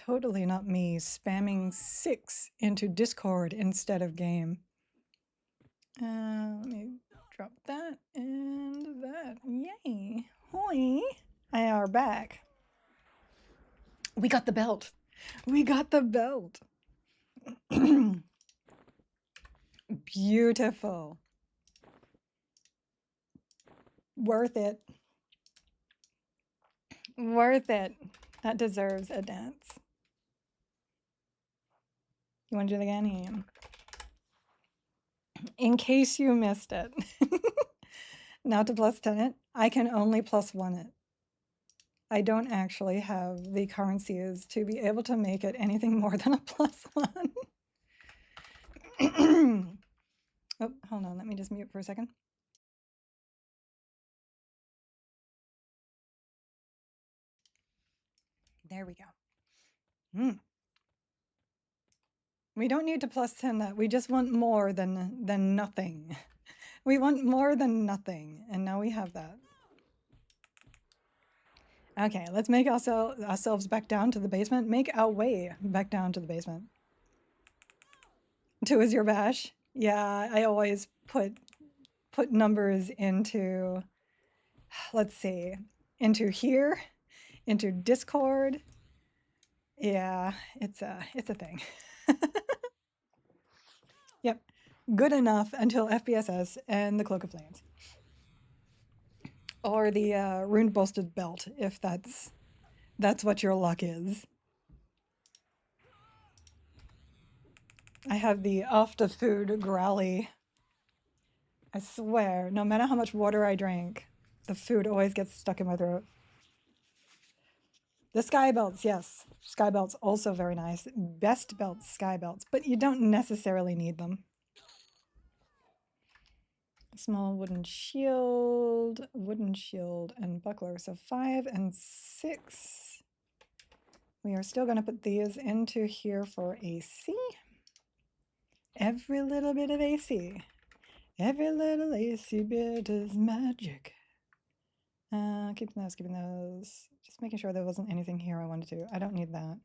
totally not me spamming 6 into Discord instead of game. Let me drop that and that. Yay. Hoi. I are back. We got the belt. We got the belt. Beautiful. Worth it. Worth it. That deserves a dance. You want to do it again? Yeah. In case you missed it. Now to plus 10 it, I can only plus 1 it. I don't actually have the currencies to be able to make it anything more than a plus 1. Oh, hold on. Let me just mute for a second. There we go. We don't need to plus 10 that. We just want more than nothing. We want more than nothing. And now we have that. Okay, let's make ourselves back down to the basement. Make our way back down to the basement. 2 is your bash. Yeah, I always put numbers into, let's see, into here, into Discord. Yeah, it's a thing. Yep, good enough until FPSS and the Cloak of Flames. Or the Runed Bolstered Belt, if that's what your luck is. I have the after food growly. I swear, no matter how much water I drink, the food always gets stuck in my throat. The sky belts, yes. Sky belts also very nice. Best belts, sky belts, but you don't necessarily need them. Small wooden shield, and buckler. So 5 and 6. We are still going to put these into here for AC. Every little bit of AC. Every little AC bit is magic. Keeping those. Just making sure there wasn't anything here I wanted to. I don't need that.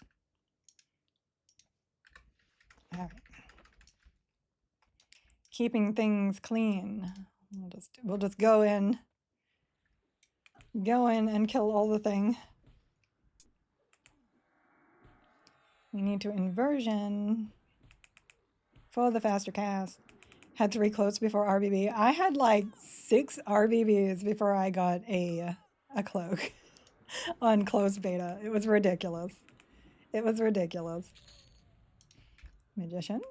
All right. Keeping things clean. We'll just go in and kill all the thing. We need to inversion for the faster cast. Had 3 cloaks before RBB. I had like 6 RBBs before I got a cloak on closed beta. It was ridiculous. It was ridiculous. Magician.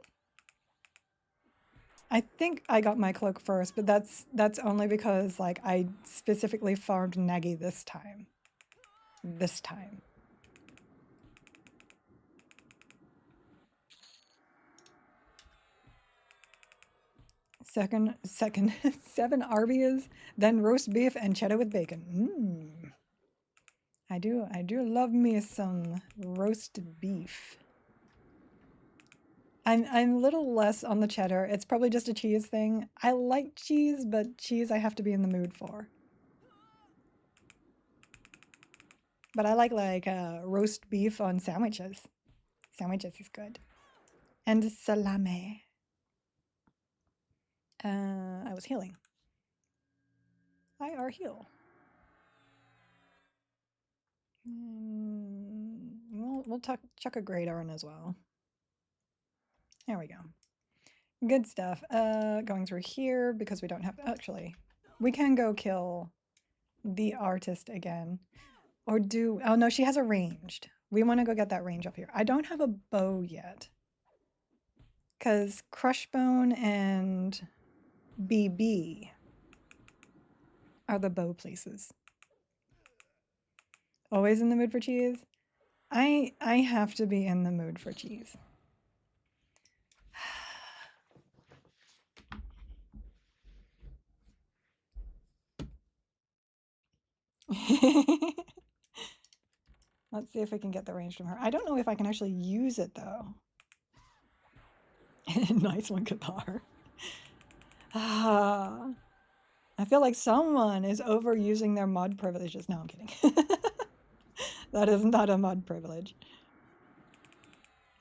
I think I got my cloak first, but that's only because like I specifically farmed Nagi this time. Second 7 Arby's, then roast beef and cheddar with bacon. I do love me some roast beef. I'm a little less on the cheddar. It's probably just a cheese thing. I like cheese, but cheese I have to be in the mood for. But I like roast beef on sandwiches. Sandwiches is good. And salami. I was healing. I are heal. We'll chuck a great iron as well. There we go. Good stuff. Going through here because we don't have, actually, we can go kill the artist again. Or oh no, she has a ranged. We want to go get that range up here. I don't have a bow yet. Because Crushbone and BB are the bow places. Always in the mood for cheese? I have to be in the mood for cheese. Let's see if we can get the range from her. I don't know if I can actually use it though. Nice one, Qatar. I feel like someone is overusing their mod privileges. No, I'm kidding. That is not a mod privilege.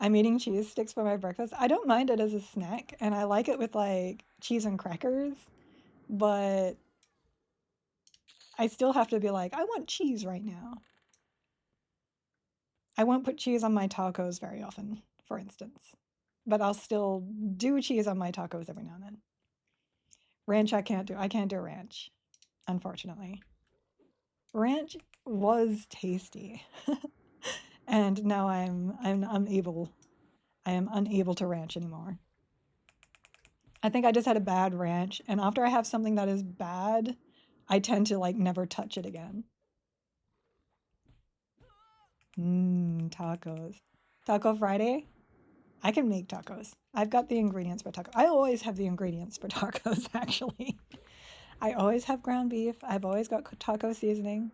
I'm eating cheese sticks for my breakfast. I don't mind it as a snack, and I like it with like cheese and crackers, but I still have to be like, I want cheese right now. I won't put cheese on my tacos very often, for instance, but I'll still do cheese on my tacos every now and then. Ranch I can't do. I can't do ranch, unfortunately. Ranch was tasty, and now I'm unable. I am unable to ranch anymore. I think I just had a bad ranch, and after I have something that is bad, I tend to like never touch it again. Tacos. Taco Friday? I can make tacos. I've got the ingredients for tacos. I always have the ingredients for tacos, actually. I always have ground beef. I've always got taco seasoning.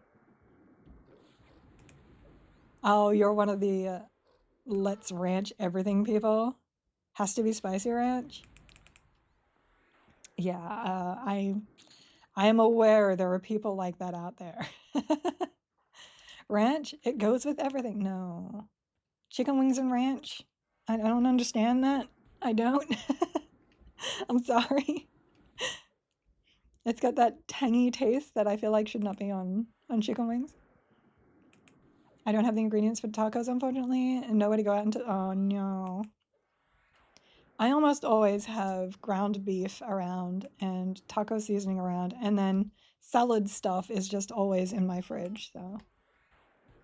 Oh, you're one of the let's ranch everything people? Has to be spicy ranch? Yeah, I am aware there are people like that out there. Ranch, it goes with everything. No. Chicken wings and ranch? I don't understand that. I don't. I'm sorry. It's got that tangy taste that I feel like should not be on chicken wings. I don't have the ingredients for tacos, unfortunately, and nowhere to go out into. Oh no. I almost always have ground beef around and taco seasoning around, and then salad stuff is just always in my fridge. So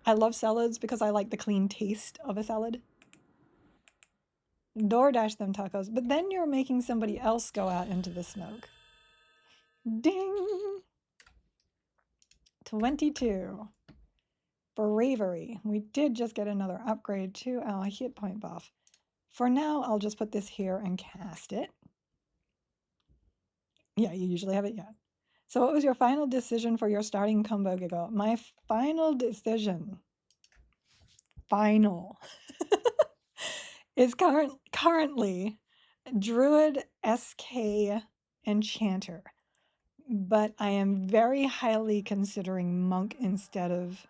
I love salads because I like the clean taste of a salad. DoorDash them tacos, but then you're making somebody else go out into the smoke. Ding! 22. Bravery. We did just get another upgrade to our hit point buff. For now, I'll just put this here and cast it. Yeah, you usually have it, yeah. So what was your final decision for your starting combo giggle? My final decision, final, is currently Druid SK Enchanter. But I am very highly considering Monk instead of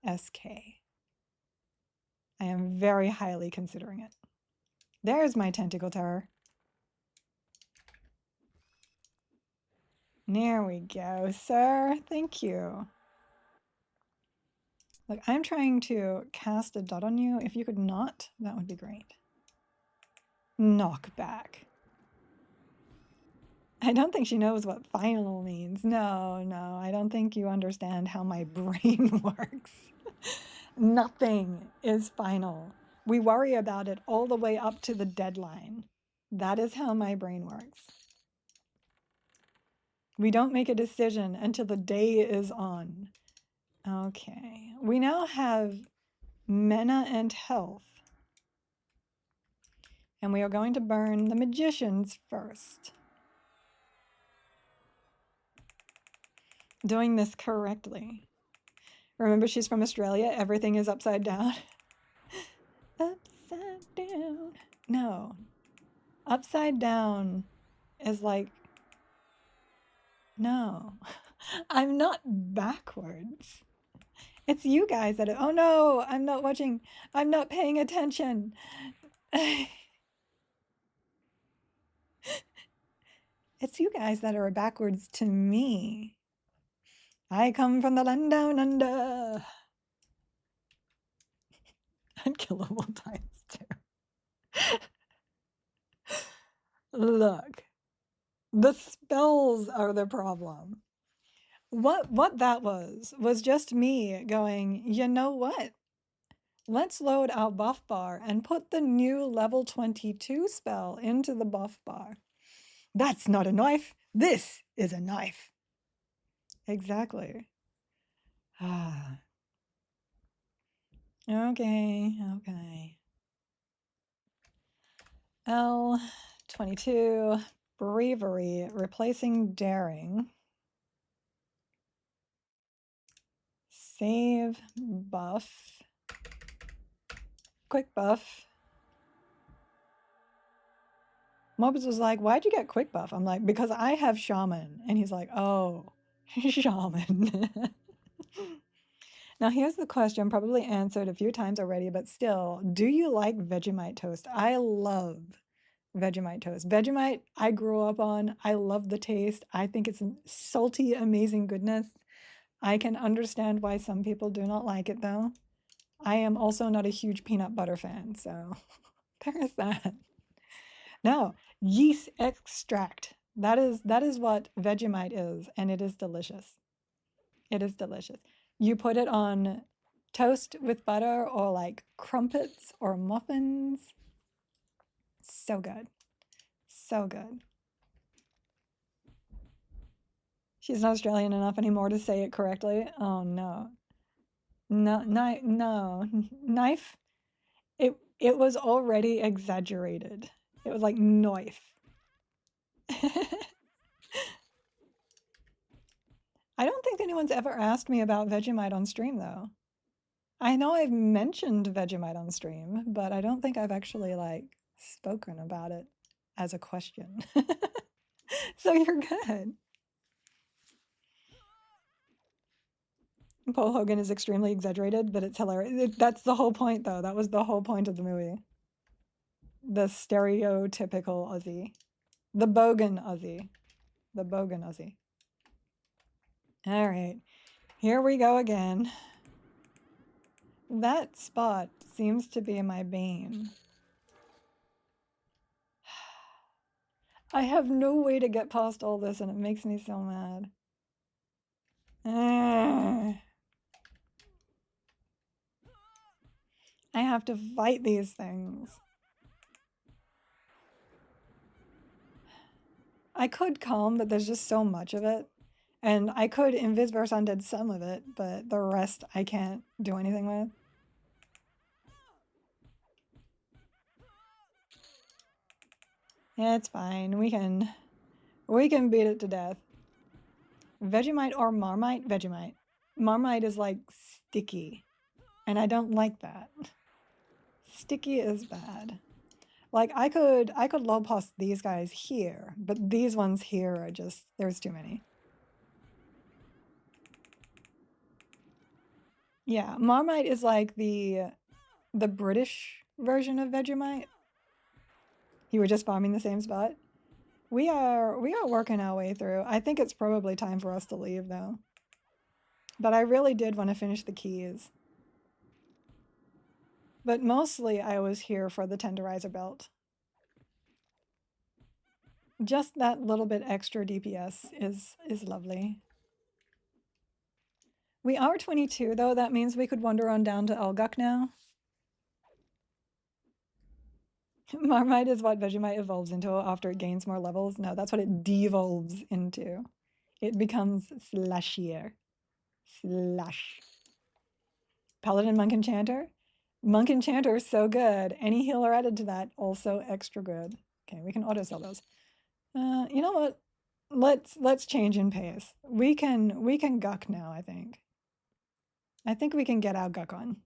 SK. I am very highly considering it. There's my tentacle tower. There we go, sir. Thank you. Look, I'm trying to cast a dot on you. If you could not, that would be great. Knockback. I don't think she knows what final means. No, no, I don't think you understand how my brain works. Nothing is final. We worry about it all the way up to the deadline. That is how my brain works. We don't make a decision until the day is on. Okay, we now have mana and health. And we are going to burn the magicians first. Doing this correctly. Remember, she's from Australia. Everything is upside down. Upside down. No. Upside down is like, no. I'm not backwards. It's you guys that are, oh no, I'm not watching. I'm not paying attention. It's you guys that are backwards to me. I come from the land down under. Unkillable times two. Look, the spells are the problem. What that was just me going, you know what? Let's load our buff bar and put the new level 22 spell into the buff bar. That's not a knife. This is a knife. Exactly. Ah. Okay, okay. L22, bravery, replacing daring. Save, buff, quick buff. Mobs was like, why'd you get quick buff? I'm like, because I have shaman. And he's like, oh, shaman. Now, here's the question, probably answered a few times already, but still, do you like Vegemite toast? I love Vegemite toast. Vegemite, I grew up on. I love the taste. I think it's salty, amazing goodness. I can understand why some people do not like it, though. I am also not a huge peanut butter fan, so there is that. No, yeast extract. That is what Vegemite is, and it is delicious. It is delicious. You put it on toast with butter or like crumpets or muffins. So good. So good. She's not Australian enough anymore to say it correctly. Oh no. No, no. Knife. It was already exaggerated. It was like knife. I don't think anyone's ever asked me about Vegemite on stream though. I know I've mentioned Vegemite on stream, but I don't think I've actually like spoken about it as a question. So you're good. Paul Hogan is extremely exaggerated, but it's hilarious. That's the whole point, though. That was the whole point of the movie. The stereotypical Aussie. The bogan Aussie. The bogan Aussie. All right. Here we go again. That spot seems to be my bane. I have no way to get past all this, and it makes me so mad. I have to fight these things. I could calm, but there's just so much of it. And I could Invisverse Undead some of it, but the rest I can't do anything with. Yeah, it's fine. We can beat it to death. Vegemite or Marmite? Vegemite. Marmite is like sticky, and I don't like that. Sticky is bad. Like I could low past these guys here, but these ones here are just, there's too many. Yeah, Marmite is like the British version of Vegemite. You were just farming the same spot. We are working our way through. I think it's probably time for us to leave though. But I really did want to finish the keys. But mostly I was here for the tenderizer belt. Just that little bit extra DPS is lovely. We are 22 though. That means we could wander on down to Elguk now. Marmite is what Vegemite evolves into after it gains more levels. No, that's what it devolves into. It becomes slushier. Slush. Paladin Monk Enchanter. Monk Enchanter is so good. Any healer added to that, also extra good. Okay, we can auto sell those. You know what? Let's change in pace. We can guck now, I think. I think we can get our guck on.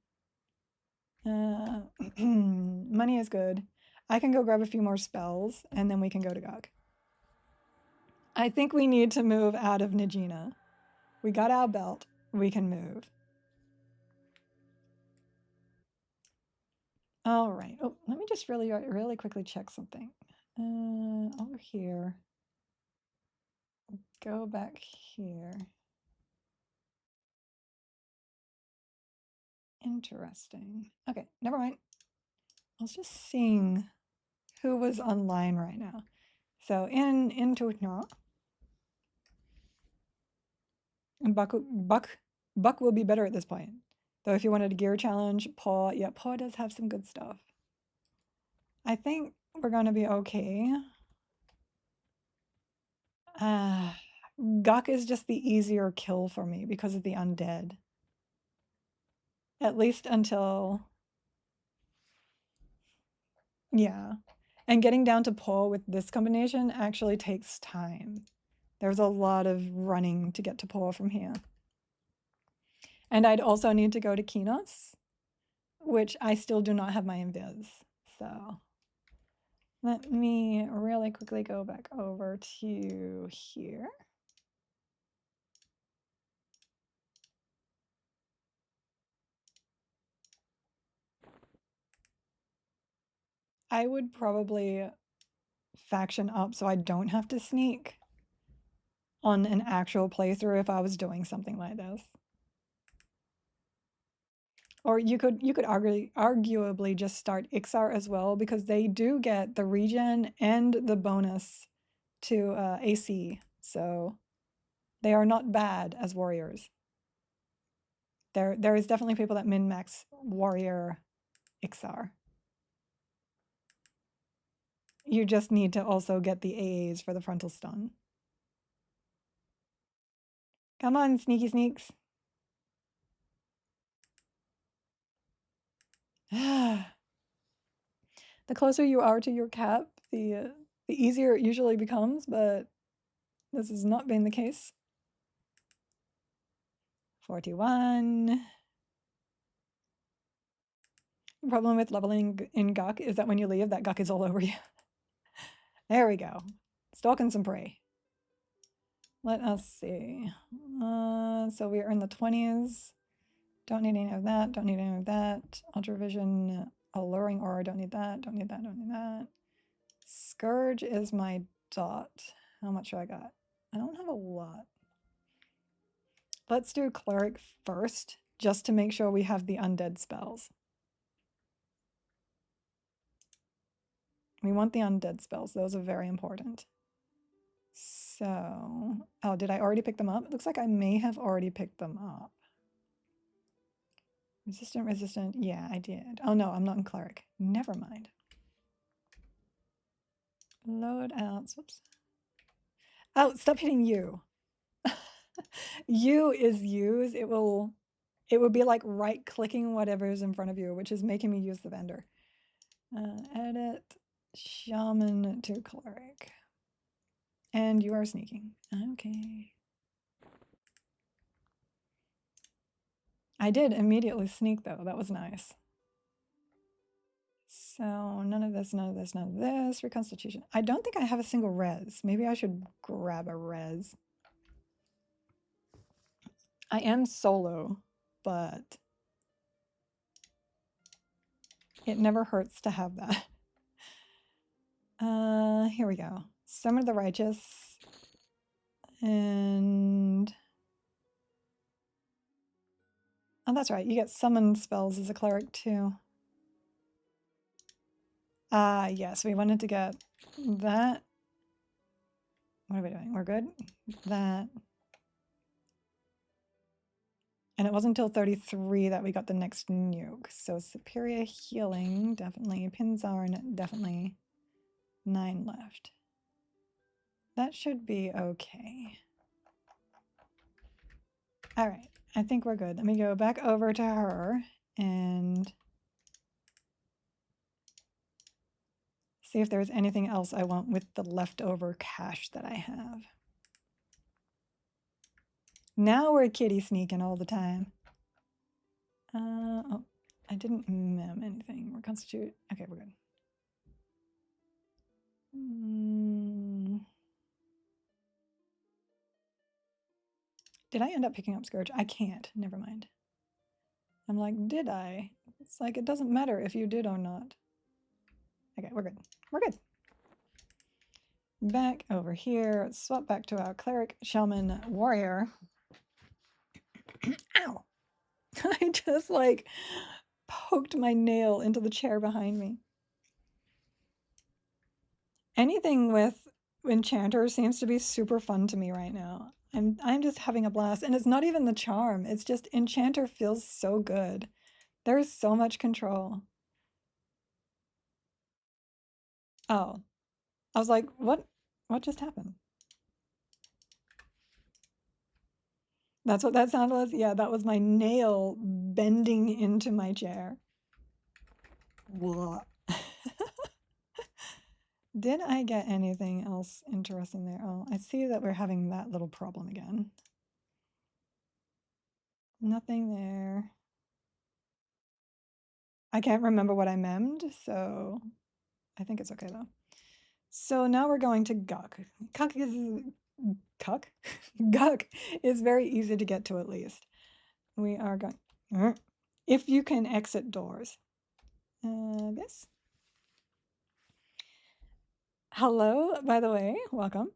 Money is good. I can go grab a few more spells, and then we can go to guck. I think we need to move out of Najina. We got our belt. We can move. All right. Oh, let me just really quickly check something. Over here. Go back here. Interesting. Okay, never mind. I was just seeing who was online right now. So into no. And Buck will be better at this point. Though if you wanted a gear challenge, Paw, yeah, Paw does have some good stuff. I think we're gonna be okay. Guk is just the easier kill for me because of the undead. At least until... Yeah. And getting down to Paw with this combination actually takes time. There's a lot of running to get to Paw from here. And I'd also need to go to Kinos, which I still do not have my invis. So let me really quickly go back over to here. I would probably faction up so I don't have to sneak on an actual playthrough if I was doing something like this. Or you could arguably just start Ixar as well, because they do get the regen and the bonus to AC, so they are not bad as warriors. There is definitely people that min-max warrior Ixar. You just need to also get the AAs for the frontal stun. Come on, sneaky sneaks. The closer you are to your cap, the easier it usually becomes, but this has not been the case. 41. The problem with leveling in Guk is that when you leave, that Guk is all over you. There we go. Stalking some prey. Let us see. So we are in the 20s. Don't need any of that. Don't need any of that. Ultravision, alluring aura. Don't need that. Don't need that. Don't need that. Scourge is my dot. How much do I got? I don't have a lot. Let's do cleric first, just to make sure we have the undead spells. We want the undead spells. Those are very important. So, oh, did I already pick them up? It looks like I may have already picked them up. Resistant, resistant. Yeah, I did. Oh no, I'm not in cleric. Never mind. Load out. Whoops. Oh, stop hitting you. U is use. It will be like right clicking whatever's in front of you, which is making me use the vendor. Edit shaman to cleric. And you are sneaking. Okay. I did immediately sneak though. That was nice. So none of this, none of this, none of this. Reconstitution. I don't think I have a single res. Maybe I should grab a res. I am solo, but it never hurts to have that. Here we go. Summon the Righteous. And oh, that's right. You get summon spells as a cleric too. Yes, we wanted to get that. What are we doing? We're good? That. And it wasn't until 33 that we got the next nuke. So superior healing, definitely. Pinzarn, definitely. 9 left. That should be okay. All right, I think we're good. Let me go back over to her and see if there's anything else I want with the leftover cash that I have. Now we're kitty sneaking all the time. Oh, I didn't mem anything. We're constitute. Okay, we're good. Did I end up picking up Scourge? I can't. Never mind. I'm like, did I? It's like, it doesn't matter if you did or not. Okay, we're good. We're good. Back over here. Swap back to our cleric, shaman, warrior. Ow! I just like poked my nail into the chair behind me. Anything with enchanters seems to be super fun to me right now. I'm just having a blast, and it's not even the charm. It's just enchanter feels so good. There's so much control. Oh, I was like, what just happened? That's what that sound was? Yeah, that was my nail bending into my chair. Did I get anything else interesting there? Oh, I see that we're having that little problem again. Nothing there. I can't remember what I memmed, so I think it's okay though. So now we're going to Guk. Guk is Guk is very easy to get to at least. We are going if you can exit doors. This. Hello, by the way, welcome.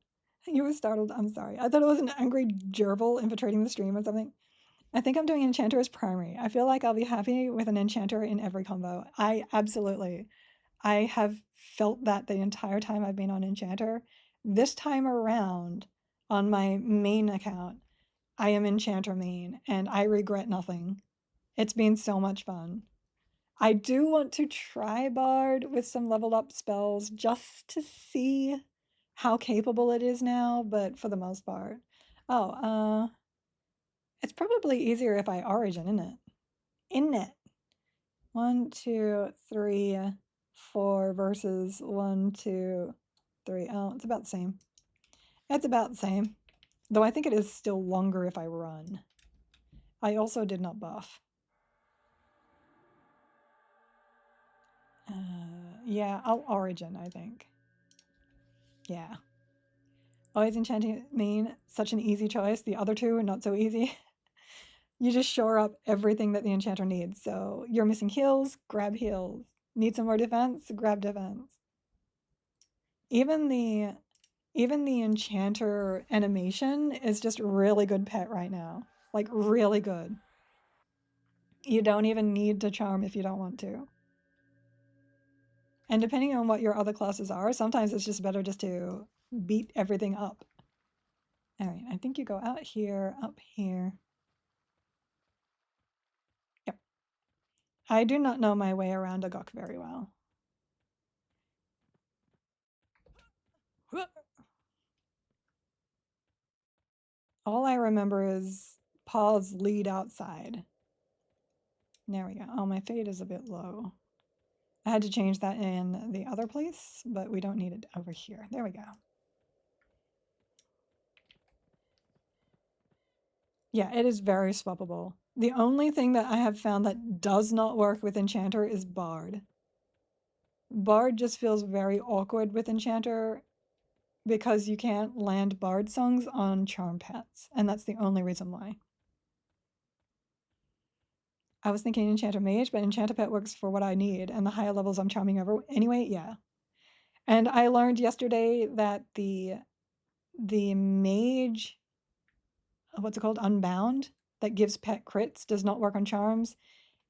You were startled. I'm sorry. I thought it was an angry gerbil infiltrating the stream or something. I think I'm doing Enchanter as primary. I feel like I'll be happy with an Enchanter in every combo. I absolutely. I have felt that the entire time I've been on Enchanter. This time around, on my main account, I am Enchanter main, and I regret nothing. It's been so much fun. I do want to try Bard with some leveled up spells just to see how capable it is now, but for the most part. Oh, it's probably easier if I Origin, isn't it? Isn't it? 1, 2, 3, 4 versus 1, 2, 3. Oh, it's about the same. It's about the same. Though I think it is still longer if I run. I also did not buff. Yeah, I'll Origin, I think. Yeah. Always enchanting main, such an easy choice. The other two are not so easy. You just shore up everything that the enchanter needs. So you're missing heals, grab heals. Need some more defense, grab defense. Even the enchanter animation is just really good pet right now. Like really good. You don't even need to charm if you don't want to. And depending on what your other classes are, sometimes it's just better just to beat everything up. All right, I think you go out here, up here. Yep. I do not know my way around a Gok very well. All I remember is pause lead outside. There we go. Oh, my fade is a bit low. I had to change that in the other place, but we don't need it over here. There we go. Yeah, it is very swappable. The only thing that I have found that does not work with Enchanter is Bard. Bard just feels very awkward with Enchanter because you can't land Bard songs on Charm Pets, and that's the only reason why. I was thinking Enchanter Mage, but Enchanter Pet works for what I need, and the higher levels I'm charming over anyway, yeah. And I learned yesterday that the Mage, what's it called, Unbound, that gives pet crits does not work on charms,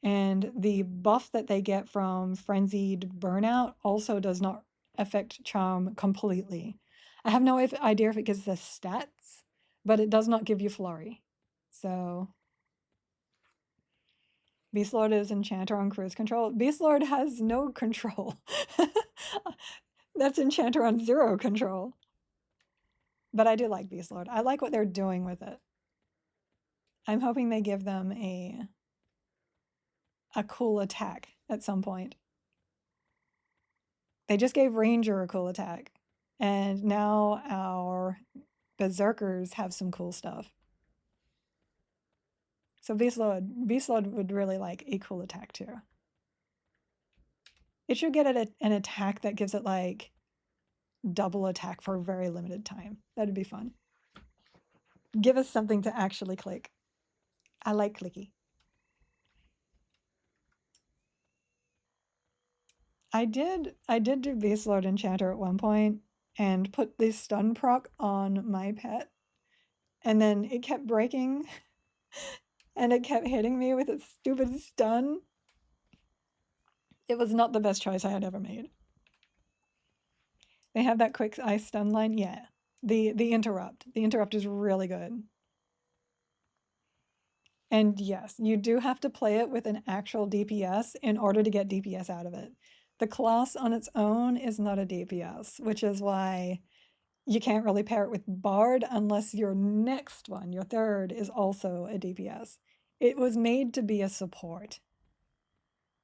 and the buff that they get from Frenzied Burnout also does not affect charm completely. I have no idea if it gives the stats, but it does not give you flurry. So Beastlord is Enchanter on cruise control. Beastlord has no control. That's Enchanter on 0 control. But I do like Beastlord. I like what they're doing with it. I'm hoping they give them a cool attack at some point. They just gave Ranger a cool attack. And now our Berserkers have some cool stuff. So Beastlord would really like a cool attack too. It should get an attack that gives it like double attack for a very limited time. That'd be fun. Give us something to actually click. I like clicky. I did do Beastlord Enchanter at one point and put this stun proc on my pet, and then it kept breaking and it kept hitting me with its stupid stun. It was not the best choice I had ever made. They have that quick ice stun line, yeah. The interrupt. The interrupt is really good. And yes, you do have to play it with an actual DPS in order to get DPS out of it. The class on its own is not a DPS, which is why you can't really pair it with Bard unless your next one, your third, is also a DPS. It was made to be a support.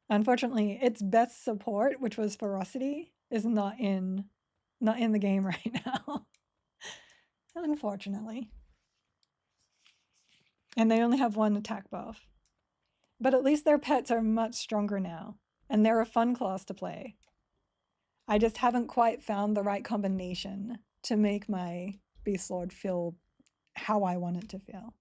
Unfortunately, its best support, which was Ferocity, is not in the game right now. Unfortunately. And they only have one attack buff. But at least their pets are much stronger now, and they're a fun class to play. I just haven't quite found the right combination to make my Beastlord feel how I want it to feel.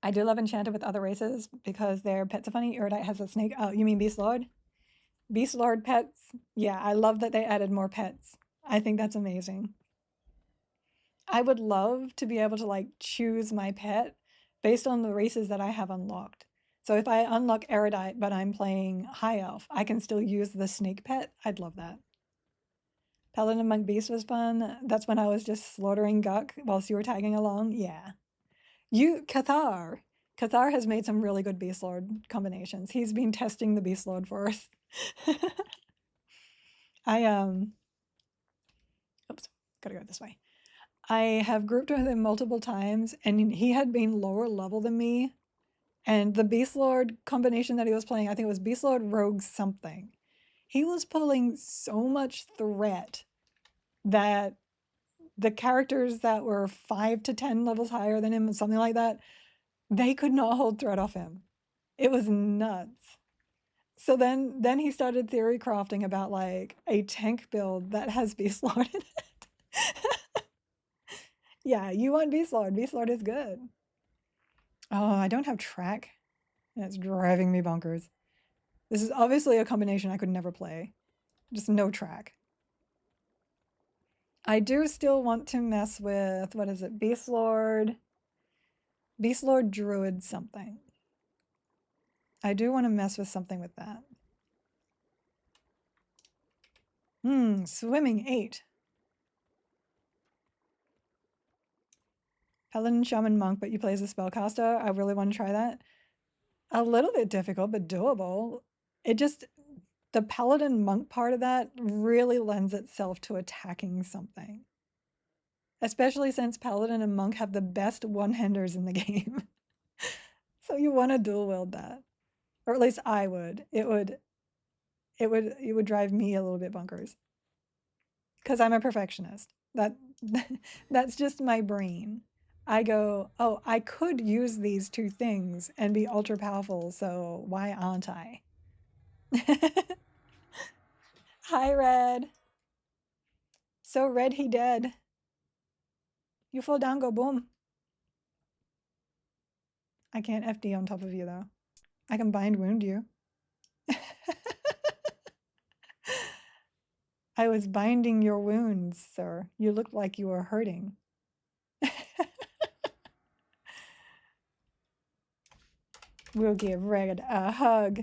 I do love Enchanted with other races because their pets are funny. Erudite has a snake. Oh, you mean Beast Lord? Beast Lord pets. Yeah, I love that they added more pets. I think that's amazing. I would love to be able to like choose my pet based on the races that I have unlocked. So if I unlock Erudite but I'm playing High Elf, I can still use the snake pet. I'd love that. Paladin Monk Beast was fun. That's when I was just slaughtering Guk whilst you were tagging along. Yeah. Cathar. Cathar has made some really good Beast Lord combinations. He's been testing the Beast Lord for us. Oops, gotta go this way. I have grouped with him multiple times, and he had been lower level than me. And the Beast Lord combination that he was playing, I think it was Beast Lord Rogue something. He was pulling so much threat that the characters that were 5 to 10 levels higher than him, something like that, they could not hold threat off him. It was nuts. So then he started theory crafting about like a tank build that has Beast Lord in it. Yeah, you want Beast Lord. Beast Lord is good. Oh, I don't have track. That's driving me bonkers. This is obviously a combination I could never play. Just no track. I do still want to mess with, what is it, Beast Lord Druid something. I do want to mess with something with that. Swimming 8. Paladin, Shaman, Monk, but you play as a spellcaster. I really want to try that. A little bit difficult, but doable. The Paladin Monk part of that really lends itself to attacking something. Especially since Paladin and Monk have the best one-handers in the game. So you want to dual wield that. Or at least I would. It would drive me a little bit bonkers. Because I'm a perfectionist. That's just my brain. I go, oh, I could use these two things and be ultra powerful, so why aren't I? Hi, Red. So Red, he dead. You fall down, go boom. I can't FD on top of you, though. I can bind wound you. I was binding your wounds, sir. You looked like you were hurting. We'll give Red a hug.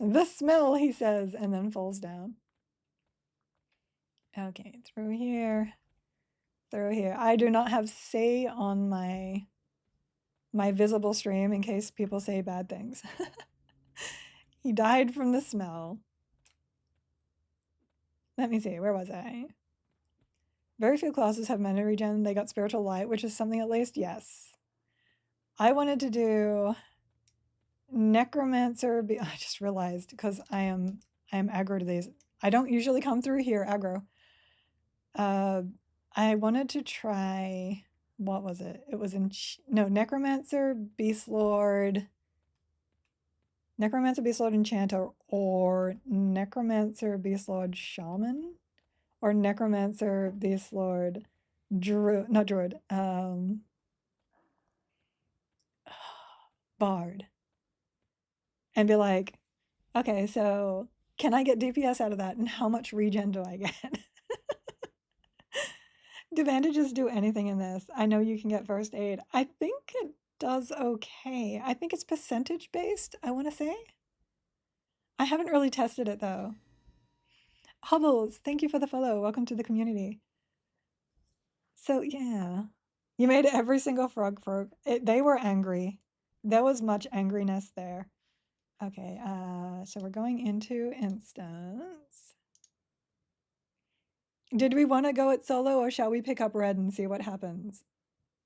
The smell, he says, and then falls down. Okay, through here. Through here. I do not have say on my visible stream in case people say bad things. He died from the smell. Let me see, where was I? Very few classes have mana regen. They got spiritual light, which is something at least. Yes. I wanted to do necromancer. I just realized because I am aggro to these. I don't usually come through here aggro. I wanted to try, what was it? It was necromancer, beast lord, enchanter, or necromancer, beast lord, shaman, or necromancer, beast lord, druid, not druid, bard, and be like, okay, so can I get DPS out of that, and how much regen do I get? Do bandages do anything in this? I know you can get first aid. I think it does okay. I think it's percentage based, I want to say. I haven't really tested it though. Hubbles, thank you for the follow. Welcome to the community. So yeah, you made every single frog. They were angry. There was much angriness there. Okay, so we're going into instance. Did we want to go it solo or shall we pick up Red and see what happens?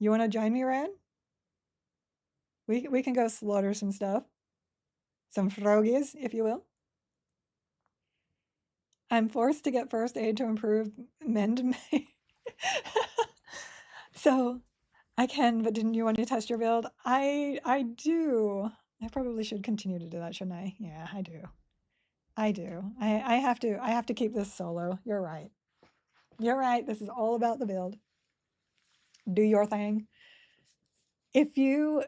You want to join me, Red? We can go slaughter some stuff. Some frogies, if you will. I'm forced to get first aid to improve mend. So I can, but didn't you want to test your build? I do. I probably should continue to do that, shouldn't I? Yeah, I do. I have to keep this solo. You're right. You're right. This is all about the build. Do your thing. If you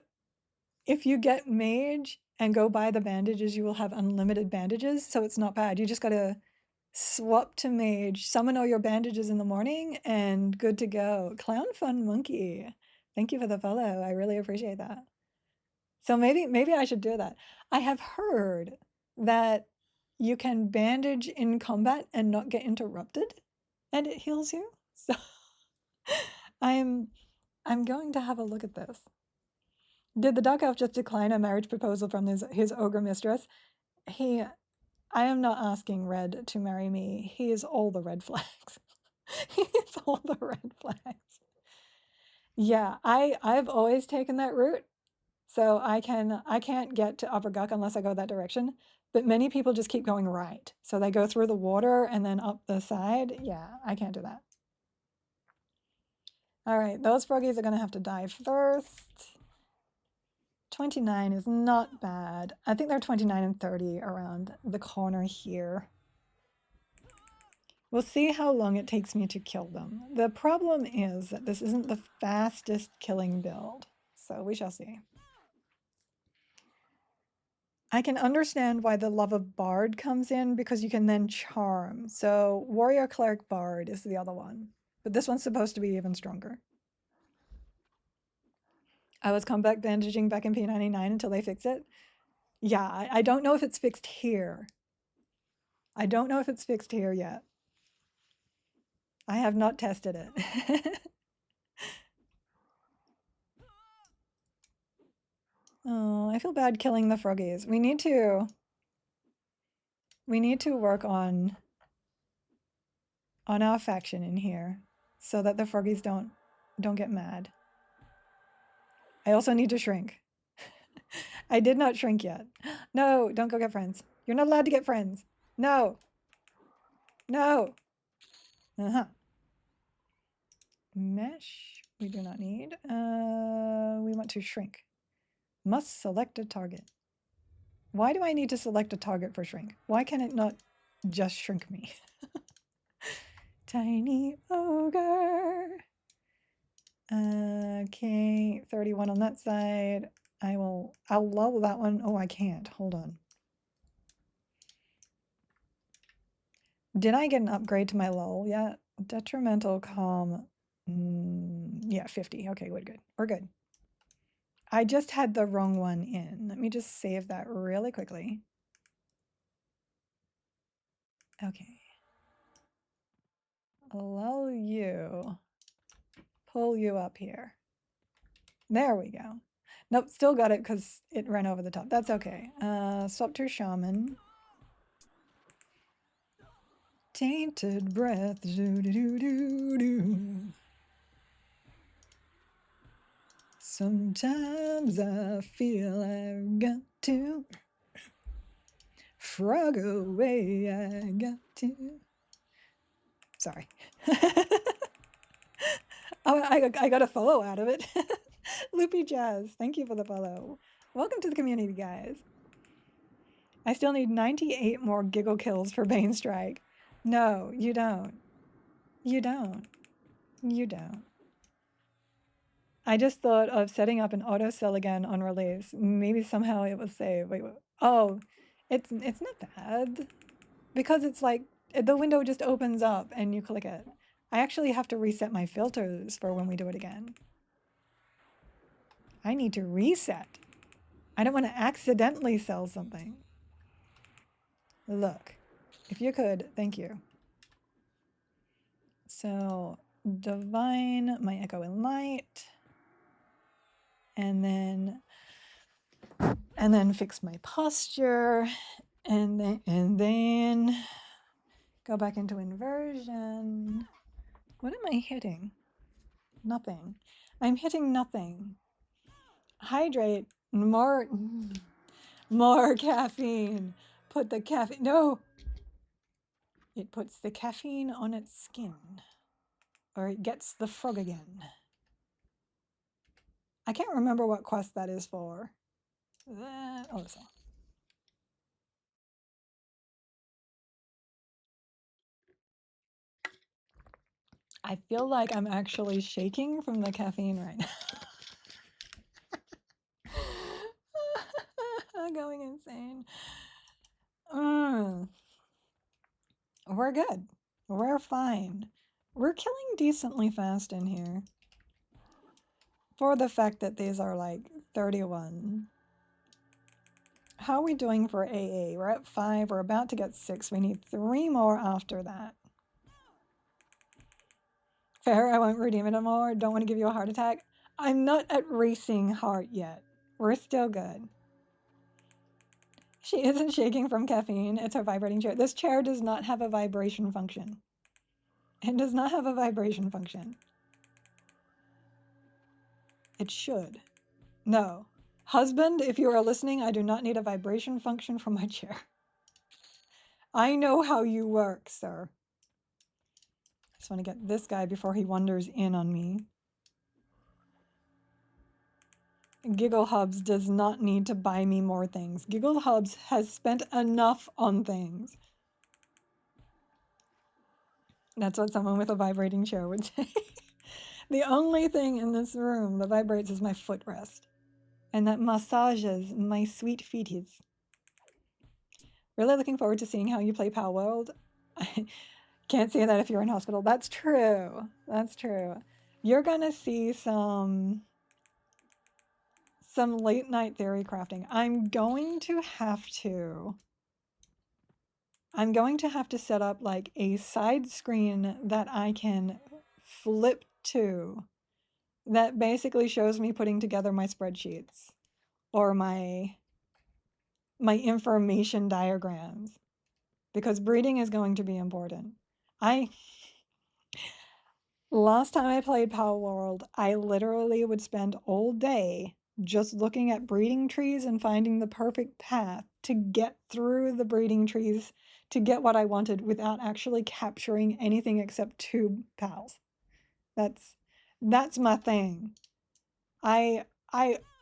if you get mage and go buy the bandages, you will have unlimited bandages, so it's not bad. You just gotta swap to mage, summon all your bandages in the morning, and good to go. Clown Fun Monkey, thank you for the follow. I really appreciate that. So maybe I should do that. I have heard that you can bandage in combat and not get interrupted, and it heals you. So I'm going to have a look at this. Did the dark elf just decline a marriage proposal from his ogre mistress? I am not asking Red to marry me. He is all the red flags. He is all the red flags. Yeah, I've always taken that route. So I can't get to Upper Guk unless I go that direction. But many people just keep going right. So they go through the water and then up the side. Yeah, I can't do that. All right, those froggies are gonna have to die first. 29 is not bad. I think they're 29 and 30 around the corner here. We'll see how long it takes me to kill them. The problem is that this isn't the fastest killing build, so we shall see. I can understand why the love of Bard comes in because you can then charm. So Warrior Cleric Bard is the other one, but this one's supposed to be even stronger. I was combat bandaging back in P99 until they fix it. Yeah, I don't know if it's fixed here. I don't know if it's fixed here yet. I have not tested it. Oh, I feel bad killing the froggies. We need to work on our faction in here so that the froggies don't get mad. I also need to shrink. I did not shrink yet. No, don't go get friends. You're not allowed to get friends. No. No. Uh-huh. Mesh, we do not need. We want to shrink. Must select a target. Why do I need to select a target for shrink? Why can it not just shrink me? Tiny ogre. Okay, 31 on that side. I'll lull that one. Oh, I can't. Hold on. Did I get an upgrade to my lull yet? Detrimental calm. Yeah, 50. Okay, we're good. We're good. I just had the wrong one in. Let me just save that really quickly. Okay. Lull you. Pull you up here. There we go. Nope, still got it because it ran over the top. That's okay. Swap to shaman. Tainted breath. Doo -doo -doo -doo -doo. Sometimes I feel I've got to frog away. I got to. Sorry. Oh, I got a follow out of it. Loopy Jazz, thank you for the follow. Welcome to the community, guys. I still need 98 more giggle kills for Bane Strike. No, you don't. You don't. You don't. I just thought of setting up an auto sell again on release. Maybe somehow it was saved. Wait, oh, it's not bad. Because it's like, the window just opens up and you click it. I actually have to reset my filters for when we do it again. I need to reset. I don't want to accidentally sell something. Look, if you could, thank you. So, divine, my echo and light. And then fix my posture. And then go back into inversion. What am I hitting? Nothing. I'm hitting nothing. Hydrate. More caffeine. Put the caffeine. No. It puts the caffeine on its skin. Or it gets the frog again. I can't remember what quest that is for. Oh, so. I feel like I'm actually shaking from the caffeine right now. not going insane. We're good. We're fine. We're killing decently fast in here. For the fact that these are like 31. How are we doing for AA? We're at 5. We're about to get 6. We need 3 more after that. Fair, I won't redeem it anymore. Don't want to give you a heart attack. I'm not at racing heart yet. We're still good. She isn't shaking from caffeine. It's her vibrating chair. This chair does not have a vibration function. It does not have a vibration function. It should. No. Husband, if you are listening, I do not need a vibration function from my chair. I know how you work, sir. Just want to get this guy before he wanders in on me. Giggle Hubs does not need to buy me more things. Giggle Hubs has spent enough on things. That's what someone with a vibrating chair would say. The only thing in this room that vibrates is my footrest. And that massages my sweet feeties. Really looking forward to seeing how you play Pal World. I can't say that if you're in hospital. That's true. That's true. You're gonna see some late night theory crafting. I'm going to have to set up like a side screen that I can flip to that basically shows me putting together my spreadsheets or my information diagrams, because breeding is going to be important. Last time I played Power World, I literally would spend all day just looking at breeding trees and finding the perfect path to get through the breeding trees to get what I wanted without actually capturing anything except 2 pals. That's my thing. I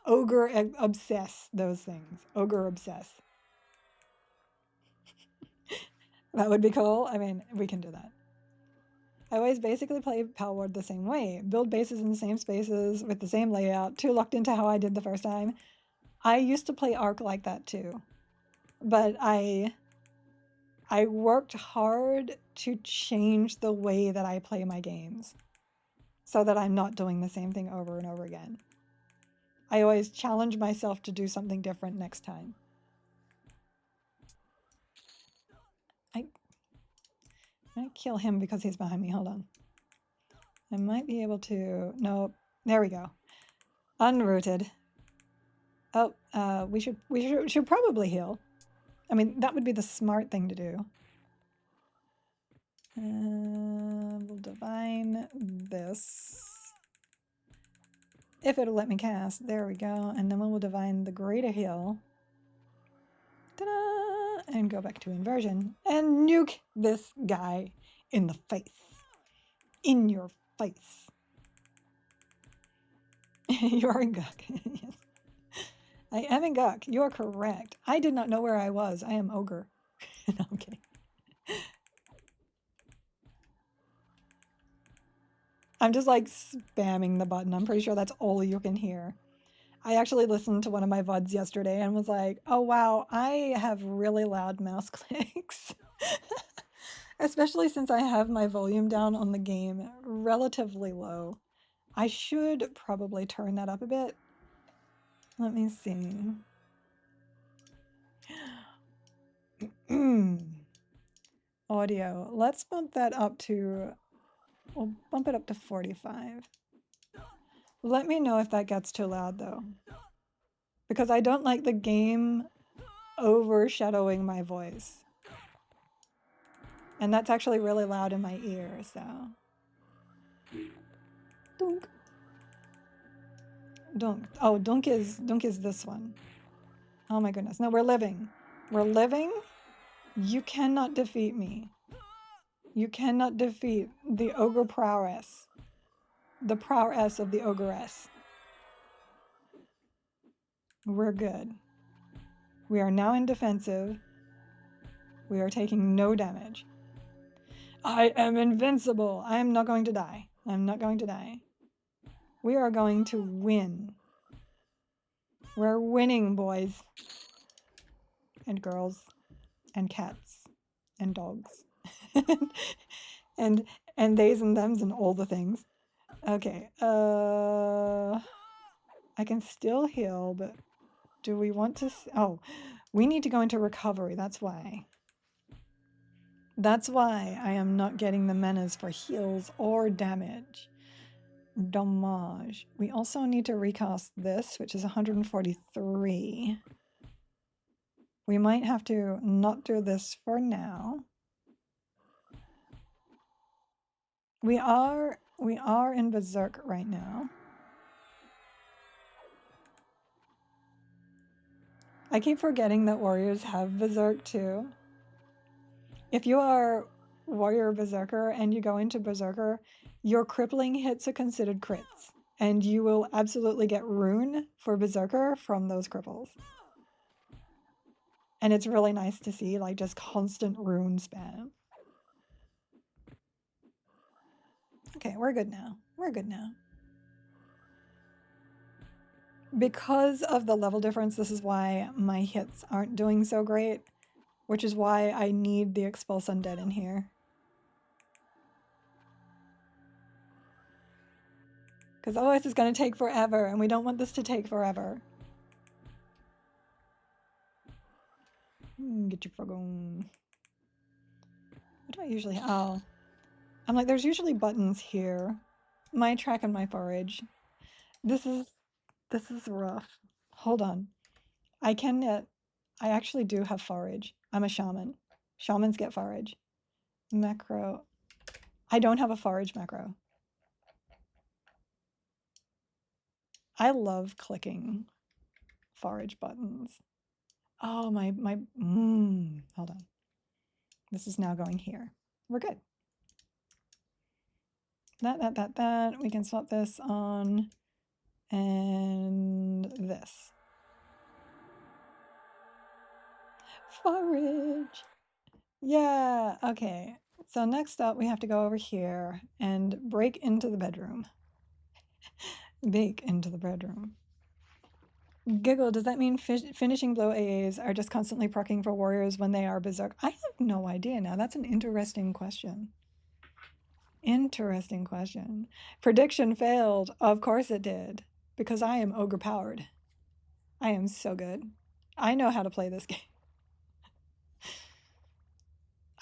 ogre obsess those things. Ogre obsess. That would be cool. I mean, we can do that. I always basically play Power World the same way. Build bases in the same spaces with the same layout. Too locked into how I did the first time. I used to play Ark like that too. But I worked hard to change the way that I play my games so that I'm not doing the same thing over and over again. I always challenge myself to do something different next time. I'm gonna kill him because he's behind me. Hold on. I might be able to... Nope. There we go. Unrooted. Oh, we should probably heal. I mean, that would be the smart thing to do. We'll divine this. If it'll let me cast. There we go. And then we'll divine the greater heal. Ta-da! And go back to inversion. And nuke this guy in the face. In your face. You are in Guk. Yes. I am in Guk. You are correct. I did not know where I was. I am ogre. No, I'm kidding. I'm just like spamming the button. I'm pretty sure that's all you can hear. I actually listened to one of my VODs yesterday and was like, oh wow, I have really loud mouse clicks. Especially since I have my volume down on the game relatively low. I should probably turn that up a bit. Let me see. Audio. Let's bump that up to... We'll bump it up to 45. Let me know if that gets too loud though. Because I don't like the game overshadowing my voice. And that's actually really loud in my ear, so... Dunk. Dunk. Oh, Dunk is this one. Oh my goodness. No, we're living. We're living? You cannot defeat me. You cannot defeat the ogre prowess. The prowess of the ogress. We're good. We are now in defensive. We are taking no damage. I am invincible. I am not going to die. I'm not going to die. We are going to win. We're winning, boys. and girls and cats and dogs and theys and thems and all the things. Okay, I can still heal, but do we want to? Oh, we need to go into recovery. That's why. That's why I am not getting the menas for heals or damage. Dommage. We also need to recast this, which is 143. We might have to not do this for now. We are in Berserk right now. I keep forgetting that warriors have Berserk too. If you are warrior berserker and you go into berserker, your crippling hits are considered crits, and you will absolutely get rune for berserker from those cripples. And it's really nice to see like just constant rune spam. Okay, we're good now. We're good now. Because of the level difference, this is why my hits aren't doing so great, which is why I need the Expulse Undead in here. Because otherwise it's going to take forever, and we don't want this to take forever. Get your frog on. What do I usually... Oh. I'm like, there's usually buttons here. My track and my forage. This is rough. Hold on. I actually do have forage. I'm a shaman. Shamans get forage. Macro. I don't have a forage macro. I love clicking forage buttons. Oh, hold on. This is now going here. We're good. That. We can swap this on and this. Forage. Yeah, okay. So next up, we have to go over here and break into the bedroom. Bake into the bedroom. Giggle, does that mean finishing blow AAs are just constantly proccing for warriors when they are berserk? I have no idea now. That's an interesting question. Interesting question. Prediction failed. Of course it did. Because I am ogre powered. I am so good. I know how to play this game.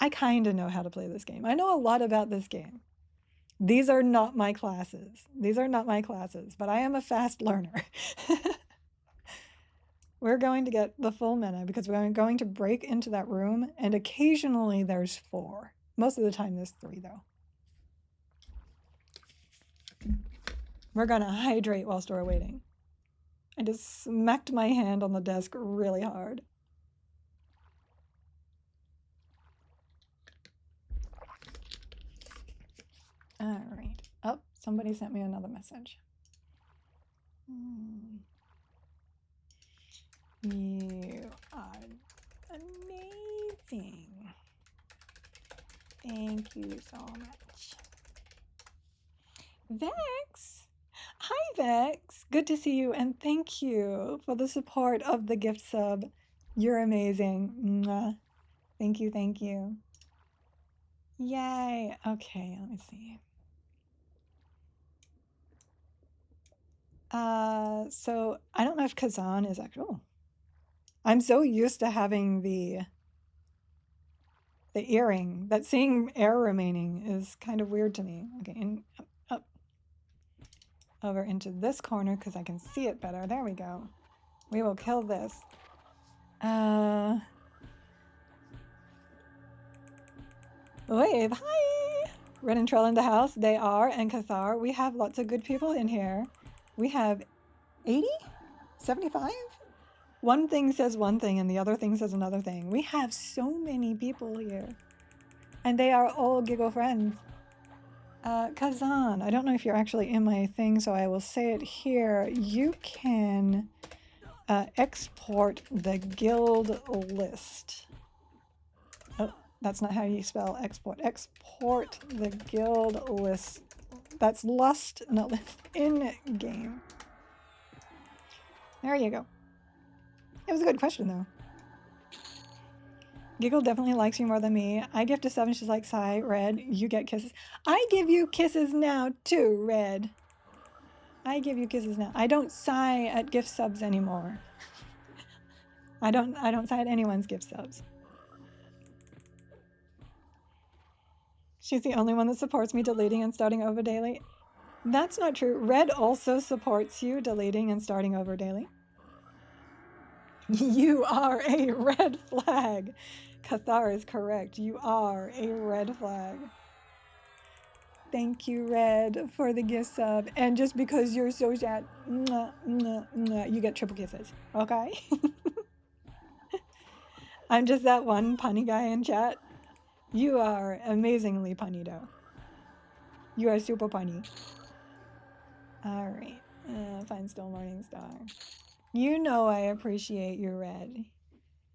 I kind of know how to play this game. I know a lot about this game. These are not my classes. These are not my classes, but I am a fast learner. We're going to get the full mana because we're going to break into that room, and occasionally there's 4. Most of the time there's 3 though. We're gonna hydrate whilst we're waiting. I just smacked my hand on the desk really hard. All right. Oh, somebody sent me another message. You are amazing. Thank you so much. Vex! Hi, Vex! Good to see you, and thank you for the support of the gift sub. You're amazing. Mwah. Thank you, thank you. Yay! Okay, let me see. So I don't know if Kazan is actually... Oh. I'm so used to having the earring that seeing air remaining is kind of weird to me. Okay, and up over into this corner because I can see it better. There we go. We will kill this. Wave, hi! Red and Troll in the house. They are, and Cathar. We have lots of good people in here. We have 80? 75? One thing says one thing and the other thing says another thing. We have so many people here. And they are all Giggle friends. Kazan, I don't know if you're actually in my thing, so I will say it here. You can export the guild list. Oh, that's not how you spell export. Export the guild list. That's lust, not list, in game. There you go. It was a good question, though. Giggle definitely likes you more than me. I gift a sub and she's like, sigh, Red, you get kisses. I give you kisses now too, Red. I give you kisses now. I don't sigh at gift subs anymore. I don't sigh at anyone's gift subs. She's the only one that supports me deleting and starting over daily. That's not true. Red also supports you deleting and starting over daily. You are a red flag. Cathar is correct. You are a red flag. Thank you, Red, for the gift sub. And just because you're so sad, you get triple kisses, okay? I'm just that one punny guy in chat. You are amazingly punny, though. You are super punny. All right. Fine still Morning Star. You know I appreciate you, Red.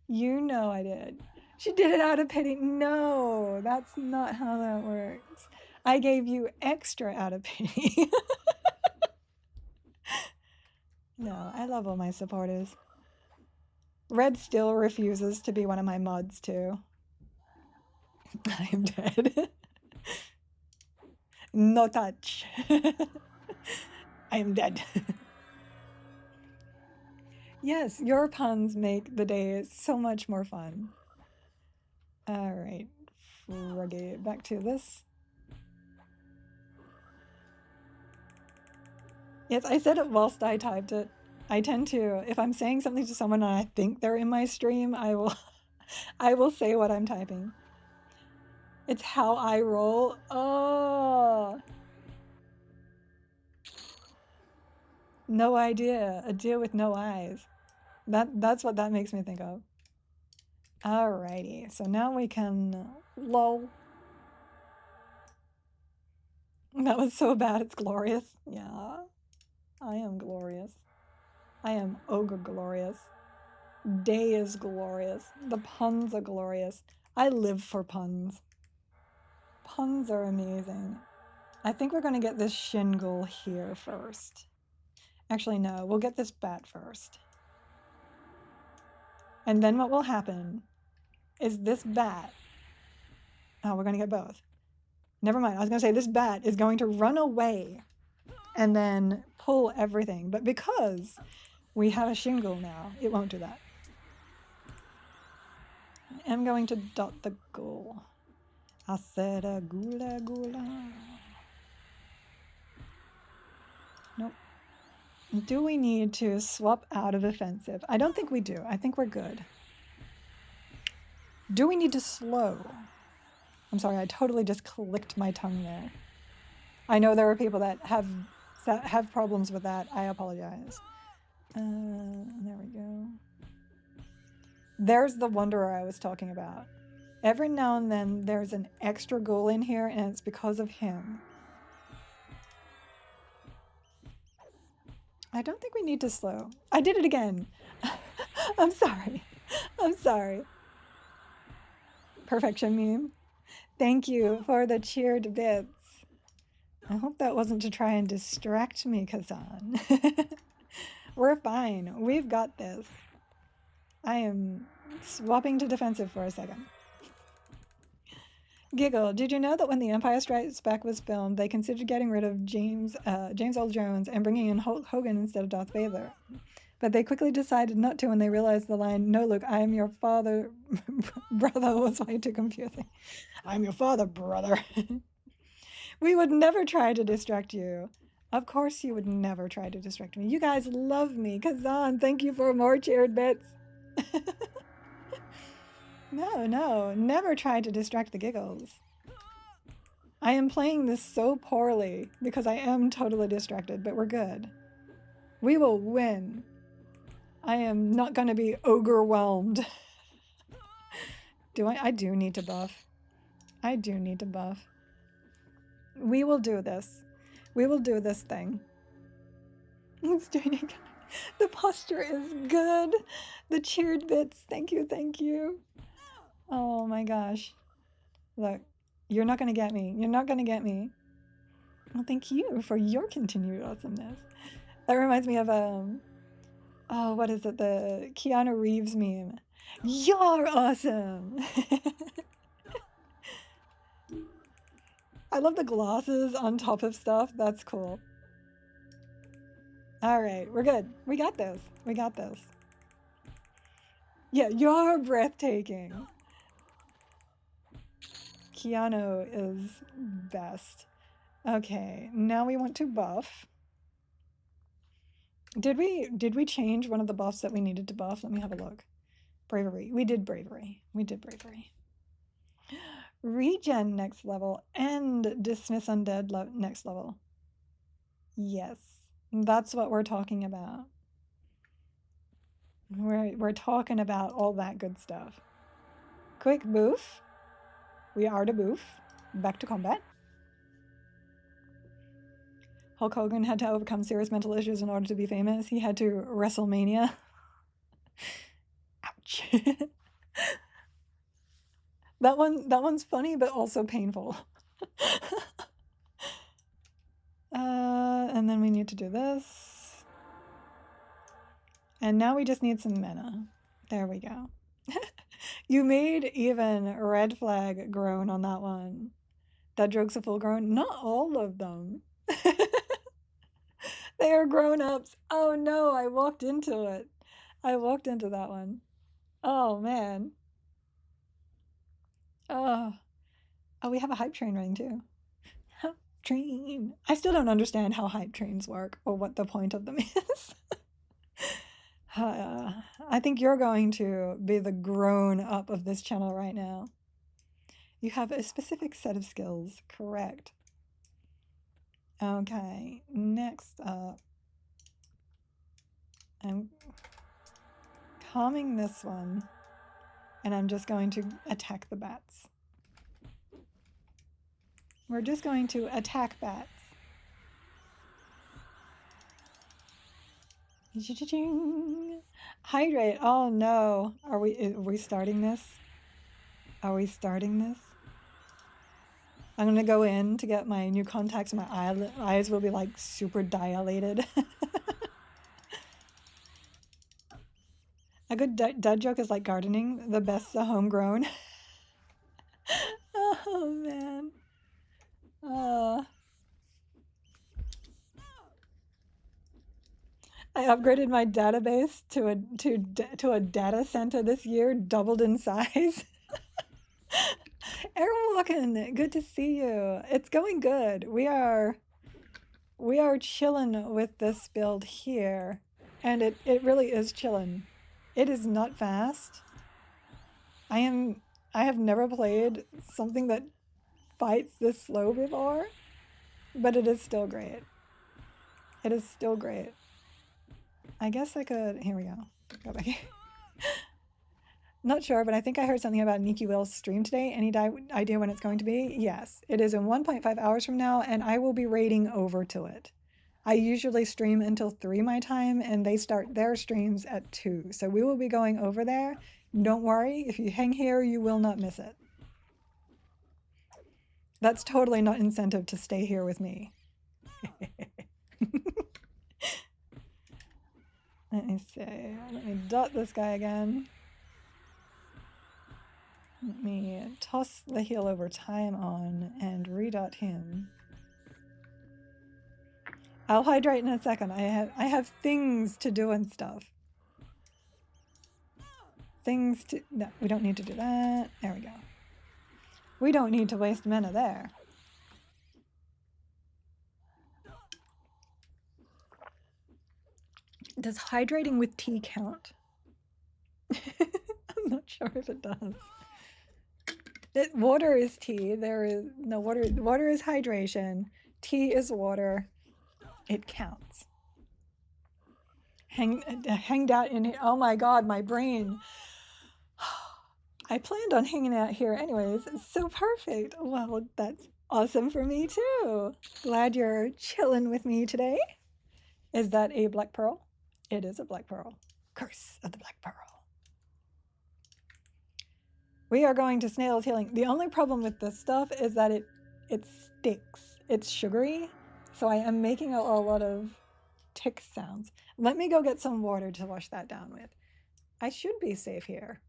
You know I did. She did it out of pity. No, that's not how that works. I gave you extra out of pity. No, I love all my supporters. Red still refuses to be one of my mods, too. I am dead. No touch. I am dead. Yes, your puns make the day so much more fun. All right, Froggy, back to this. Yes, I said it whilst I typed it. I tend to, if I'm saying something to someone and I think they're in my stream, I will say what I'm typing. It's how I roll. Oh. No idea. A deer with no eyes. That's what that makes me think of. Alrighty, so now we can lol. That was so bad, it's glorious. Yeah, I am glorious. I am ogre glorious. Day is glorious. The puns are glorious. I live for puns. Puns are amazing. I think we're gonna get this shingle here first. Actually, no, we'll get this bat first. And then what will happen is this bat. Oh, we're gonna get both. Never mind, I was gonna say this bat is going to run away and then pull everything. But because we have a shingle now, it won't do that. I'm going to dot the ghoul. I said a gula gula. Nope. Do we need to swap out of offensive? I don't think we do. I think we're good. Do we need to slow? I'm sorry, I totally just clicked my tongue there. I know there are people that have problems with that. I apologize. There we go. There's the wanderer I was talking about. Every now and then there's an extra ghoul in here and it's because of him. I don't think we need to slow. I did it again. I'm sorry. I'm sorry. Perfection meme. Thank you for the cheered bits. I hope that wasn't to try and distract me, Kazan. We're fine. We've got this. I am swapping to defensive for a second. Giggle, did you know that when The Empire Strikes Back was filmed, they considered getting rid of James Earl Jones and bringing in Hulk Hogan instead of Darth Vader? But they quickly decided not to when they realized the line, "No, Luke, I am your father, brother," was way too confusing. I'm your father, brother. We would never try to distract you. Of course you would never try to distract me. You guys love me. Kazan, thank you for more cheered bits. No, never try to distract the giggles. I am playing this so poorly because I am totally distracted, but we're good. We will win. I am not going to be ogre-whelmed. I do need to buff. I do need to buff. We will do this. We will do this thing. It's doing it. The posture is good. The cheered bits. Thank you, thank you. Oh my gosh. Look, you're not going to get me. You're not going to get me. Well, thank you for your continued awesomeness. That reminds me of, oh, what is it? The Keanu Reeves meme. You're awesome! I love the glosses on top of stuff. That's cool. All right, we're good. We got this. We got this. Yeah, you're breathtaking. Keanu is best. Okay, now we want to buff. Did we change one of the buffs that we needed to buff? Let me have a look. Bravery. We did bravery. We did bravery. Regen next level and dismiss undead next level. Yes, that's what we're talking about. We're talking about all that good stuff. Quick boof. We are the boof. Back to combat. Hulk Hogan had to overcome serious mental issues in order to be famous. He had to WrestleMania. Ouch. That one's funny but also painful. And then we need to do this. And now we just need some mana. There we go. You made even red flag groan on that one. That joke's a full grown. Not all of them. They are grown-ups. Oh no, I walked into it. I walked into that one. Oh man. Oh, we have a hype train running too. Hype train. I still don't understand how hype trains work or what the point of them is. I think you're going to be the grown up of this channel right now. You have a specific set of skills, correct? Okay, next up, I'm calming this one, and I'm just going to attack the bats. We're just going to attack bats. Hydrate. Oh no. Are we starting this? Are we starting this? I'm gonna go in to get my new contacts and my eyes will be like super dilated. A good dad joke is like gardening. The best's a homegrown. Oh man. I upgraded my database to a data center this year, doubled in size. Airwalking, good to see you. It's going good. We are chilling with this build here, and it really is chilling. It is not fast. I have never played something that fights this slow before, but it is still great. It is still great. I guess I could, here we go. Go back. Not sure, but I think I heard something about Nikki Will's stream today. Any idea when it's going to be? Yes, it is in 1.5 hours from now, and I will be raiding over to it. I usually stream until 3 my time, and they start their streams at 2. So we will be going over there. Don't worry, if you hang here, you will not miss it. That's totally not incentive to stay here with me. Let me see. Let me dot this guy again. Let me toss the heal over time on and redot him. I'll hydrate in a second. I have things to do and stuff. Things to... No, we don't need to do that. There we go. We don't need to waste mana there. Does hydrating with tea count? I'm not sure if it does. Water is tea. There is no water. Water is hydration. Tea is water. It counts. Hanged out in here. Oh my god, my brain. I planned on hanging out here anyways. It's so perfect. Well, that's awesome for me too. Glad you're chilling with me today. Is that a black pearl? It is a black pearl. Curse of the black pearl. We are going to Snail's Healing. The only problem with this stuff is that it sticks. It's sugary, so I am making a lot of tick sounds. Let me go get some water to wash that down with. I should be safe here.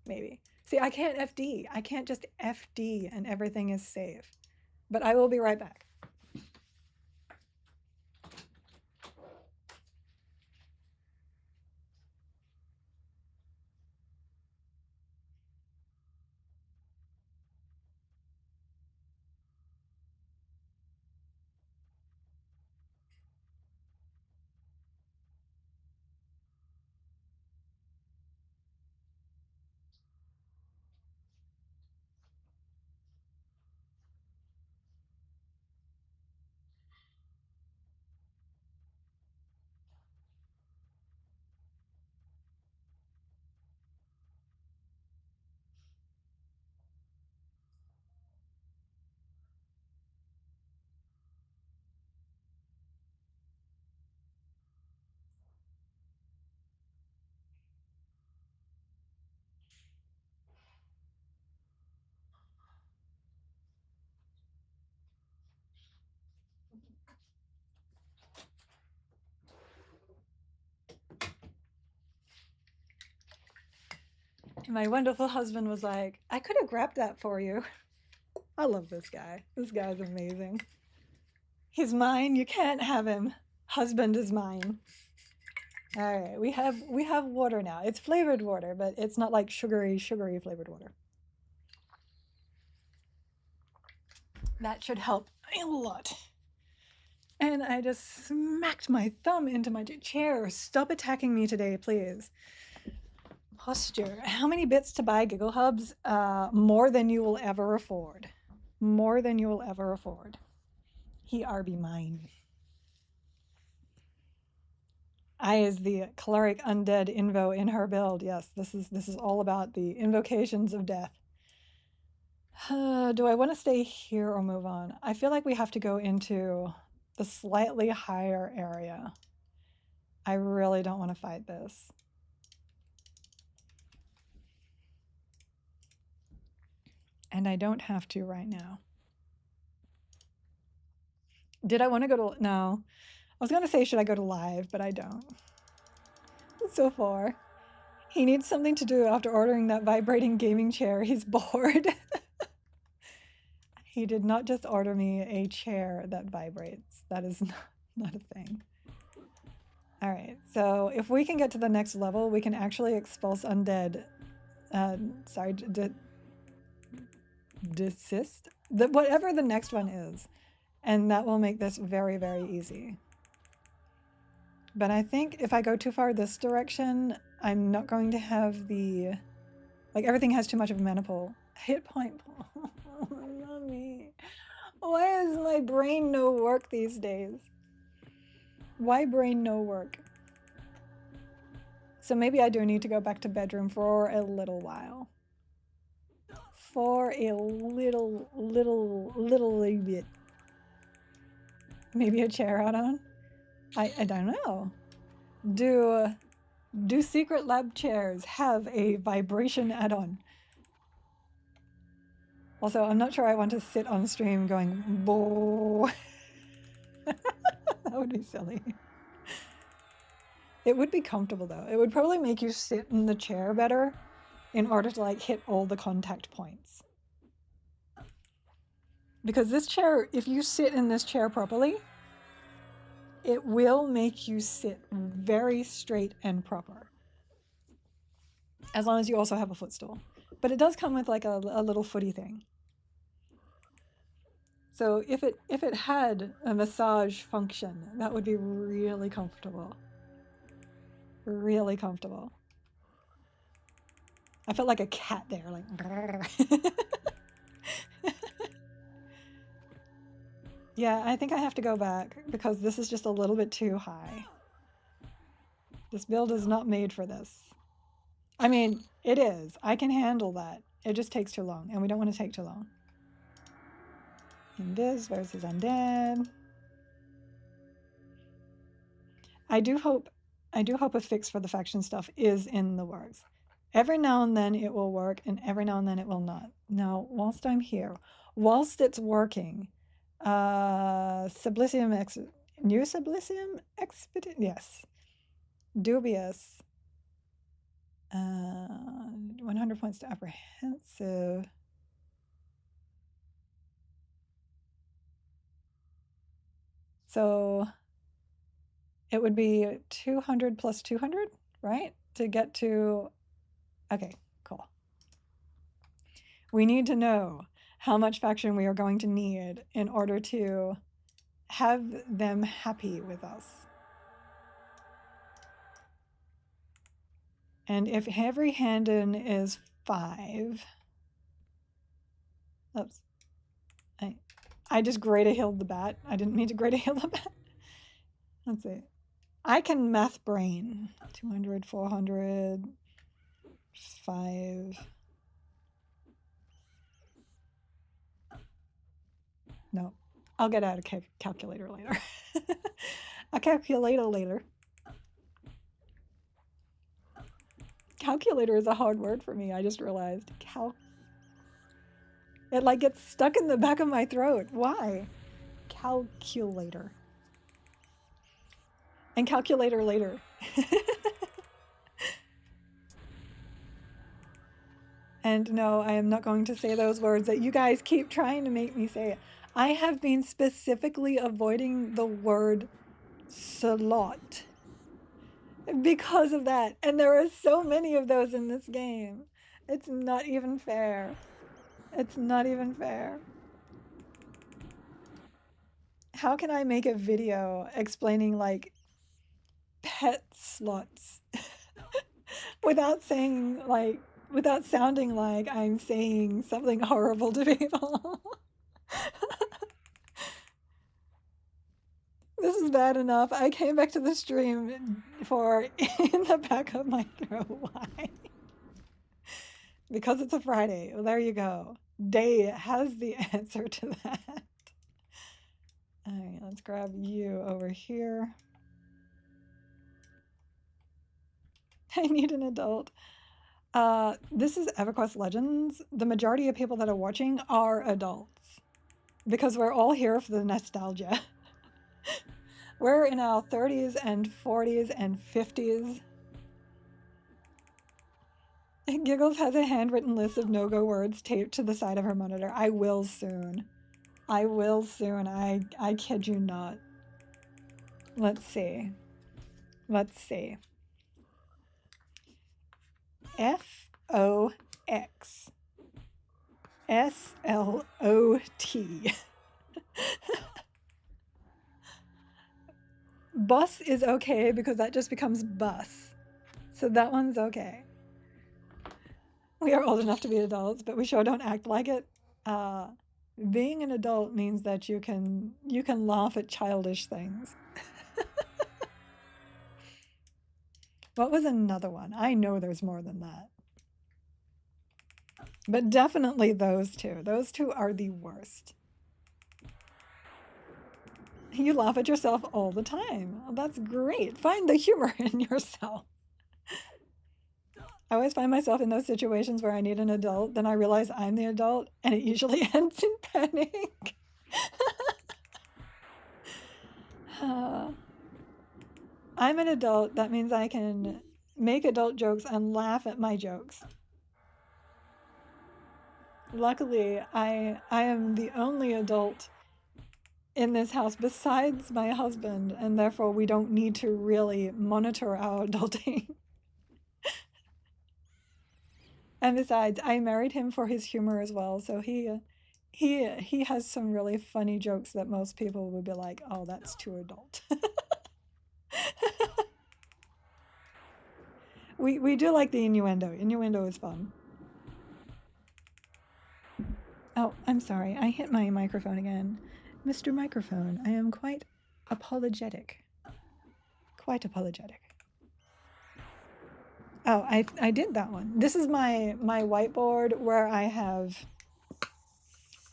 maybe. See, I can't FD. I can't just FD and everything is safe. But I will be right back. My wonderful husband was like, I could have grabbed that for you. I love this guy. This guy's amazing. He's mine. You can't have him. Husband is mine. All right, we have water now. It's flavored water, but it's not like sugary flavored water. That should help a lot. And I just smacked my thumb into my chair. Stop attacking me today, please. Posture. How many bits to buy Giggle Hubs? More than you will ever afford. More than you will ever afford. He are be mine. I is the cleric undead invo in her build. Yes, this is all about the invocations of death. Do I want to stay here or move on? I feel like we have to go into the slightly higher area. I really don't want to fight this. And I don't have to right now. Did I want to go to... No. I was going to say, should I go to live, but I don't. So far. He needs something to do after ordering that vibrating gaming chair. He's bored. He did not just order me a chair that vibrates. That is not a thing. All right, so if we can get to the next level, we can actually expulse undead. Sorry, desist? Whatever the next one is. And that will make this very, very easy. But I think if I go too far this direction, I'm not going to have the... Like, everything has too much of a mana pool. Hit point pool. Not me. Why is my brain no work these days? Why brain no work? So maybe I do need to go back to bedroom for a little while. For a little bit. Maybe a chair add-on? I don't know. Do secret lab chairs have a vibration add-on? Also, I'm not sure I want to sit on stream going, boo. That would be silly. It would be comfortable though. It would probably make you sit in the chair better in order to like hit all the contact points. Because this chair, if you sit in this chair properly, it will make you sit very straight and proper. As long as you also have a footstool. But it does come with like a little footy thing. So if it had a massage function, that would be really comfortable. Really comfortable. I felt like a cat there, like. Yeah, I think I have to go back because this is just a little bit too high. This build is not made for this. I mean, it is. I can handle that. It just takes too long, and we don't want to take too long. Invis versus undead. I do hope a fix for the faction stuff is in the works. Every now and then it will work, and every now and then it will not. Now, whilst I'm here, whilst it's working, Sublicium New Sublicium Expedit, yes. Dubious 100 points to apprehensive. So it would be 200 plus 200, right? To get to, okay, cool. We need to know how much faction we are going to need in order to have them happy with us. And if heavy-handed is 5, oops, I just Great-a-Hilled the bat. I didn't mean to Great-a-Hill the bat. Let's see. I can math brain. 200, 400, 5. No, I'll get out a calculator later. A calculator later. Calculator is a hard word for me. I just realized. It like gets stuck in the back of my throat. Why? Calculator. And calculator later. And no, I am not going to say those words that you guys keep trying to make me say. I have been specifically avoiding the word slot because of that. And there are so many of those in this game. It's not even fair. It's not even fair. How can I make a video explaining like pet slots without saying like, without sounding like I'm saying something horrible to people? This is bad enough. I came back to the stream for in the back of my throat. Why? Because it's a Friday. Well, there you go. Day has the answer to that. All right, let's grab you over here. I need an adult. This is Everquest Legends. The majority of people that are watching are adults because we're all here for the nostalgia. We're in our 30s and 40s and 50s. Giggles has a handwritten list of no-go words taped to the side of her monitor. I will soon. I will soon. I kid you not. Let's see. Let's see. F-O-X S-L-O-T. Bus is okay because that just becomes bus. So that one's okay. We are old enough to be adults, but we sure don't act like it. Being an adult means that you can laugh at childish things. What was another one? I know there's more than that. But definitely those two. Those two are the worst. You laugh at yourself all the time. Oh, that's great. Find the humor in yourself. I always find myself in those situations where I need an adult, then I realize I'm the adult, and it usually ends in panic. I'm an adult. That means I can make adult jokes and laugh at my jokes. Luckily, I am the only adult in this house besides my husband, and therefore we don't need to really monitor our adulting. And besides, I married him for his humor as well, so he has some really funny jokes that most people would be like, oh, that's too adult. We do like the innuendo. Innuendo is fun. Oh, I'm sorry. I hit my microphone again. Mr. Microphone, I am quite apologetic. Quite apologetic. Oh, I did that one. This is my whiteboard where I have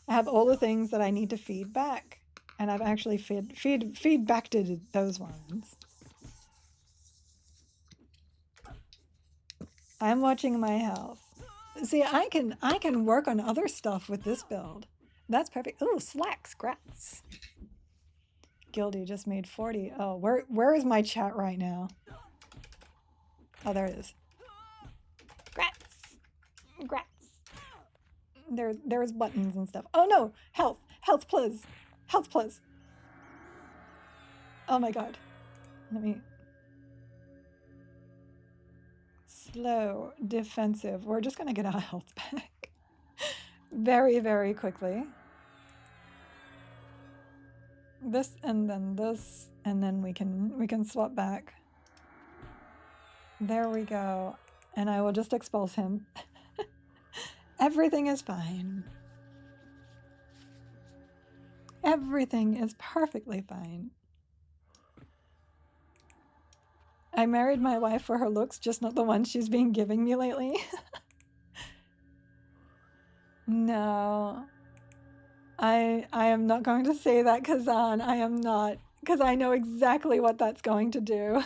all the things that I need to feed back, and I've actually feedbacked those ones. I'm watching my health. See, I can work on other stuff with this build. That's perfect. Oh, slack scrats. Gildy just made 40. Oh, where is my chat right now? Oh, there it is. Grats. There's buttons and stuff. Oh no! Health! Health plus! Health plus! Oh my god. Let me... Slow, defensive. We're just gonna get our health back. Very, very quickly. This and then we can swap back. There we go. And I will just expulse him. Everything is fine. Everything is perfectly fine. I married my wife for her looks, just not the one she's been giving me lately. No. I am not going to say that, Kazan. I am not, because I know exactly what that's going to do.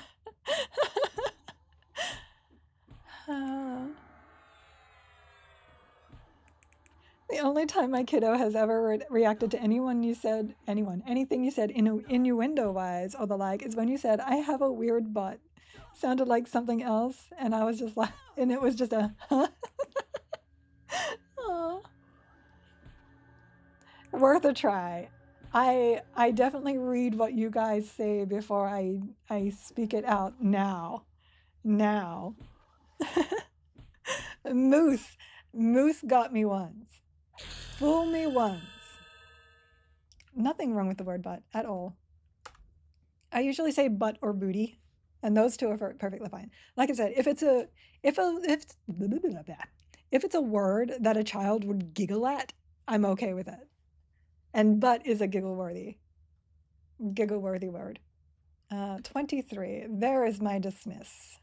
The only time my kiddo has ever reacted to anything you said innuendo-wise or the like is when you said, I have a weird butt. Sounded like something else, and I was just like, and it was just a, huh? Worth a try. I definitely read what you guys say before I speak it out now. Moose got me once. Fool me once. Nothing wrong with the word butt at all. I usually say butt or booty, and those two are perfectly fine. Like I said, if it's a word that a child would giggle at, I'm okay with it. And butt is a giggle-worthy word. 23. There is my dismiss.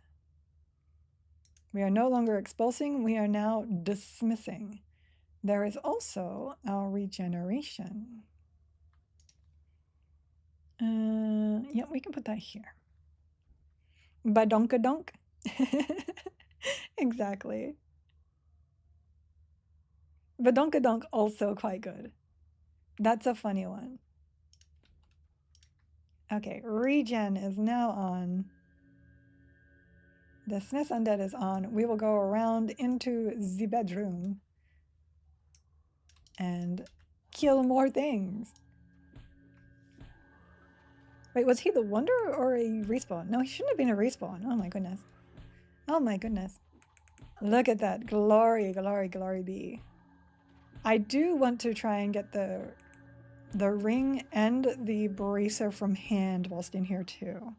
We are no longer expulsing, we are now dismissing. There is also our regeneration. Yeah, we can put that here. Badonkadonk. Exactly. Badonkadonk also quite good. That's a funny one. Okay, regen is now on. Dismiss undead is on. We will go around into the bedroom and kill more things. Wait, was he the wonder or a respawn? No, he shouldn't have been a respawn. Oh my goodness. Oh my goodness. Look at that. Glory, glory, glory be. I do want to try and get the ring and the bracer from hand whilst in here too.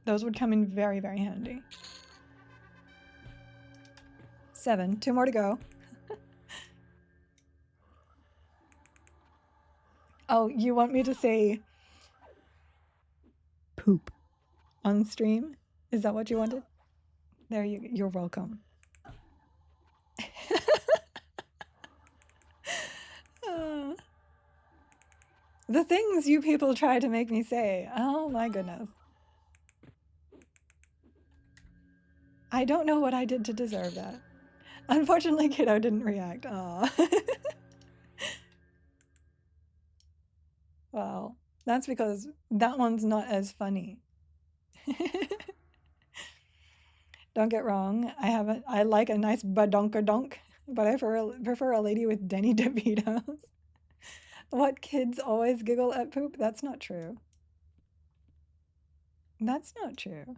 Those would come in very, very handy. 7. 2 more to go. Oh, you want me to say poop on stream? Is that what you wanted? There you're welcome. The things you people try to make me say. Oh my goodness. I don't know what I did to deserve that. Unfortunately, kiddo didn't react. Aw. Well, that's because that one's not as funny. Don't get wrong. I like a nice badonkadonk, but I prefer a lady with Denny DeVitos. What, kids always giggle at poop? That's not true. That's not true.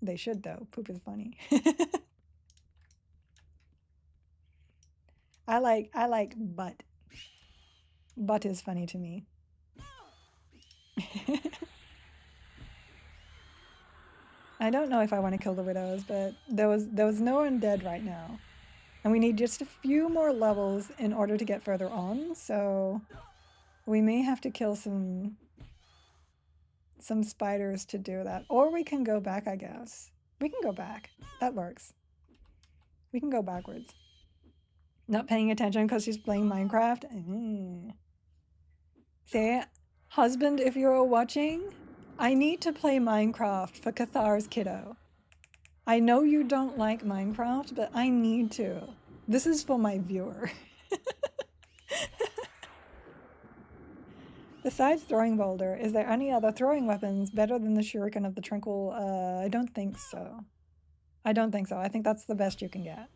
They should, though. Poop is funny. I like butt. Butt is funny to me. I don't know if I want to kill the widows, but there was no one dead right now. And we need just a few more levels in order to get further on, so we may have to kill some spiders to do that. Or we can go back, I guess. We can go back. That works. We can go backwards. Not paying attention because she's playing Minecraft. Say, husband, if you're watching, I need to play Minecraft for Cathar's kiddo. I know you don't like Minecraft, but I need to. This is for my viewer. Besides throwing boulder, is there any other throwing weapons better than the shuriken of the tranquil? I don't think so. I don't think so. I think that's the best you can get.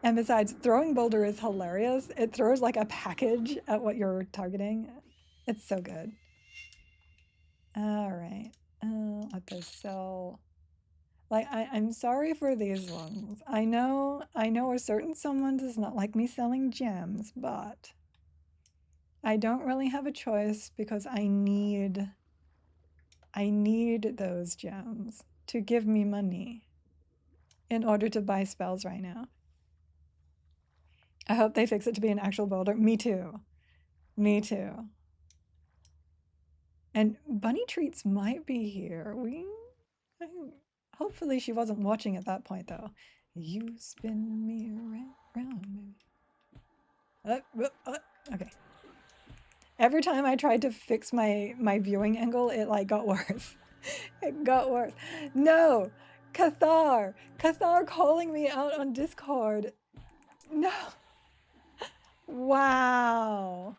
And besides, throwing boulder is hilarious. It throws like a package at what you're targeting. It's so good. All right. Let this sell. Like, I'm sorry for these ones. I know a certain someone does not like me selling gems, but I don't really have a choice because I need those gems to give me money in order to buy spells right now. I hope they fix it to be an actual boulder. Me too. Me too. And Bunny Treats might be here. Hopefully she wasn't watching at that point though. You spin me around, baby. Okay. Every time I tried to fix my viewing angle, it like got worse. It got worse. No, Cathar calling me out on Discord. No. Wow.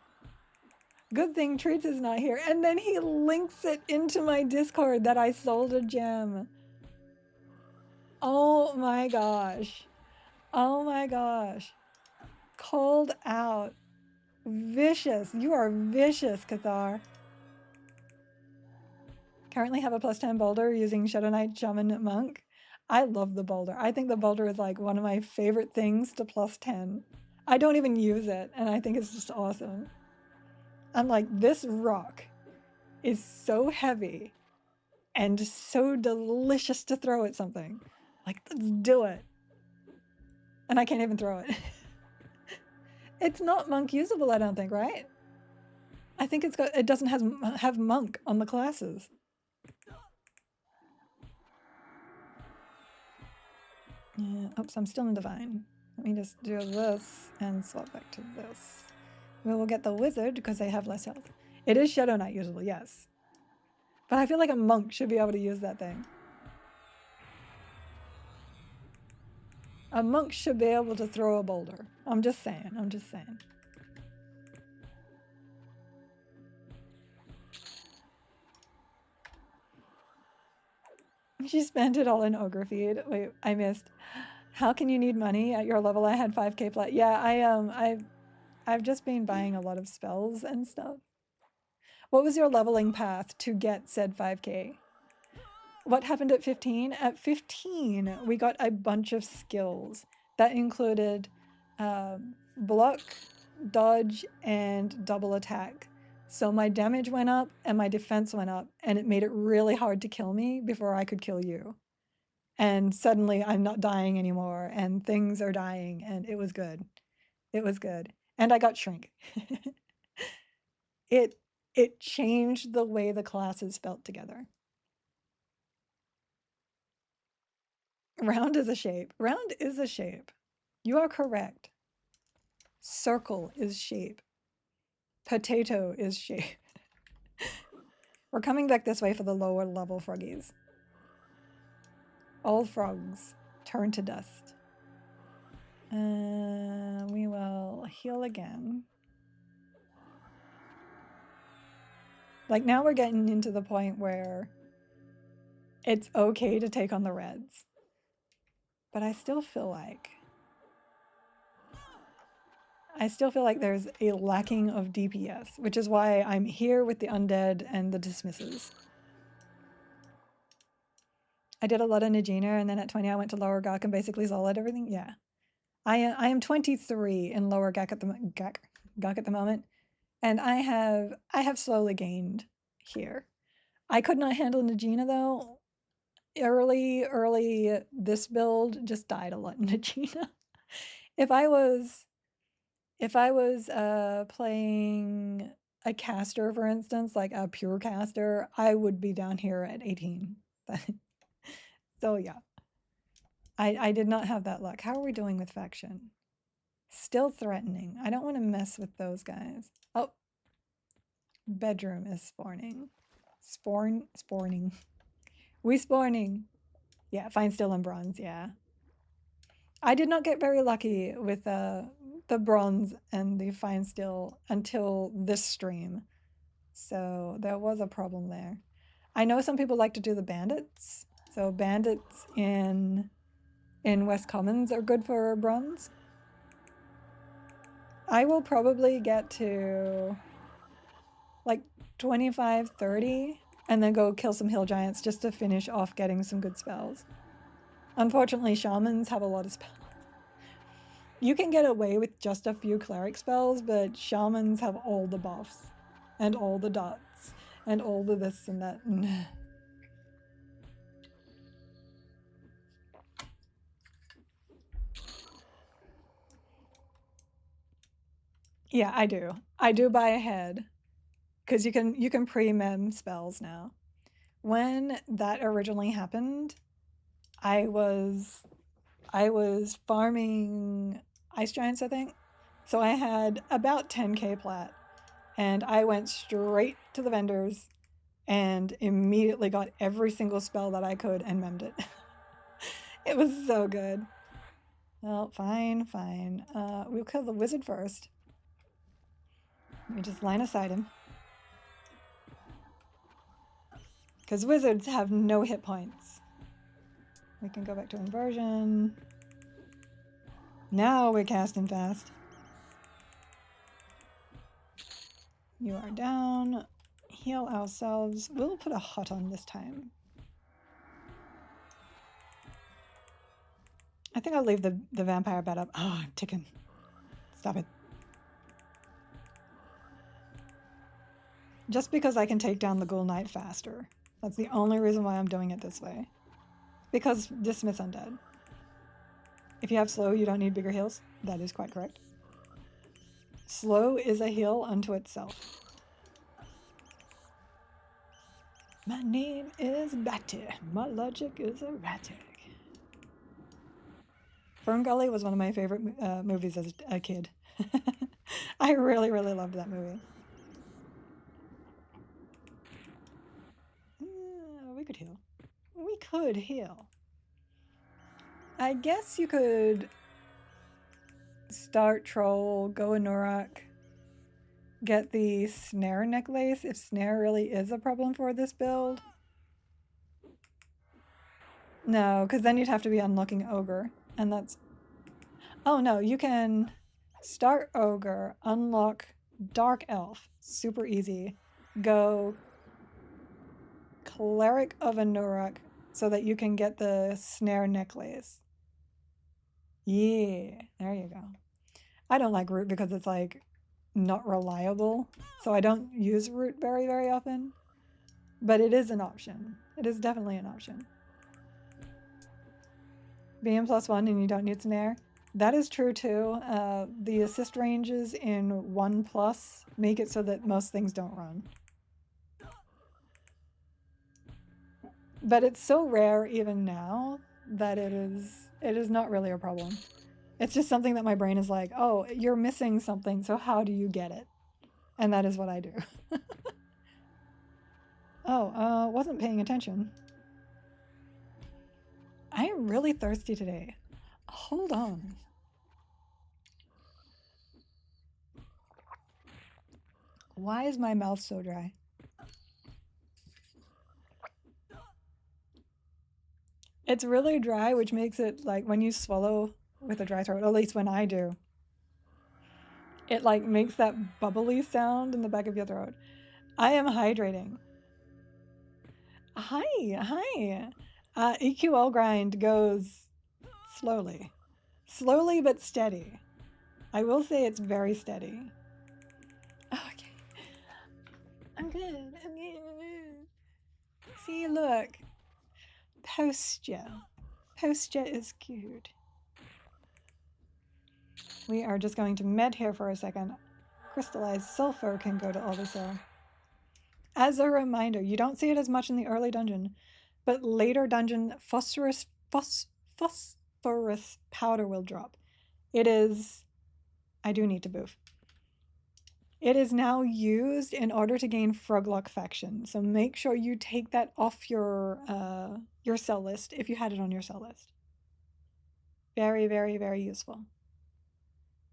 Good thing Treats is not here. And then he links it into my Discord that I sold a gem. Oh my gosh. Oh my gosh. Called out. Vicious. You are vicious, Cathar. Currently have a +10 boulder using Shadow Knight Shaman Monk. I love the boulder. I think the boulder is like one of my favorite things to +10. I don't even use it, and I think it's just awesome. I'm like, this rock is so heavy and so delicious to throw at something. Like, let's do it. And I can't even throw it. It's not monk usable, I don't think, right? I think it doesn't have monk on the classes. Yeah, oops, I'm still in divine. Let me just do this and swap back to this. We will get the wizard because they have less health. It is Shadow Knight usable, yes. But I feel like a monk should be able to use that thing. A monk should be able to throw a boulder. I'm just saying, I'm just saying. She spent it all in Ogre Feed. Wait, I missed. How can you need money at your level? I had 5k plus. Yeah, I've just been buying a lot of spells and stuff. What was your leveling path to get said 5k? What happened at 15? At 15, we got a bunch of skills that included block, dodge, and double attack. So my damage went up and my defense went up, and it made it really hard to kill me before I could kill you. And suddenly I'm not dying anymore, and things are dying, and it was good. It was good. And I got shrink. It changed the way the classes felt together. Round is a shape. Round is a shape. You are correct. Circle is shape. Potato is shape. We're coming back this way for the lower level froggies. All frogs turn to dust. We will heal again. Like now we're getting into the point where it's okay to take on the reds. But I still feel like there's a lacking of DPS, which is why I'm here with the undead and the dismisses. I did a lot of Najina, and then at 20 I went to lower Gak and basically soloed everything. Yeah. I am 23 in lower Gak at the moment, and I have slowly gained here. I could not handle Najina though. Early this build just died a lot in Najina. If I was playing a caster, for instance, like a pure caster, I would be down here at 18. So yeah, I did not have that luck. How are we doing with faction? Still threatening. I don't want to mess with those guys. Oh, bedroom is spawning. Spawning. We spawning. Yeah, fine steel and bronze, yeah. I did not get very lucky with the bronze and the fine steel until this stream. So there was a problem there. I know some people like to do the bandits, So bandits in West Commons are good for bronze. I will probably get to like 25, 30, and then go kill some hill giants just to finish off getting some good spells. Unfortunately, shamans have a lot of spells. You can get away with just a few cleric spells, but shamans have all the buffs and all the dots and all the this and that. Yeah, I do. I do buy ahead because you can pre-mem spells now. When that originally happened, I was farming ice giants, I think. So I had about 10k plat, and I went straight to the vendors and immediately got every single spell that I could and memmed it. It was so good. Well, fine. We'll kill the wizard first. We just line aside him. Because wizards have no hit points. We can go back to inversion. Now we're casting fast. You are down. Heal ourselves. We'll put a hut on this time. I think I'll leave the vampire bat up. Oh, I'm ticking. Stop it. Just because I can take down the ghoul knight faster. That's the only reason why I'm doing it this way. Because dismiss undead. If you have slow, you don't need bigger heals. That is quite correct. Slow is a heal unto itself. My name is Batty. My logic is erratic. Fern Gully was one of my favorite movies as a kid. I really, really loved that movie. We could heal. We could heal. I guess you could start troll, go a Norak, get the snare necklace if snare really is a problem for this build. No, because then you'd have to be unlocking ogre, and that's... Oh no, you can start ogre, unlock dark elf, super easy. Go cleric of a Norak so that you can get the snare necklace. Yeah, there you go. I don't like root because it's like not reliable, so I don't use root very, very often, but it is an option. It is definitely an option. Being +1 and you don't need snare. That is true too. The assist ranges in 1+ make it so that most things don't run. But it's so rare even now that it is not really a problem. It's just something that my brain is like, oh, you're missing something, so how do you get it? And that is what I do. Oh, wasn't paying attention. I am really thirsty today. Hold on. Why is my mouth so dry? It's really dry, which makes it like when you swallow with a dry throat, at least when I do, it like makes that bubbly sound in the back of your throat. I am hydrating. Hi. EQL grind goes slowly. Slowly but steady. I will say it's very steady. Okay. I'm good. See, look. Posture. Posture is cute. We are just going to med here for a second. Crystallized sulfur can go to Orbicil. As a reminder, you don't see it as much in the early dungeon, but later dungeon phosphorus powder will drop. It is... I do need to boof. It is now used in order to gain Froglock faction, so make sure you take that off your cell list if you had it on your cell list. Very, very, very useful.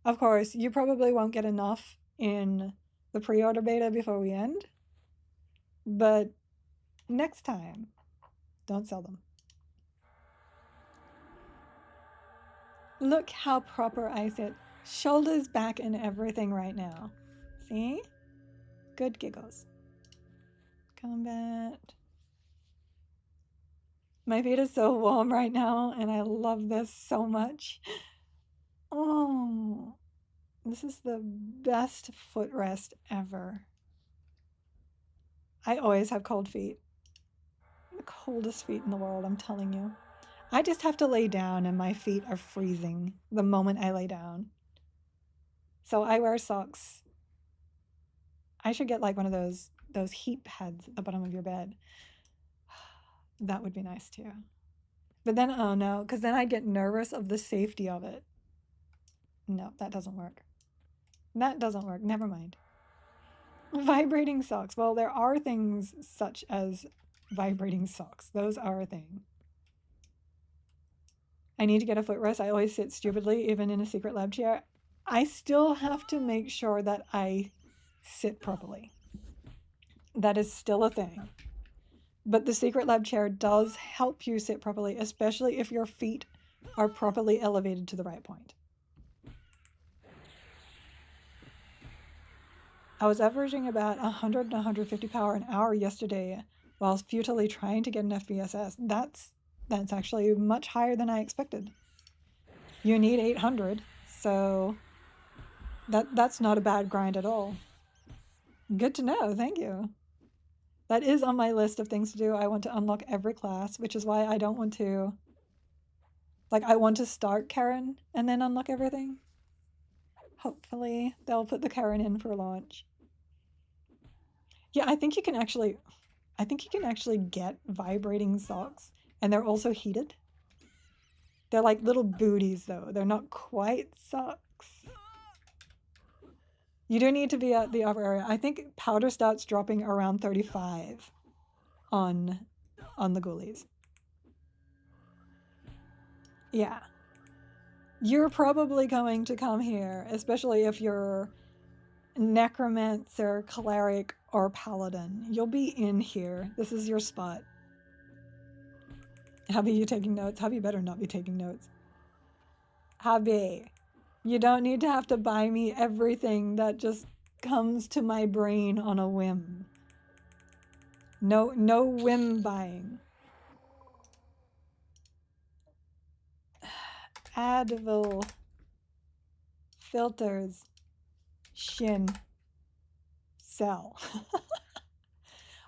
Of course, you probably won't get enough in the pre-order beta before we end, but next time, don't sell them. Look how proper I sit. Shoulders back and everything right now. See? Good giggles. Combat. My feet are so warm right now, and I love this so much. Oh, this is the best footrest ever. I always have cold feet. The coldest feet in the world, I'm telling you. I just have to lay down and my feet are freezing the moment I lay down. So I wear socks. I should get like one of those heat pads at the bottom of your bed. That would be nice too. But then, oh no, because then I'd get nervous of the safety of it. No, that doesn't work. That doesn't work. Never mind. Vibrating socks. Well, there are things such as vibrating socks. Those are a thing. I need to get a footrest. I always sit stupidly, even in a secret lab chair. I still have to make sure that I sit properly. That is still a thing. But the secret lab chair does help you sit properly, especially if your feet are properly elevated to the right point. I was averaging about 100 and 150 power an hour yesterday while futilely trying to get an FBSS. That's actually much higher than I expected. You need 800, so that's not a bad grind at all. Good to know, thank you. That is on my list of things to do. I want to unlock every class, which is why I don't want to... Like, I want to start Karen and then unlock everything. Hopefully, they'll put the Karen in for launch. Yeah, I think you can actually get vibrating socks, and they're also heated. They're like little booties, though. They're not quite socks. You do need to be at the upper area. I think powder starts dropping around 35 on the ghoulies. Yeah. You're probably going to come here, especially if you're necromancer, cleric, or paladin. You'll be in here. This is your spot. Hubby, you taking notes? Hubby better not be taking notes. Hubby, you don't need to have to buy me everything that just comes to my brain on a whim. No whim buying. Advil. Filters. Shin. Sell.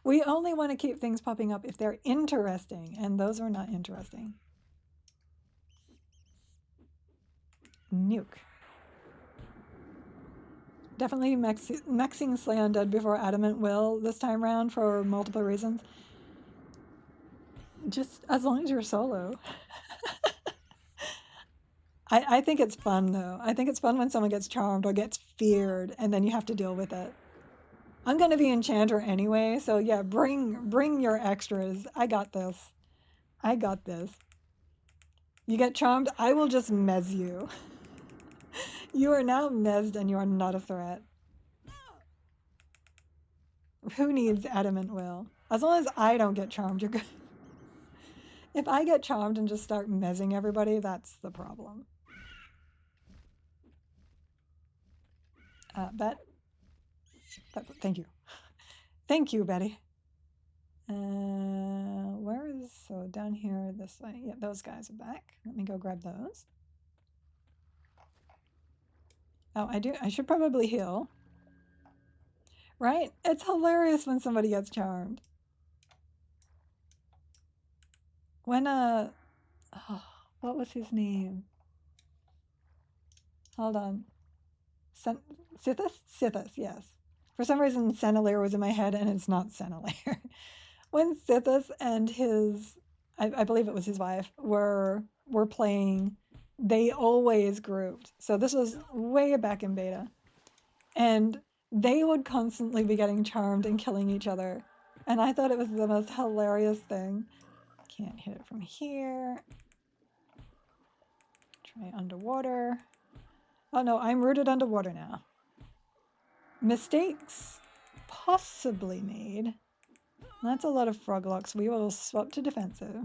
We only want to keep things popping up if they're interesting, and those are not interesting. Nuke. Definitely maxing Slay Undead before Adamant Will this time around for multiple reasons. Just as long as you're solo. I think it's fun though. I think it's fun when someone gets charmed or gets feared and then you have to deal with it. I'm gonna be enchanter anyway, so yeah, bring your extras. I got this. I got this. You get charmed, I will just mez you. You are now mezzed and you are not a threat. Who needs Adamant Will? As long as I don't get charmed, you're good. If I get charmed and just start mezzing everybody, that's the problem. Bet. Thank you. Thank you, Betty. Where is... So down here this way. Yeah, those guys are back. Let me go grab those. Oh, I should probably heal. Right? It's hilarious when somebody gets charmed. When, oh, what was his name? Hold on. Sithis? Sithis, yes. For some reason, Senelair was in my head, and it's not Senelair. When Sithis and his, I believe it was his wife, were playing, they always grouped. So this was way back in beta. And they would constantly be getting charmed and killing each other. And I thought it was the most hilarious thing. Can't hit it from here. Try underwater. Oh no, I'm rooted underwater now. Mistakes possibly made. That's a lot of froglocks. We will swap to defensive.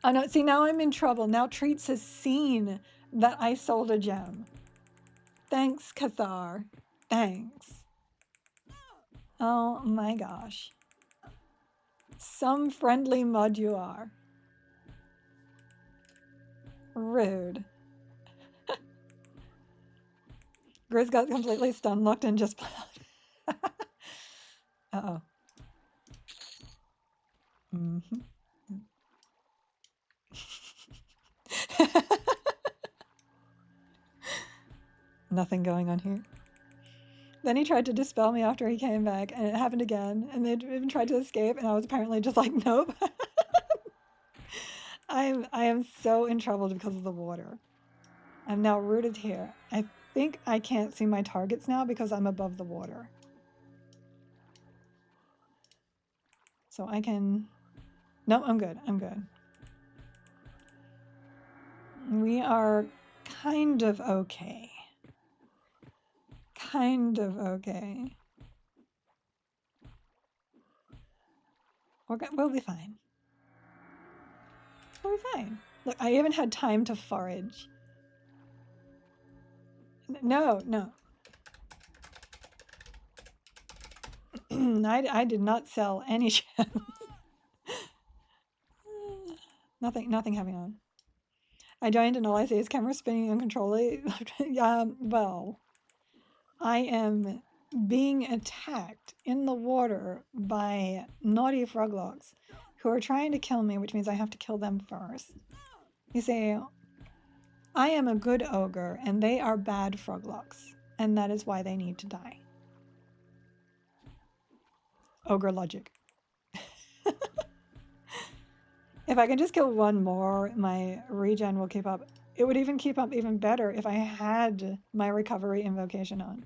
Oh no, see, now I'm in trouble. Now Treats has seen that I sold a gem. Thanks, Cathar. Thanks. Oh my gosh. Some friendly mud you are. Rude. Grizz got completely stun locked and just uh-oh. Mm-hmm. Nothing going on here. Then he tried to dispel me after he came back, and it happened again, and they even tried to escape, and I was apparently just like, nope. I am so in trouble because of the water. I'm now rooted here. I think I can't see my targets now because I'm above the water. So I can... No, I'm good. I'm good. We are kind of okay. Kind of okay. We'll be fine. We'll be fine. Look, I even had time to forage. No, no. I did not sell any gems. Nothing happening on. I joined and all I see is camera spinning uncontrollably. Well, I am being attacked in the water by naughty froglocks who are trying to kill me, which means I have to kill them first. You see, I am a good ogre and they are bad froglocks, and that is why they need to die. Ogre logic. If I can just kill one more, my regen will keep up. It would even keep up even better if I had my recovery invocation on.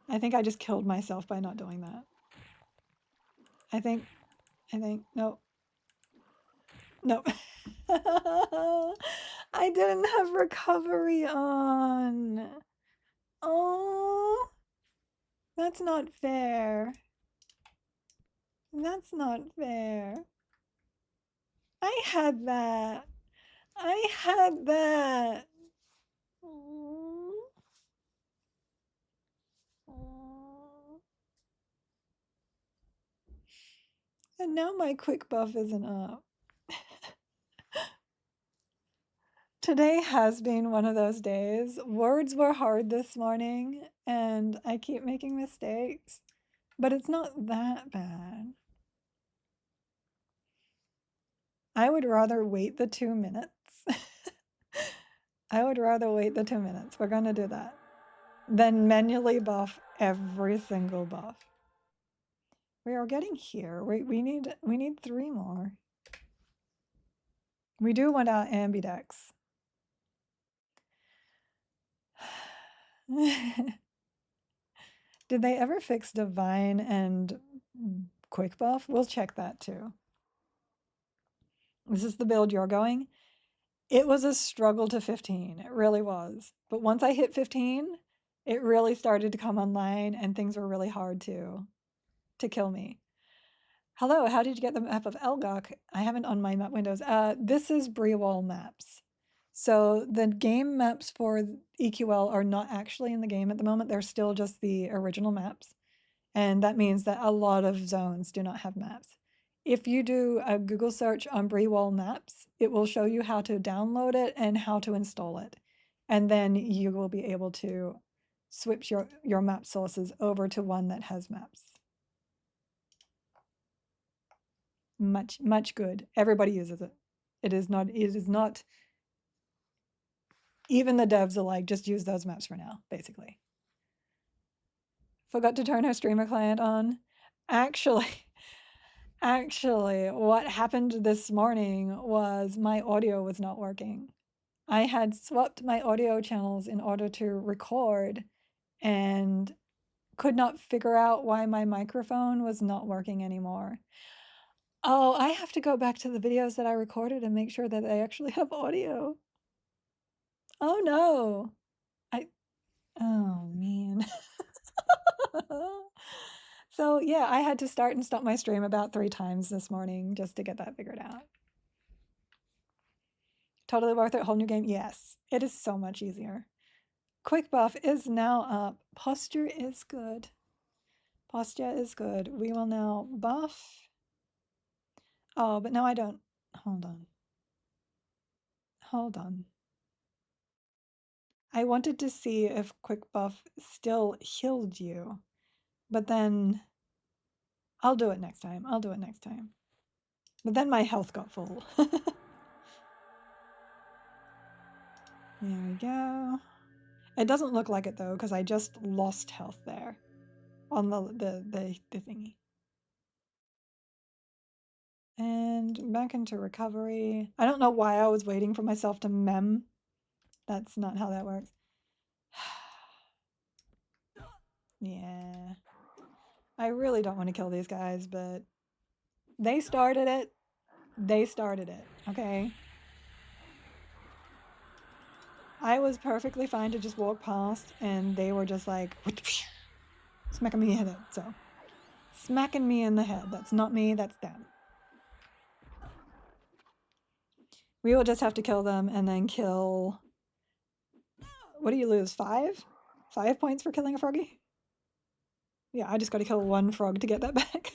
I think I just killed myself by not doing that. I think, no. No. I didn't have recovery on. Oh, that's not fair. That's not fair. I had that. I had that. Oh. Oh. And now my quick buff isn't up. Today has been one of those days. Words were hard this morning, and I keep making mistakes, but it's not that bad. I would rather wait the 2 minutes. I would rather wait the 2 minutes. We're gonna do that. Then manually buff every single buff. We are getting here. We need 3 more. We do want our ambidex. Did they ever fix divine and quick buff? We'll check that too. This is the build you're going. It was a struggle to 15. It really was. But once I hit 15, it really started to come online and things were really hard to kill me. Hello, how did you get the map of Elgok? I haven't on my map windows. This is Brewall maps. So the game maps for EQL are not actually in the game at the moment. They're still just the original maps. And that means that a lot of zones do not have maps. If you do a Google search on Brewall maps, it will show you how to download it and how to install it. And then you will be able to switch your map sources over to one that has maps. Much good. Everybody uses it. It is not, even the devs are like, just use those maps for now, basically. Forgot to turn her streamer client on. Actually, what happened this morning was my audio was not working. I had swapped my audio channels in order to record and could not figure out why my microphone was not working anymore. Oh, I have to go back to the videos that I recorded and make sure that they actually have audio. Oh no. Oh man. So yeah, I had to start and stop my stream about 3 times this morning just to get that figured out. Totally worth it. Whole new game. Yes, it is so much easier. Quick buff is now up. Posture is good. Posture is good. We will now buff. Oh, but no, I don't. Hold on. Hold on. I wanted to see if quick buff still healed you, but then I'll do it next time. I'll do it next time. But then my health got full. There we go. It doesn't look like it though, because I just lost health there on the thingy. And back into recovery. I don't know why I was waiting for myself to mem. That's not how that works. Yeah. I really don't want to kill these guys, but they started it. They started it, okay? I was perfectly fine to just walk past, and they were just like, smacking me in the head. So, smacking me in the head. That's not me, that's them. We will just have to kill them and then kill... What do you lose? 5? 5 points for killing a froggy? Yeah, I just got to kill 1 frog to get that back.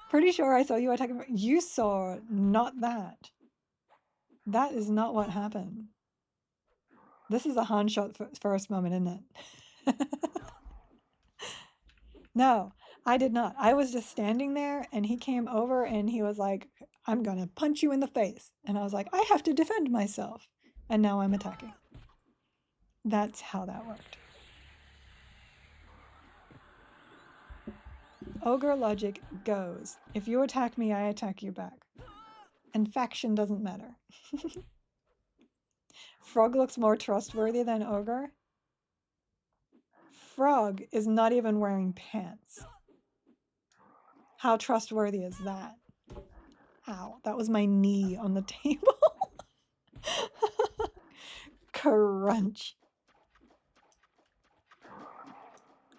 Pretty sure I saw you attacking... You saw not that. That is not what happened. This is a Han shot first moment, isn't it? No, I did not. I was just standing there and he came over and he was like, I'm gonna punch you in the face. And I was like, I have to defend myself. And now I'm attacking. That's how that worked. Ogre logic goes. If you attack me, I attack you back. And faction doesn't matter. Frog looks more trustworthy than Ogre. Frog is not even wearing pants. How trustworthy is that? Ow, that was my knee on the table. Crunch.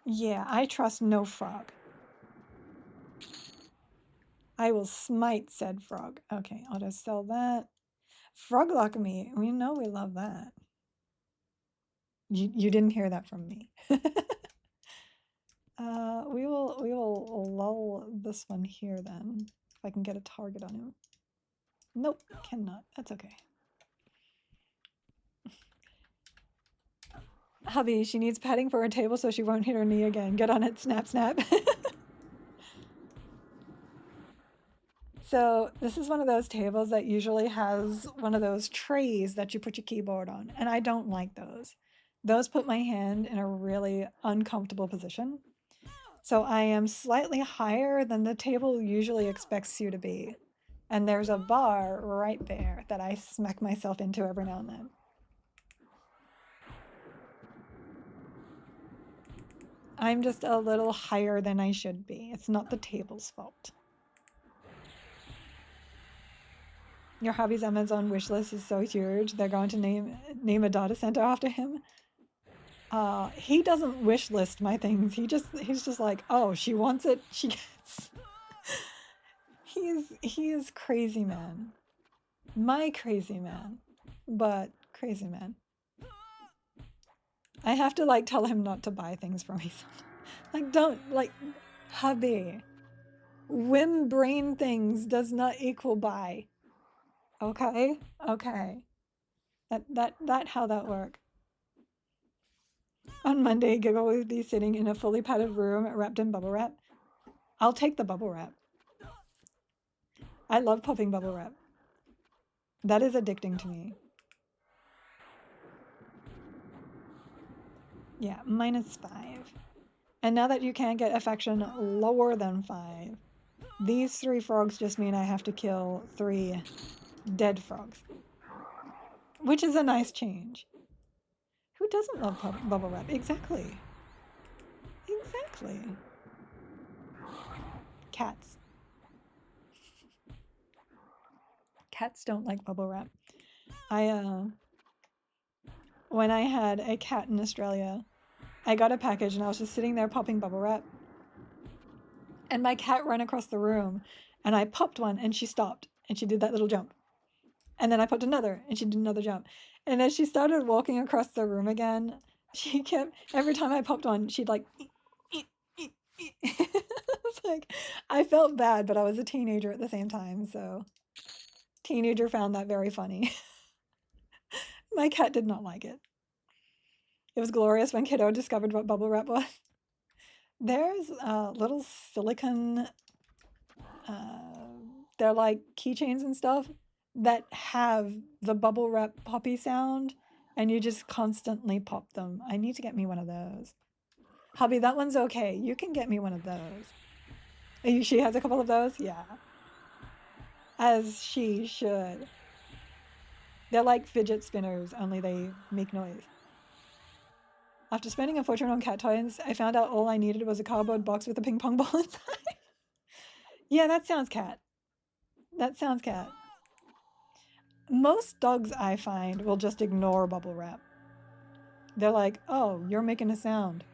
Yeah, I trust no frog. I will smite said frog. Okay, I'll just sell that. Frog lock me. We know we love that. You didn't hear that from me. We will lull this one here then. If I can get a target on him. Nope, cannot. That's okay. Hubby, she needs padding for her table so she won't hit her knee again. Get on it, snap, snap. So this is one of those tables that usually has one of those trays that you put your keyboard on, and I don't like those. Those put my hand in a really uncomfortable position. So I am slightly higher than the table usually expects you to be. And there's a bar right there that I smack myself into every now and then. I'm just a little higher than I should be. It's not the table's fault. Your hobby's Amazon wish list is so huge, they're going to name a data center after him. He doesn't wish list my things. He's just like, oh, she wants it, she gets. He is crazy man. My crazy man. But crazy man. I have to like tell him not to buy things for me. Like, don't, like, hubby. Whim brain things does not equal buy. Okay? Okay. That how that work. On Monday, Giggle will be sitting in a fully padded room wrapped in bubble wrap. I'll take the bubble wrap. I love popping bubble wrap. That is addicting to me. Yeah, -5. And now that you can't get affection lower than 5, these 3 frogs just mean I have to kill 3 dead frogs. Which is a nice change. Who doesn't love bubble wrap? Exactly. Exactly. Cats. Cats don't like bubble wrap. When I had a cat in Australia, I got a package and I was just sitting there popping bubble wrap. and my cat ran across the room, and I popped one, and she stopped, and she did that little jump. And then I popped another, and she did another jump. And as she started walking across the room again, she kept, every time I popped one, she'd like, it's like, I felt bad, but I was a teenager at the same time, so teenager found that very funny. My cat did not like it. It was glorious when Kiddo discovered what bubble wrap was. There's little silicone, they're like keychains and stuff that have the bubble wrap poppy sound, and you just constantly pop them. I need to get me one of those. Hubby, that one's okay. You can get me one of those. She has a couple of those? Yeah. As she should. They're like fidget spinners, only they make noise. After spending a fortune on cat toys, I found out all I needed was a cardboard box with a ping pong ball inside. Yeah, that sounds cat. That sounds cat. Most dogs, I find, will just ignore bubble wrap. They're like, oh, you're making a sound.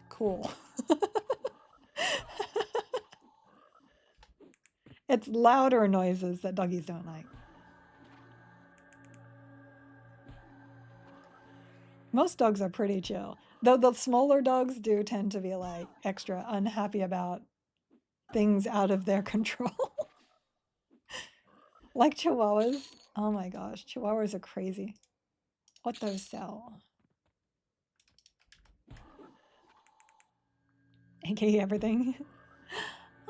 Cool. It's louder noises that doggies don't like. Most dogs are pretty chill. Though the smaller dogs do tend to be like extra unhappy about things out of their control. Like chihuahuas. Oh my gosh, chihuahuas are crazy. What those sell? AKA everything.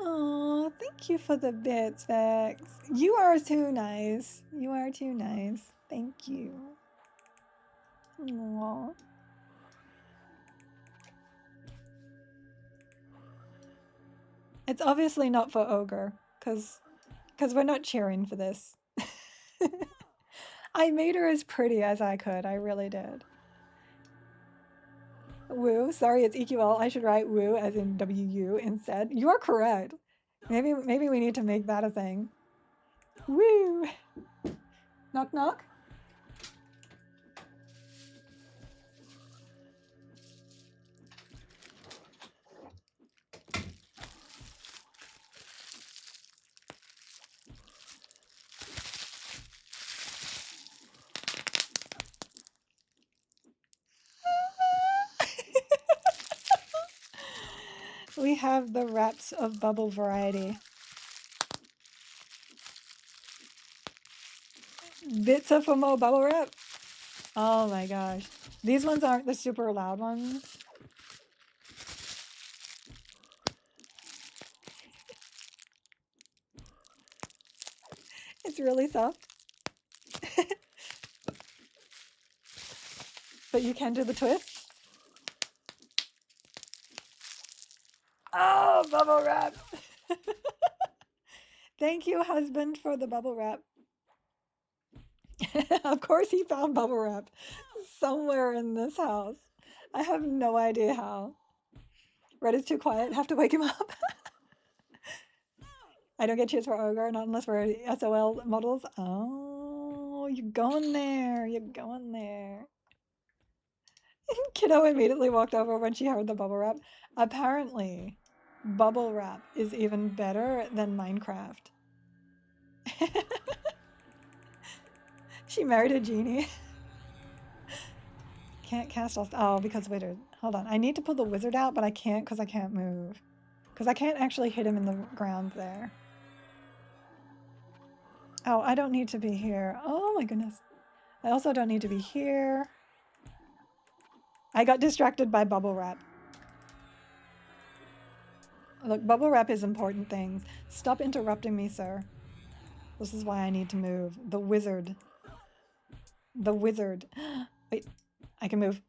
Oh, thank you for the bits, Vex. You are too nice. You are too nice. Thank you. Aww. It's obviously not for Ogre, because we're not cheering for this. I made her as pretty as I could. I really did. Woo. Sorry, it's EQL. I should write woo as in WU instead. You are correct. Maybe we need to make that a thing. Woo. Knock knock. We have the wraps of bubble variety. Bits of FOMO bubble wrap. Oh my gosh. These ones aren't the super loud ones. It's really soft. But you can do the twist. Oh, bubble wrap. Thank you, husband, for the bubble wrap. Of course he found bubble wrap somewhere in this house. I have no idea how. Red is too quiet. Have to wake him up. I don't get cheers for Ogre, not unless we're SOL models. Oh, you're going there. You're going there. Kiddo immediately walked over when she heard the bubble wrap. Apparently, bubble wrap is even better than Minecraft. She married a genie. Can't cast all. Oh, because wizard. Hold on. I need to pull the wizard out, but I can't because I can't move. Because I can't actually hit him in the ground there. Oh, I don't need to be here. Oh my goodness. I also don't need to be here. I got distracted by bubble wrap. Look, bubble wrap is important things. Stop interrupting me, sir. This is why I need to move. The wizard. The wizard. Wait, I can move.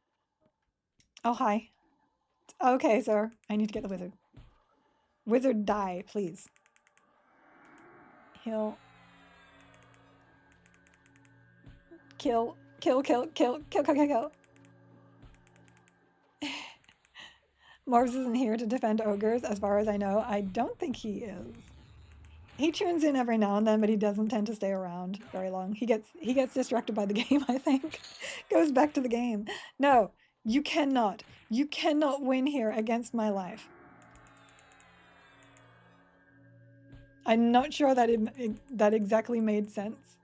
Oh, hi. Okay, sir. I need to get the wizard. Wizard, die, please. Heal. Kill. Kill, kill, kill, kill, kill, kill, kill. Morphs isn't here to defend ogres, as far as I know. I don't think he is. He tunes in every now and then, but he doesn't tend to stay around very long. He gets distracted by the game, I think. Goes back to the game. No, you cannot. You cannot win here against my life. I'm not sure that that exactly made sense,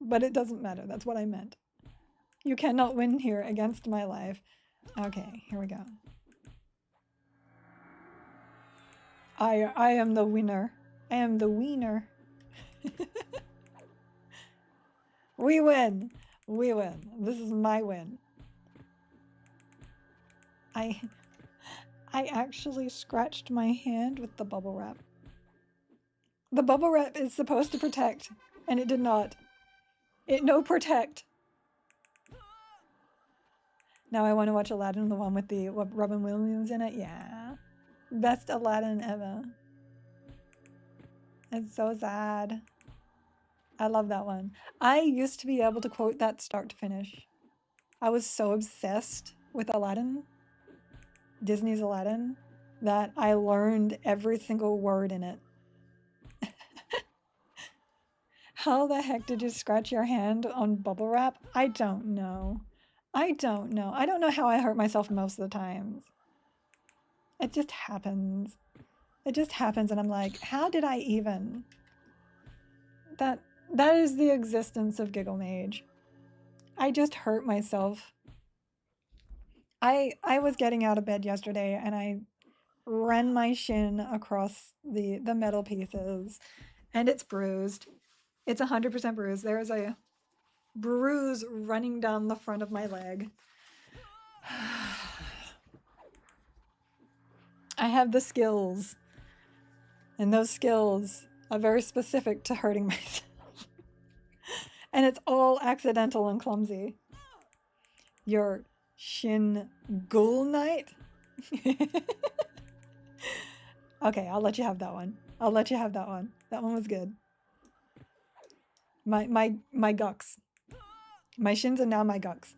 but it doesn't matter. That's what I meant. You cannot win here against my life. Okay, here we go. I am the winner. I am the wiener. We win. We win. This is my win. I actually scratched my hand with the bubble wrap. The bubble wrap is supposed to protect, and it did not. It no protect. Now I want to watch Aladdin, the one with the Robin Williams in it. Yeah. Best Aladdin ever. It's so sad. I love that one. I used to be able to quote that start to finish. I was so obsessed with Aladdin, Disney's Aladdin, that I learned every single word in it. How the heck did you scratch your hand on bubble wrap? I don't know. I don't know. I don't know how I hurt myself most of the times. It just happens. It just happens, and I'm like, how did I even? That is the existence of Giggle Mage. I just hurt myself. I was getting out of bed yesterday, and I ran my shin across the metal pieces, and it's bruised. It's 100% bruised. There is a bruise running down the front of my leg. I have the skills, and those skills are very specific to hurting myself. And it's all accidental and clumsy. Your shin ghoul knight? Okay, I'll let you have that one. I'll let you have that one. That one was good. My gucks. My shins are now my gucks.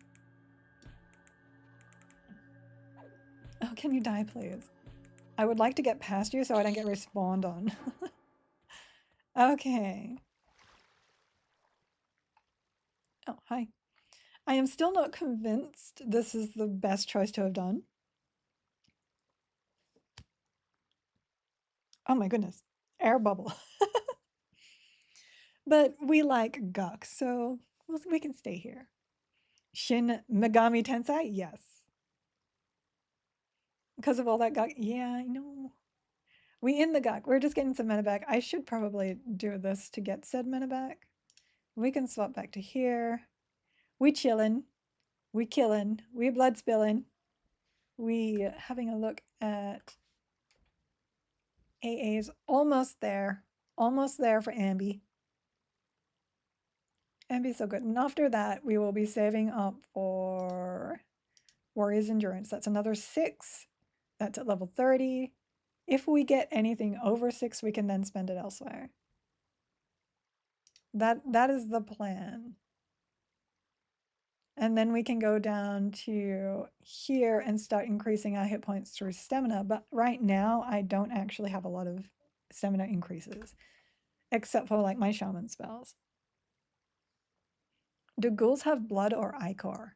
Oh, can you die, please? I would like to get past you so I don't get respawned on. Okay. Oh, hi. I am still not convinced this is the best choice to have done. Oh my goodness. Air bubble. But we like Guk, so we can stay here. Shin Megami Tensei? Yes. Because of all that Guk? Yeah, I know. We in the Guk. We're just getting some mana back. I should probably do this to get said mana back. We can swap back to here. We chillin'. We killin'. We blood spilling. We having a look at AA's almost there. Almost there for Ambi. Ambi's so good. And after that, we will be saving up for Warrior's Endurance. That's another 6. That's at level 30. If we get anything over 6, we can then spend it elsewhere. That is the plan. And then we can go down to here and start increasing our hit points through stamina. But right now, I don't actually have a lot of stamina increases, except for like my shaman spells. Do ghouls have blood or ichor?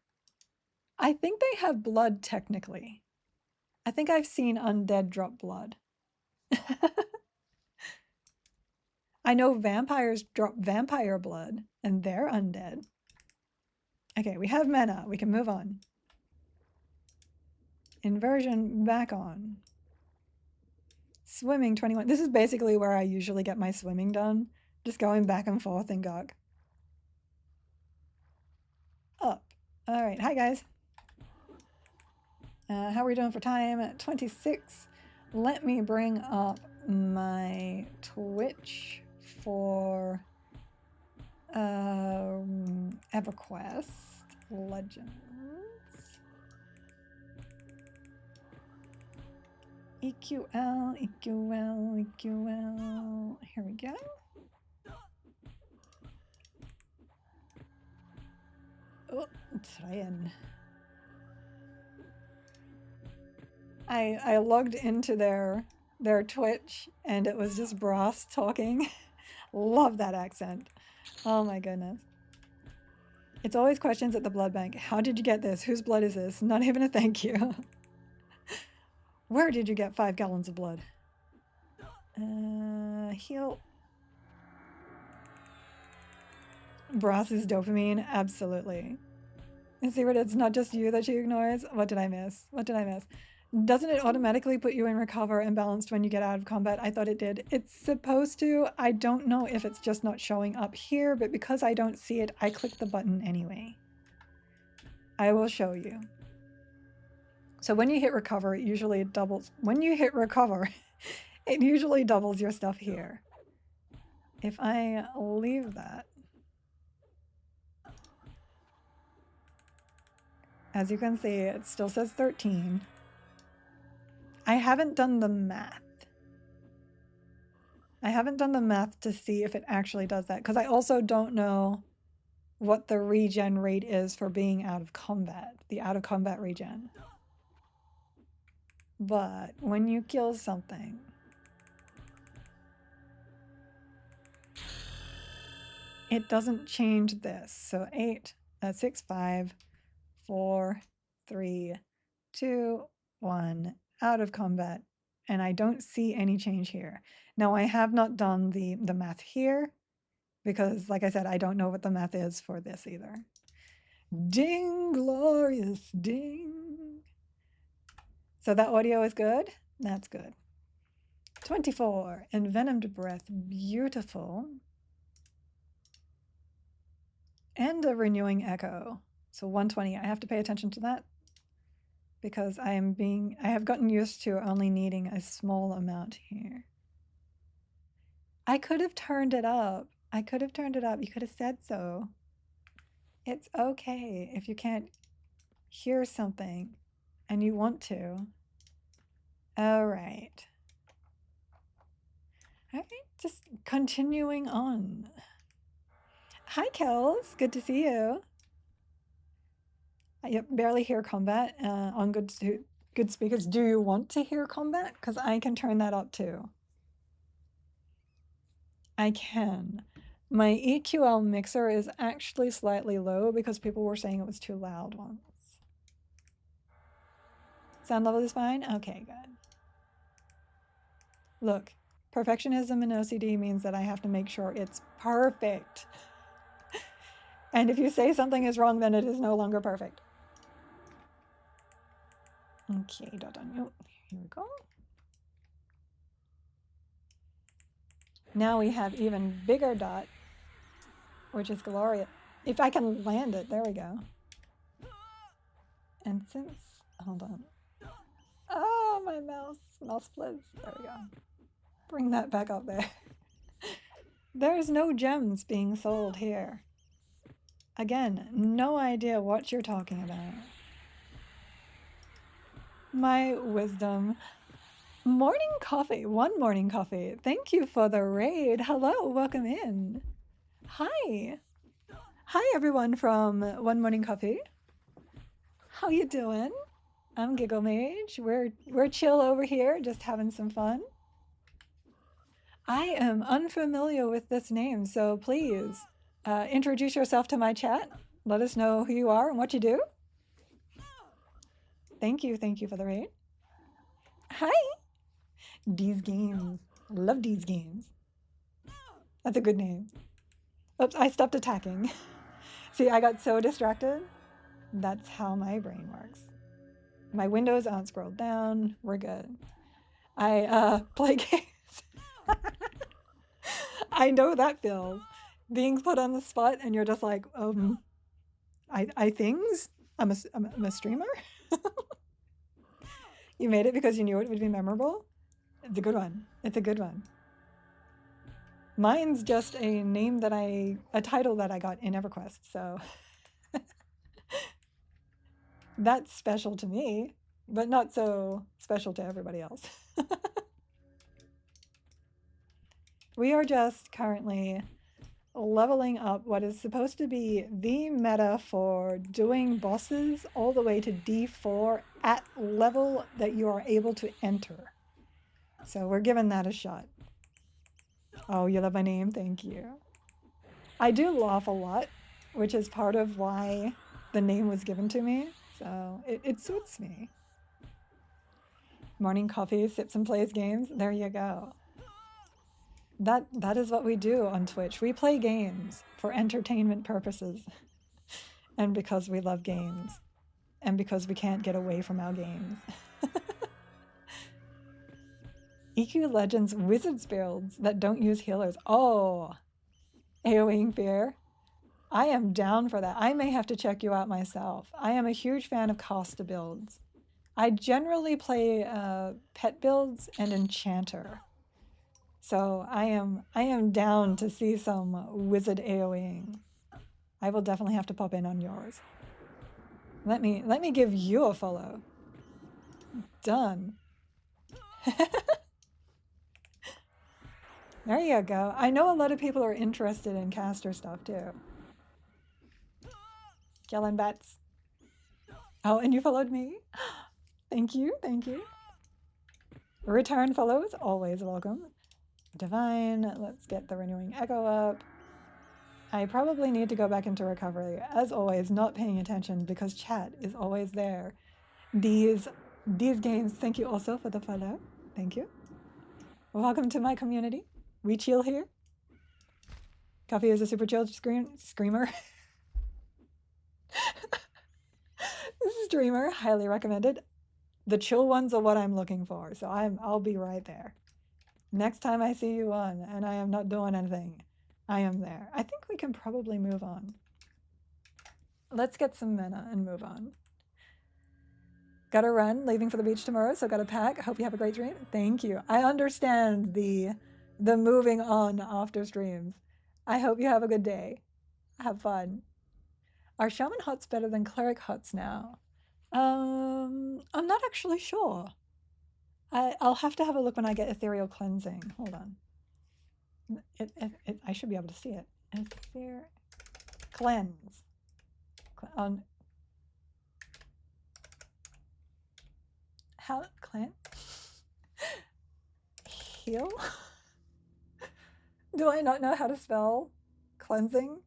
I think they have blood technically. I think I've seen undead drop blood. I know vampires drop vampire blood, and they're undead. Okay, we have mana. We can move on. Inversion back on. Swimming 21. This is basically where I usually get my swimming done. Just going back and forth in Gog. Up. All right. Hi, guys. How are we doing for time? 26. Let me bring up my Twitch for EverQuest Legends. EQL, EQL, EQL. Here we go. Oh, trying. I logged into their Twitch and it was just Brass talking. Love that accent. Oh my goodness. It's always questions at the blood bank. How did you get this? Whose blood is this? Not even a thank you. Where did you get 5 gallons of blood? Heal. Brass is dopamine, absolutely. And see what it's not just you that she ignores? What did I miss? What did I miss? Doesn't it automatically put you in recover and balanced when you get out of combat? I thought it did. It's supposed to. I don't know if it's just not showing up here, but because I don't see it, I click the button anyway. I will show you. So when you hit recover, it usually doubles. When you hit recover, it usually doubles your stuff here. If I leave that, as you can see, it still says 13. I haven't done the math. I haven't done the math to see if it actually does that, because I also don't know what the regen rate is for being out of combat, the out of combat regen. But when you kill something, it doesn't change this. So 6, 5, 4, 3, 2, 1, out of combat. And I don't see any change here. Now I have not done the math here because, like I said, I don't know what the math is for this either. Ding, glorious, ding. So that audio is good? That's good. 24, envenomed breath, beautiful. And a renewing echo. So 120, I have to pay attention to that because I have gotten used to only needing a small amount here. I could have turned it up. I could have turned it up. You could have said so. It's okay if you can't hear something and you want to. All right. All right, just continuing on. Hi, Kels. Good to see you. Yep, barely hear combat on good speakers. Do you want to hear combat? Because I can turn that up too. I can. My EQL mixer is actually slightly low because people were saying it was too loud once. Sound level is fine? Okay, good. Look, perfectionism in OCD means that I have to make sure it's perfect. And if you say something is wrong, then it is no longer perfect. Okay, here we go. Now we have even bigger dot, which is glorious. If I can land it, there we go. And since, hold on. Oh, my mouse splits. There we go. Bring that back up there. There's no gems being sold here. Again, no idea what you're talking about. My wisdom. Morning coffee. One morning coffee. Thank you for the raid. Hello, welcome in. Hi. Hi, everyone from One Morning Coffee. How you doing? I'm Giggle Mage. We're chill over here, just having some fun. I am unfamiliar with this name, so please introduce yourself to my chat. Let us know who you are and what you do. Thank you for the raid. Hi. These games. Love these games. That's a good name. Oops, I stopped attacking. See, I got so distracted. That's how my brain works. My windows aren't scrolled down. We're good. I play games. I know that feels. Being put on the spot and you're just like, I things? I'm a streamer? You made it because you knew it would be memorable? It's a good one. It's a good one. Mine's just a name that a title that I got in Everquest, so that's special to me, but not so special to everybody else. We are just currently leveling up what is supposed to be the meta for doing bosses all the way to D4 at level that you are able to enter. So we're giving that a shot. Oh, you love my name? Thank you. I do laugh a lot, which is part of why the name was given to me. So it suits me. Morning coffee, sips and plays games. There you go. That is what we do on Twitch. We play games for entertainment purposes. And because we love games. And because we can't get away from our games. EQ Legends Wizards builds that don't use healers. Oh, AoEing Fear. I am down for that. I may have to check you out myself. I am a huge fan of Costa builds. I generally play pet builds and enchanter. So I am down to see some wizard AoEing. I will definitely have to pop in on yours. Let me give you a follow. Done. There you go. I know a lot of people are interested in caster stuff too. Killing bats. Oh, and you followed me? Thank you, thank you. Return follows, always welcome. Divine, let's get the renewing echo up. I probably need to go back into recovery. As always, not paying attention because chat is always there. These games, thank you also for the follow. Thank you. Welcome to my community. We chill here. Coffee is a super chill screamer. Streamer, highly recommended. The chill ones are what I'm looking for, so I'll be right there. Next time I see you on and I am not doing anything, I am there. I think we can probably move on. Let's get some mana and move on. Gotta run, leaving for the beach tomorrow, so gotta pack. Hope you have a great dream. Thank you. I understand the moving on after streams. I hope you have a good day. Have fun. Are shaman huts better than cleric huts now? I'm not actually sure. I'll have to have a look when I get ethereal cleansing. Hold on. I should be able to see it. Ether cleanse. On how cleanse? Heal? Do I not know how to spell cleansing?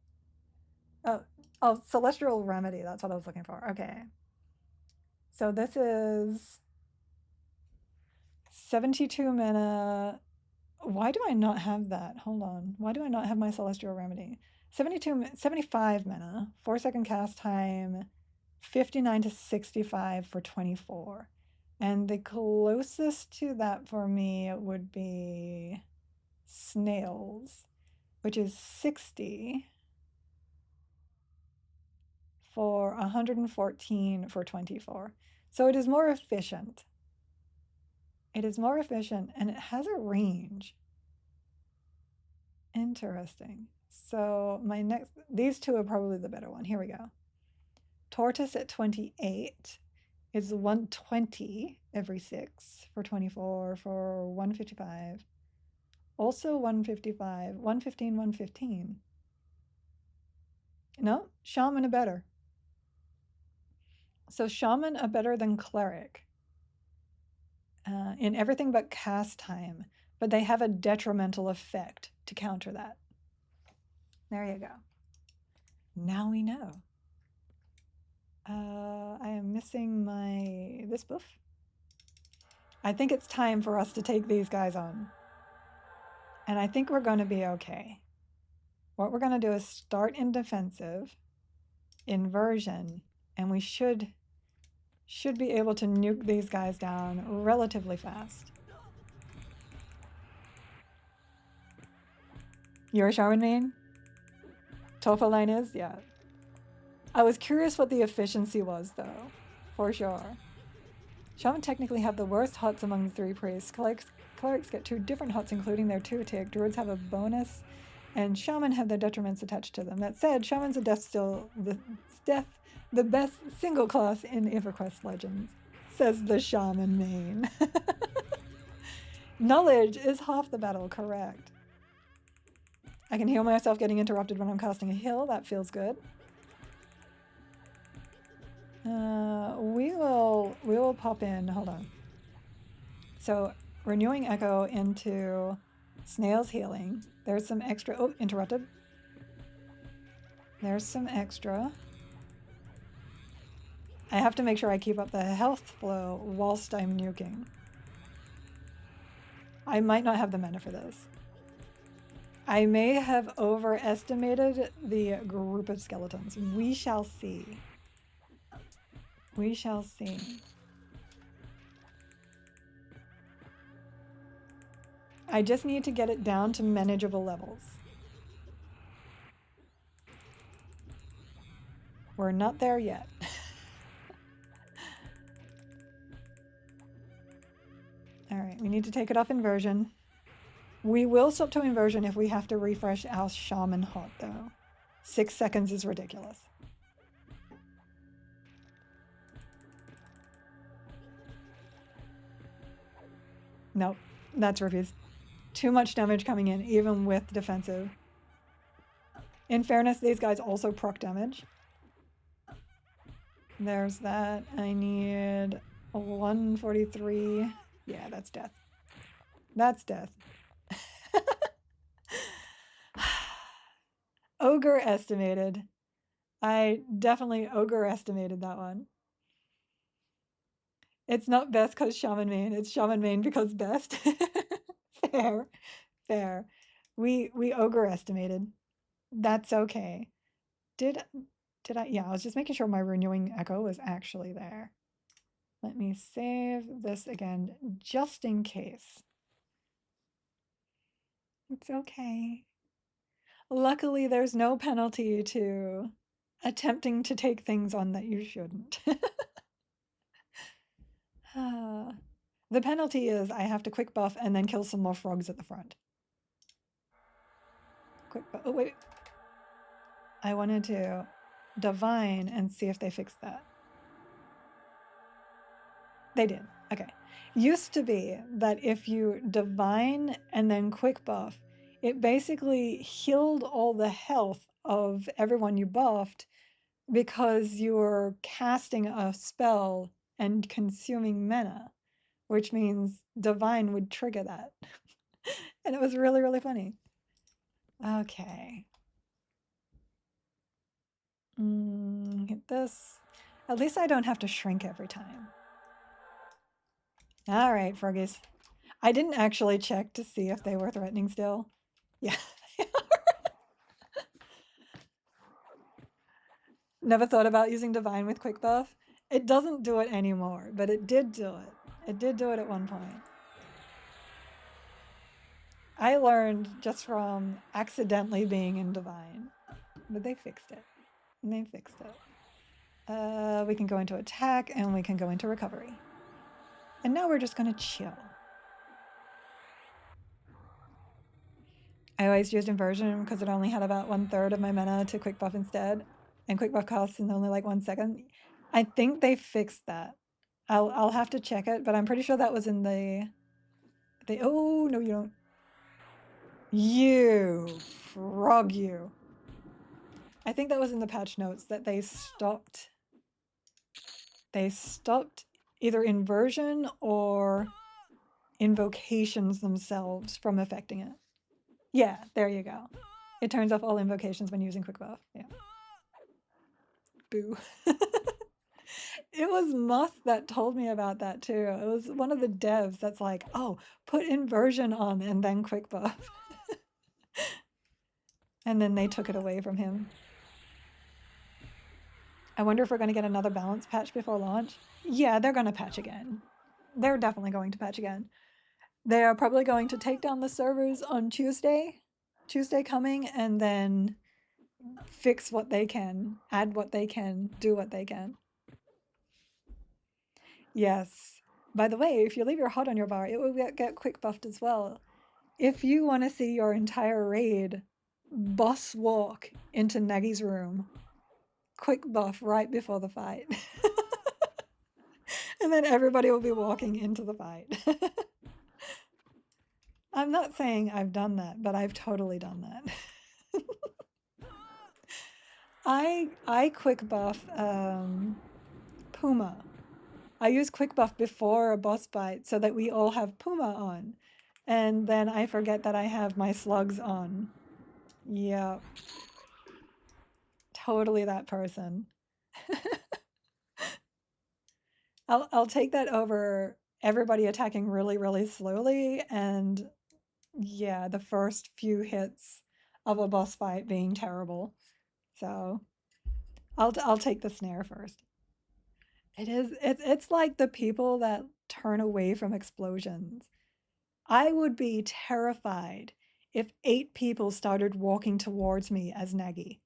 Oh, celestial remedy. That's what I was looking for. Okay. So this is 72 mana. Why do I not have that? Hold on. Why do I not have my celestial remedy? 75 mana, 4-second cast time, 59 to 65 for 24. And the closest to that for me would be snails, which is 60 for 114 for 24. So it is more efficient. It is more efficient and it has a range. Interesting. So my next, these two are probably the better one. Here we go. Tortoise at 28 is 120 every 6 for 24 for 155. Also 155, 115, 115. No, shaman are better. So shaman are better than cleric in everything but cast time, but they have a detrimental effect to counter that. There you go. Now we know. I am missing this buff. I think it's time for us to take these guys on. And I think we're going to be okay. What we're going to do is start in defensive, inversion, and we should be able to nuke these guys down relatively fast. You're a shaman main? Tofa line is? Yeah. I was curious what the efficiency was, though, for sure. Shaman technically have the worst huts among the 3 priests. Clerics get 2 different huts, including their 2 tick. Druids have a bonus, and shaman have their detriments attached to them. That said, shamans are the best single class in Everquest Legends, says the shaman main. Knowledge is half the battle, correct. I can heal myself getting interrupted when I'm casting a heal. That feels good. We will pop in. Hold on. So renewing echo into snail's healing. There's some extra. Oh, interrupted. There's some extra. I have to make sure I keep up the health flow whilst I'm nuking. I might not have the mana for this. I may have overestimated the group of skeletons. We shall see. We shall see. I just need to get it down to manageable levels. We're not there yet. All right, we need to take it off inversion. We will stop to inversion if we have to refresh our shaman hot, though. 6 seconds is ridiculous. Nope, that's refused. Too much damage coming in, even with defensive. In fairness, these guys also proc damage. There's that. I need a 143. Yeah, that's death. That's death. Ogre estimated. I definitely ogre estimated that one. It's not best because shaman main. It's shaman main because best. Fair, fair. We ogre estimated. That's okay. Did I? Yeah, I was just making sure my renewing echo was actually there. Let me save this again, just in case. It's okay. Luckily, there's no penalty to attempting to take things on that you shouldn't. The penalty is I have to quick buff and then kill some more frogs at the front. Quick buff. Oh, wait. I wanted to divine and see if they fixed that. They did. Okay. Used to be that if you divine and then quick buff, it basically healed all the health of everyone you buffed because you were casting a spell and consuming mana, which means divine would trigger that. And it was really, really funny. Okay. Hit this. At least I don't have to shrink every time. All right, froggies. I didn't actually check to see if they were threatening still. Yeah. Never thought about using divine with quick buff. It doesn't do it anymore, but it did do it. It did do it at one point. I learned just from accidentally being in divine, but they fixed it. And they fixed it. We can go into attack and we can go into recovery. And now we're just gonna chill. I always used inversion because it only had about 1/3 of my mana to quick buff instead. And quick buff costs in only like 1 second. I think they fixed that. I'll have to check it, but I'm pretty sure that was in the oh no you don't. You frog you. I think that was in the patch notes that they stopped either inversion or invocations themselves from affecting it. Yeah, there you go. It turns off all invocations when using quick buff. Yeah. Boo. It was Moth that told me about that too. It was one of the devs that's like, oh, put inversion on and then quick buff. And then they took it away from him. I wonder if we're going to get another balance patch before launch. Yeah, they're going to patch again. They're definitely going to patch again. They are probably going to take down the servers on Tuesday coming, and then fix what they can, add what they can, do what they can. Yes. By the way, if you leave your hot on your bar, it will get quick buffed as well. If you want to see your entire raid boss walk into Nagy's room, quick buff right before the fight. And then everybody will be walking into the fight. I'm not saying I've done that, but I've totally done that. I quick buff Puma. I use quick buff before a boss fight so that we all have Puma on. And then I forget that I have my slugs on. Yeah. Totally that person. I'll take that over everybody attacking really, really slowly and Yeah, the first few hits of a boss fight being terrible. So I'll take the snare first. It's like the people that turn away from explosions. I would be terrified if 8 people started walking towards me as Nagi.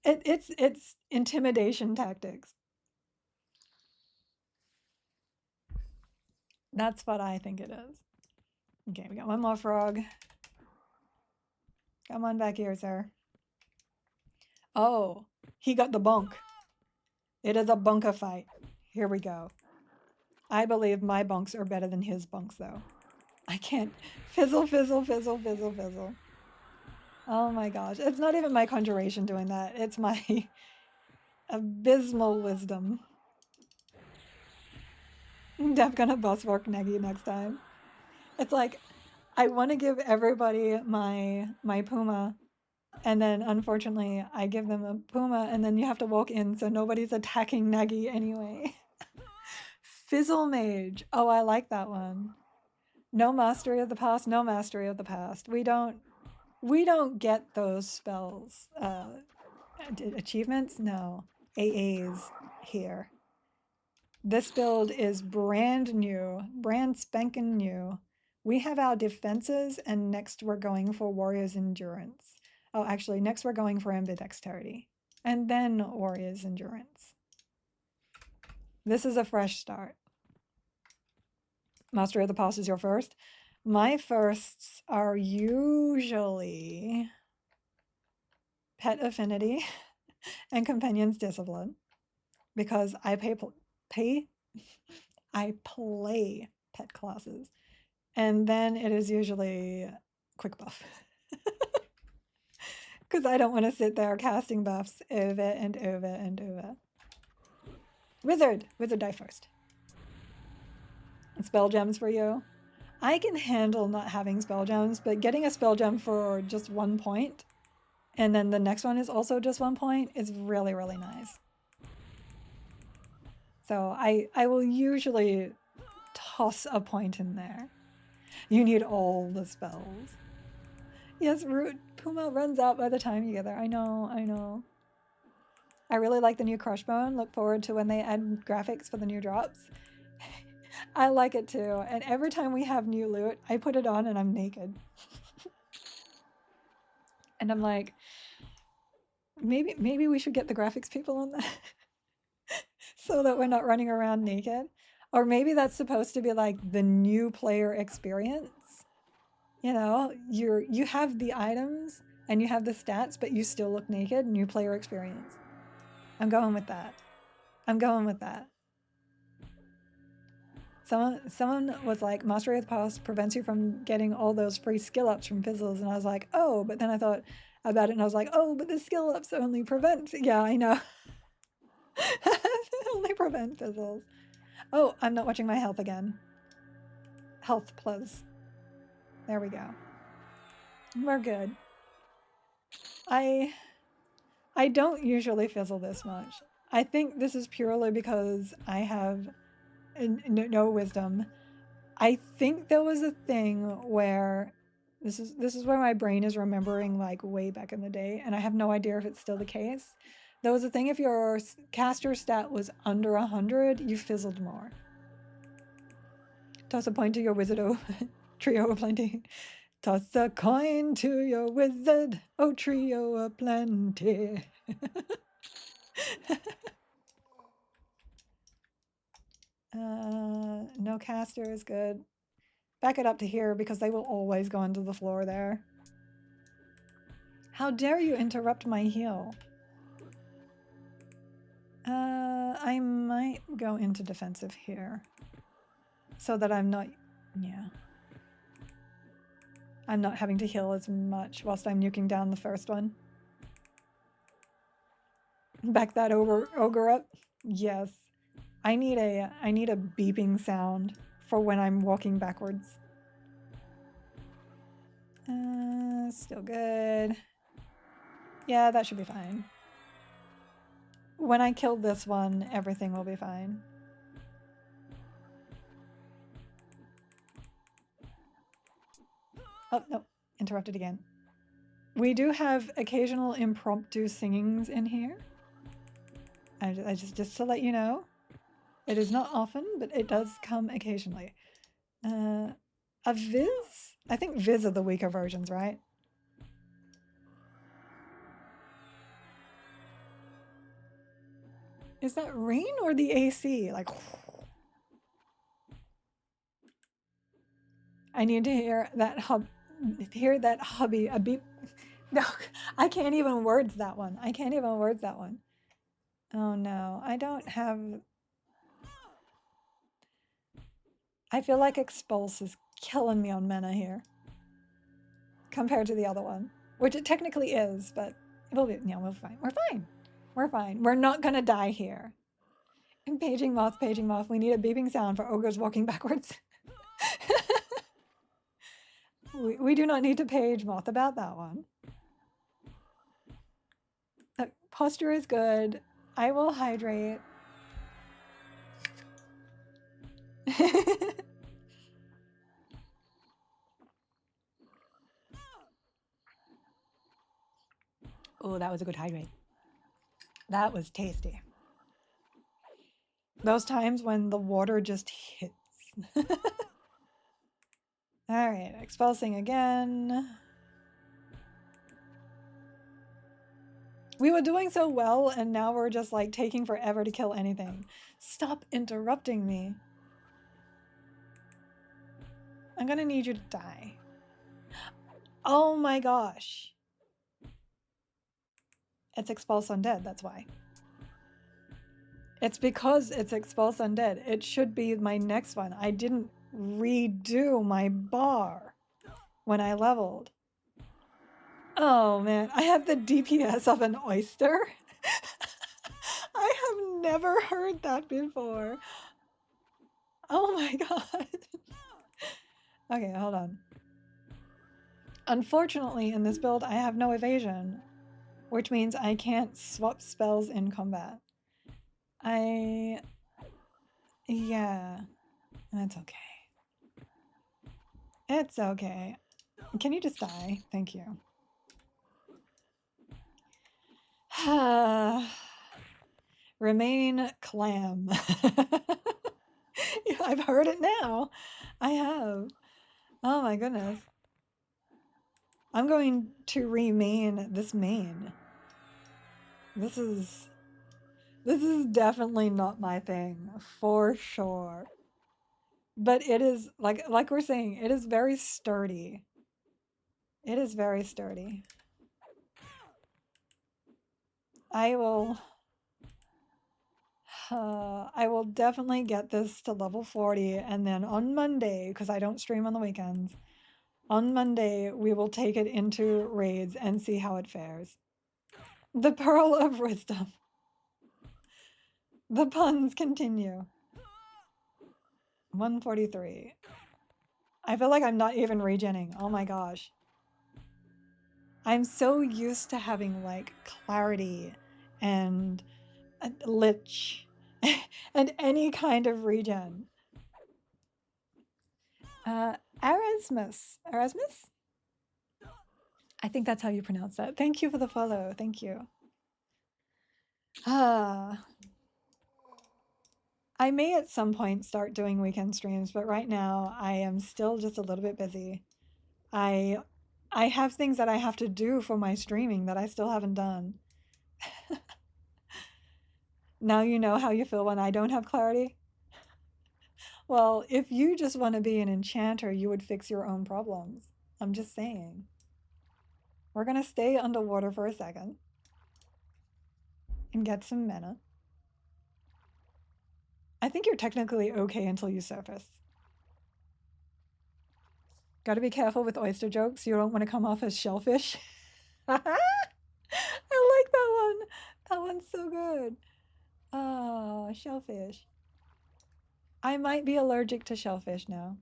It's intimidation tactics. That's what I think it is. Okay, we got one more frog. Come on back here, sir. Oh, he got the bunk. It is a bunker fight. Here we go. I believe my bunks are better than his bunks, though. I can't. Fizzle, fizzle, fizzle, fizzle, fizzle. Oh my gosh. It's not even my conjuration doing that. It's my abysmal wisdom. I'm gonna boss work Negi next time. It's like, I want to give everybody my Puma, and then unfortunately I give them a Puma, and then you have to walk in so nobody's attacking Negi anyway. Fizzle Mage. Oh, I like that one. No mastery of the past, no mastery of the past. We don't get those spells. Achievements? No. AAs here. This build is brand new, brand spanking new. We have our defenses, and next we're going for Warrior's Endurance. Oh, actually, next we're going for Ambidexterity, and then Warrior's Endurance. This is a fresh start. Mastery of the Past is your first. My firsts are usually Pet Affinity and Companion's Discipline, because I play pet classes. And then it is usually quick buff. Because I don't want to sit there casting buffs over and over and over. Wizard! Wizard die first. Spell gems for you. I can handle not having spell gems, but getting a spell gem for just 1 point, and then the next one is also just 1 point, is really, really nice. So I will usually toss a point in there. You need all the spells. Yes, Root Puma runs out by the time you get there. I know, I know. I really like the new Crushbone. Look forward to when they add graphics for the new drops. I like it too. And every time we have new loot, I put it on and I'm naked. And I'm like, maybe we should get the graphics people on that so that we're not running around naked. Or maybe that's supposed to be like the new player experience. You know, you have the items and you have the stats, but you still look naked. New player experience. I'm going with that. I'm going with that. Someone was like, Mastery of the Past prevents you from getting all those free skill ups from Fizzles. And I was like, oh, but then I thought about it and I was like, oh, but the skill ups only prevent. Yeah, I know. They only prevent Fizzles. Oh, I'm not watching my health again. Health plus. There we go. We're good. I don't usually fizzle this much. I think this is purely because I have no wisdom. I think there was a thing where this is where my brain is remembering like way back in the day, and I have no idea if it's still the case. There was a thing if your caster stat was under 100, you fizzled more. Toss a point to your wizard, oh trio of plenty. Toss a coin to your wizard, oh trio of plenty. No caster is good. Back it up to here because they will always go into the floor there. How dare you interrupt my heal? I might go into defensive here. So that I'm not, yeah. I'm not having to heal as much whilst I'm nuking down the first one. Back that ogre up. Yes. I need a beeping sound for when I'm walking backwards. Still good. Yeah, that should be fine. When I kill this one, everything will be fine. Oh, no, interrupted again. We do have occasional impromptu singings in here. I just to let you know. It is not often, but it does come occasionally. A Viz? I think Viz are the weaker versions, right? Is that rain or the AC? Like, I need to hear that hubby a beep. No, I can't even words that one. I can't even words that one. Oh no, I don't have. I feel like Expulse is killing me on mana here compared to the other one, which it technically is, but we'll be, yeah, we're fine. We're fine. We're fine. We're not gonna die here. And paging moth, we need a beeping sound for ogres walking backwards. we do not need to page moth about that one. Posture is good. I will hydrate. Oh, that was a good hydrate. That was tasty. Those times when the water just hits. All right, expulsing again. We were doing so well, and now we're just like taking forever to kill anything. Stop interrupting me. I'm gonna need you to die. Oh my gosh. It's Expulse Undead, that's why. It's because it's Expulse Undead. It should be my next one. I didn't redo my bar when I leveled. Oh man, I have the DPS of an oyster. I have never heard that before. Oh my god. Okay, hold on. Unfortunately, in this build, I have no evasion, which means I can't swap spells in combat. Yeah, that's okay. It's okay. Can you just die? Thank you. Remain clam. Yeah, I've heard it now. I have. Oh my goodness. I'm going to remain this main. This is definitely not my thing, for sure. But it is, like we're saying, it is very sturdy. It is very sturdy. I will definitely get this to level 40, and then on Monday, because I don't stream on the weekends, on Monday we will take it into raids and see how it fares. The Pearl of Wisdom. The puns continue. 143. I feel like I'm not even regenning. Oh my gosh. I'm so used to having like clarity and lich and any kind of regen. Erasmus. Erasmus? I think that's how you pronounce that. Thank you for the follow. Thank you. I may at some point start doing weekend streams, but right now I am still just a little bit busy. I have things that I have to do for my streaming that I still haven't done. Now you know how you feel when I don't have clarity? Well, if you just want to be an enchanter, you would fix your own problems. I'm just saying. We're going to stay underwater for a second and get some mana. I think you're technically okay until you surface. Gotta be careful with oyster jokes. You don't want to come off as shellfish. I like that one. That one's so good. Oh, shellfish. I might be allergic to shellfish now.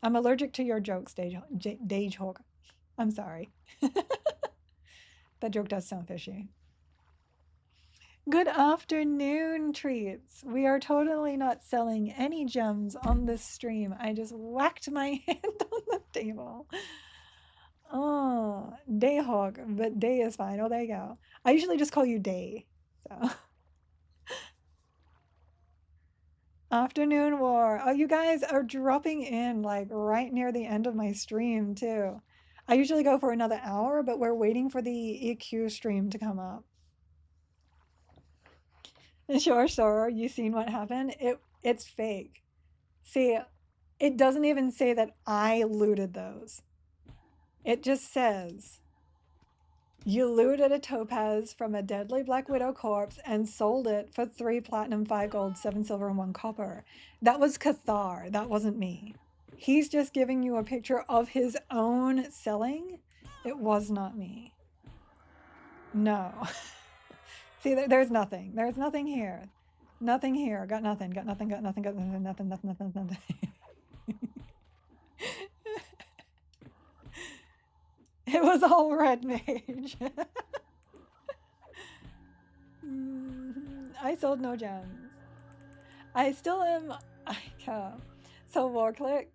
I'm allergic to your jokes, Dagehawk. I'm sorry. That joke does sound fishy. Good afternoon, treats. We are totally not selling any gems on this stream. I just whacked my hand on the table. Oh, Dayhawk, but Day is fine. Oh, there you go. I usually just call you Day. So, Afternoon War. Oh, you guys are dropping in like right near the end of my stream, too. I usually go for another hour, but we're waiting for the EQ stream to come up. Sure, sure. You seen what happened? It's fake. See, it doesn't even say that I looted those. It just says you looted a topaz from a deadly Black Widow corpse and sold it for 3 platinum, 5 gold, 7 silver, and 1 copper. That was Cathar. That wasn't me. He's just giving you a picture of his own selling. It was not me. No. See, there's nothing. There's nothing here. Nothing here. Got nothing. Got nothing. Got nothing. Got nothing. Nothing. Nothing. Nothing. Nothing. It was all red mage. I sold no gems. I still am. So Warclick,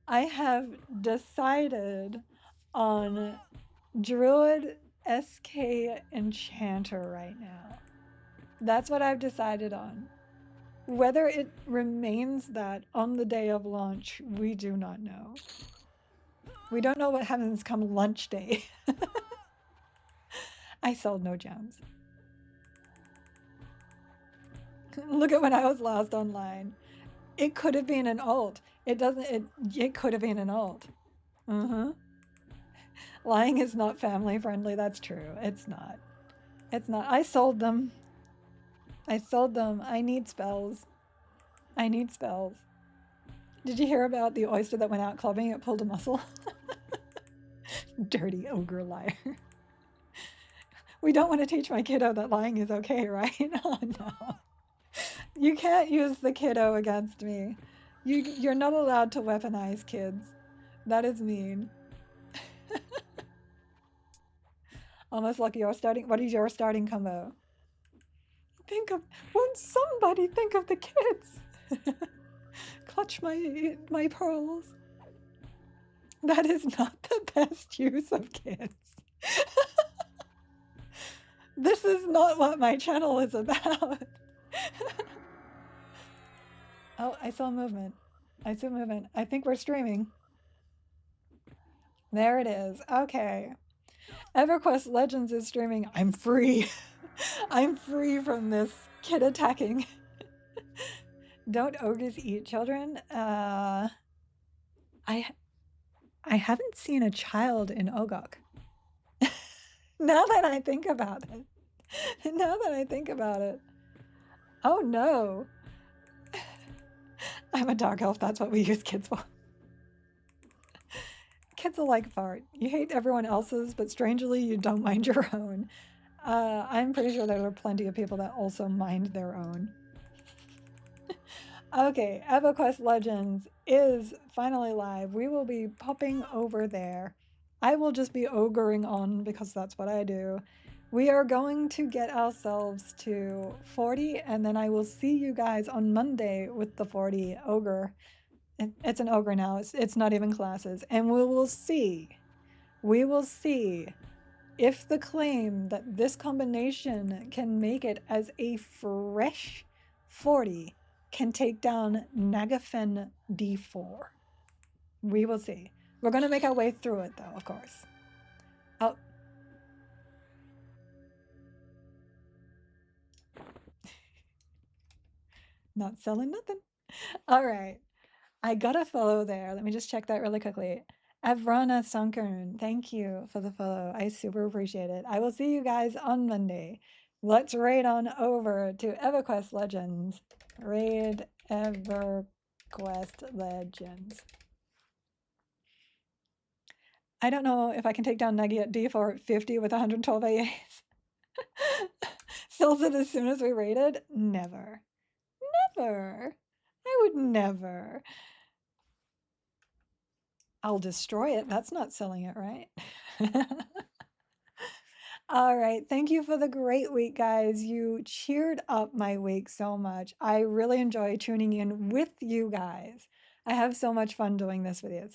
I have decided on Druid SK Enchanter right now. That's what I've decided on. Whether it remains that on the day of launch, we do not know. We don't know what happens come lunch day. I sold no gems. Look at when I was last online. It could have been an alt. It doesn't. It could have been an alt. Lying is not family friendly. That's true. It's not. It's not. I sold them. I sold them. I need spells. I need spells. Did you hear about the oyster that went out clubbing? It pulled a muscle. Dirty ogre liar. We don't want to teach my kiddo that lying is okay, right? Oh no. You can't use the kiddo against me. You're not allowed to weaponize kids. That is mean. Almost like you're starting. What is your starting combo? Won't somebody think of the kids? Clutch my pearls. That is not the best use of kids. This is not what my channel is about. Oh, I saw movement. I saw movement. I think we're streaming. There it is. Okay. Everquest Legends is streaming. I'm free. I'm free from this kid attacking. Don't ogres eat children? I haven't seen a child in Ogok. Now that I think about it. Now that I think about it. Oh no. I'm a dark elf. That's what we use kids for. Kids are like fart. You hate everyone else's, but strangely you don't mind your own. I'm pretty sure there are plenty of people that also mind their own. Okay, Everquest Legends is finally live. We will be popping over there. I will just be ogering on because that's what I do. We are going to get ourselves to 40, and then I will see you guys on Monday with the 40 ogre. It's an ogre now. It's not even classes. And we will see if the claim that this combination can make it as a fresh 40 can take down Nagafen D4. We will see. We're going to make our way through it, though, of course. Oh. Not selling nothing. All right. I got a follow there. Let me just check that really quickly. Avrana Sankern, thank you for the follow. I super appreciate it. I will see you guys on Monday. Let's raid on over to Everquest Legends. Raid EverQuest Legends. I don't know if I can take down Negi at D4 at 50 with 112 AAs. Fills it as soon as we raided? Never. Never. I would never. I'll destroy it. That's not selling it, right? All right. Thank you for the great week, guys. You cheered up my week so much. I really enjoy tuning in with you guys. I have so much fun doing this with you.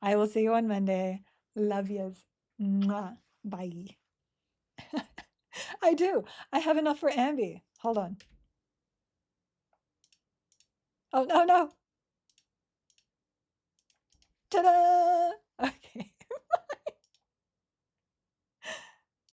I will see you on Monday. Love yous. Mwah. Bye. I do. I have enough for Ambi. Hold on. Oh, no, no. Ta-da!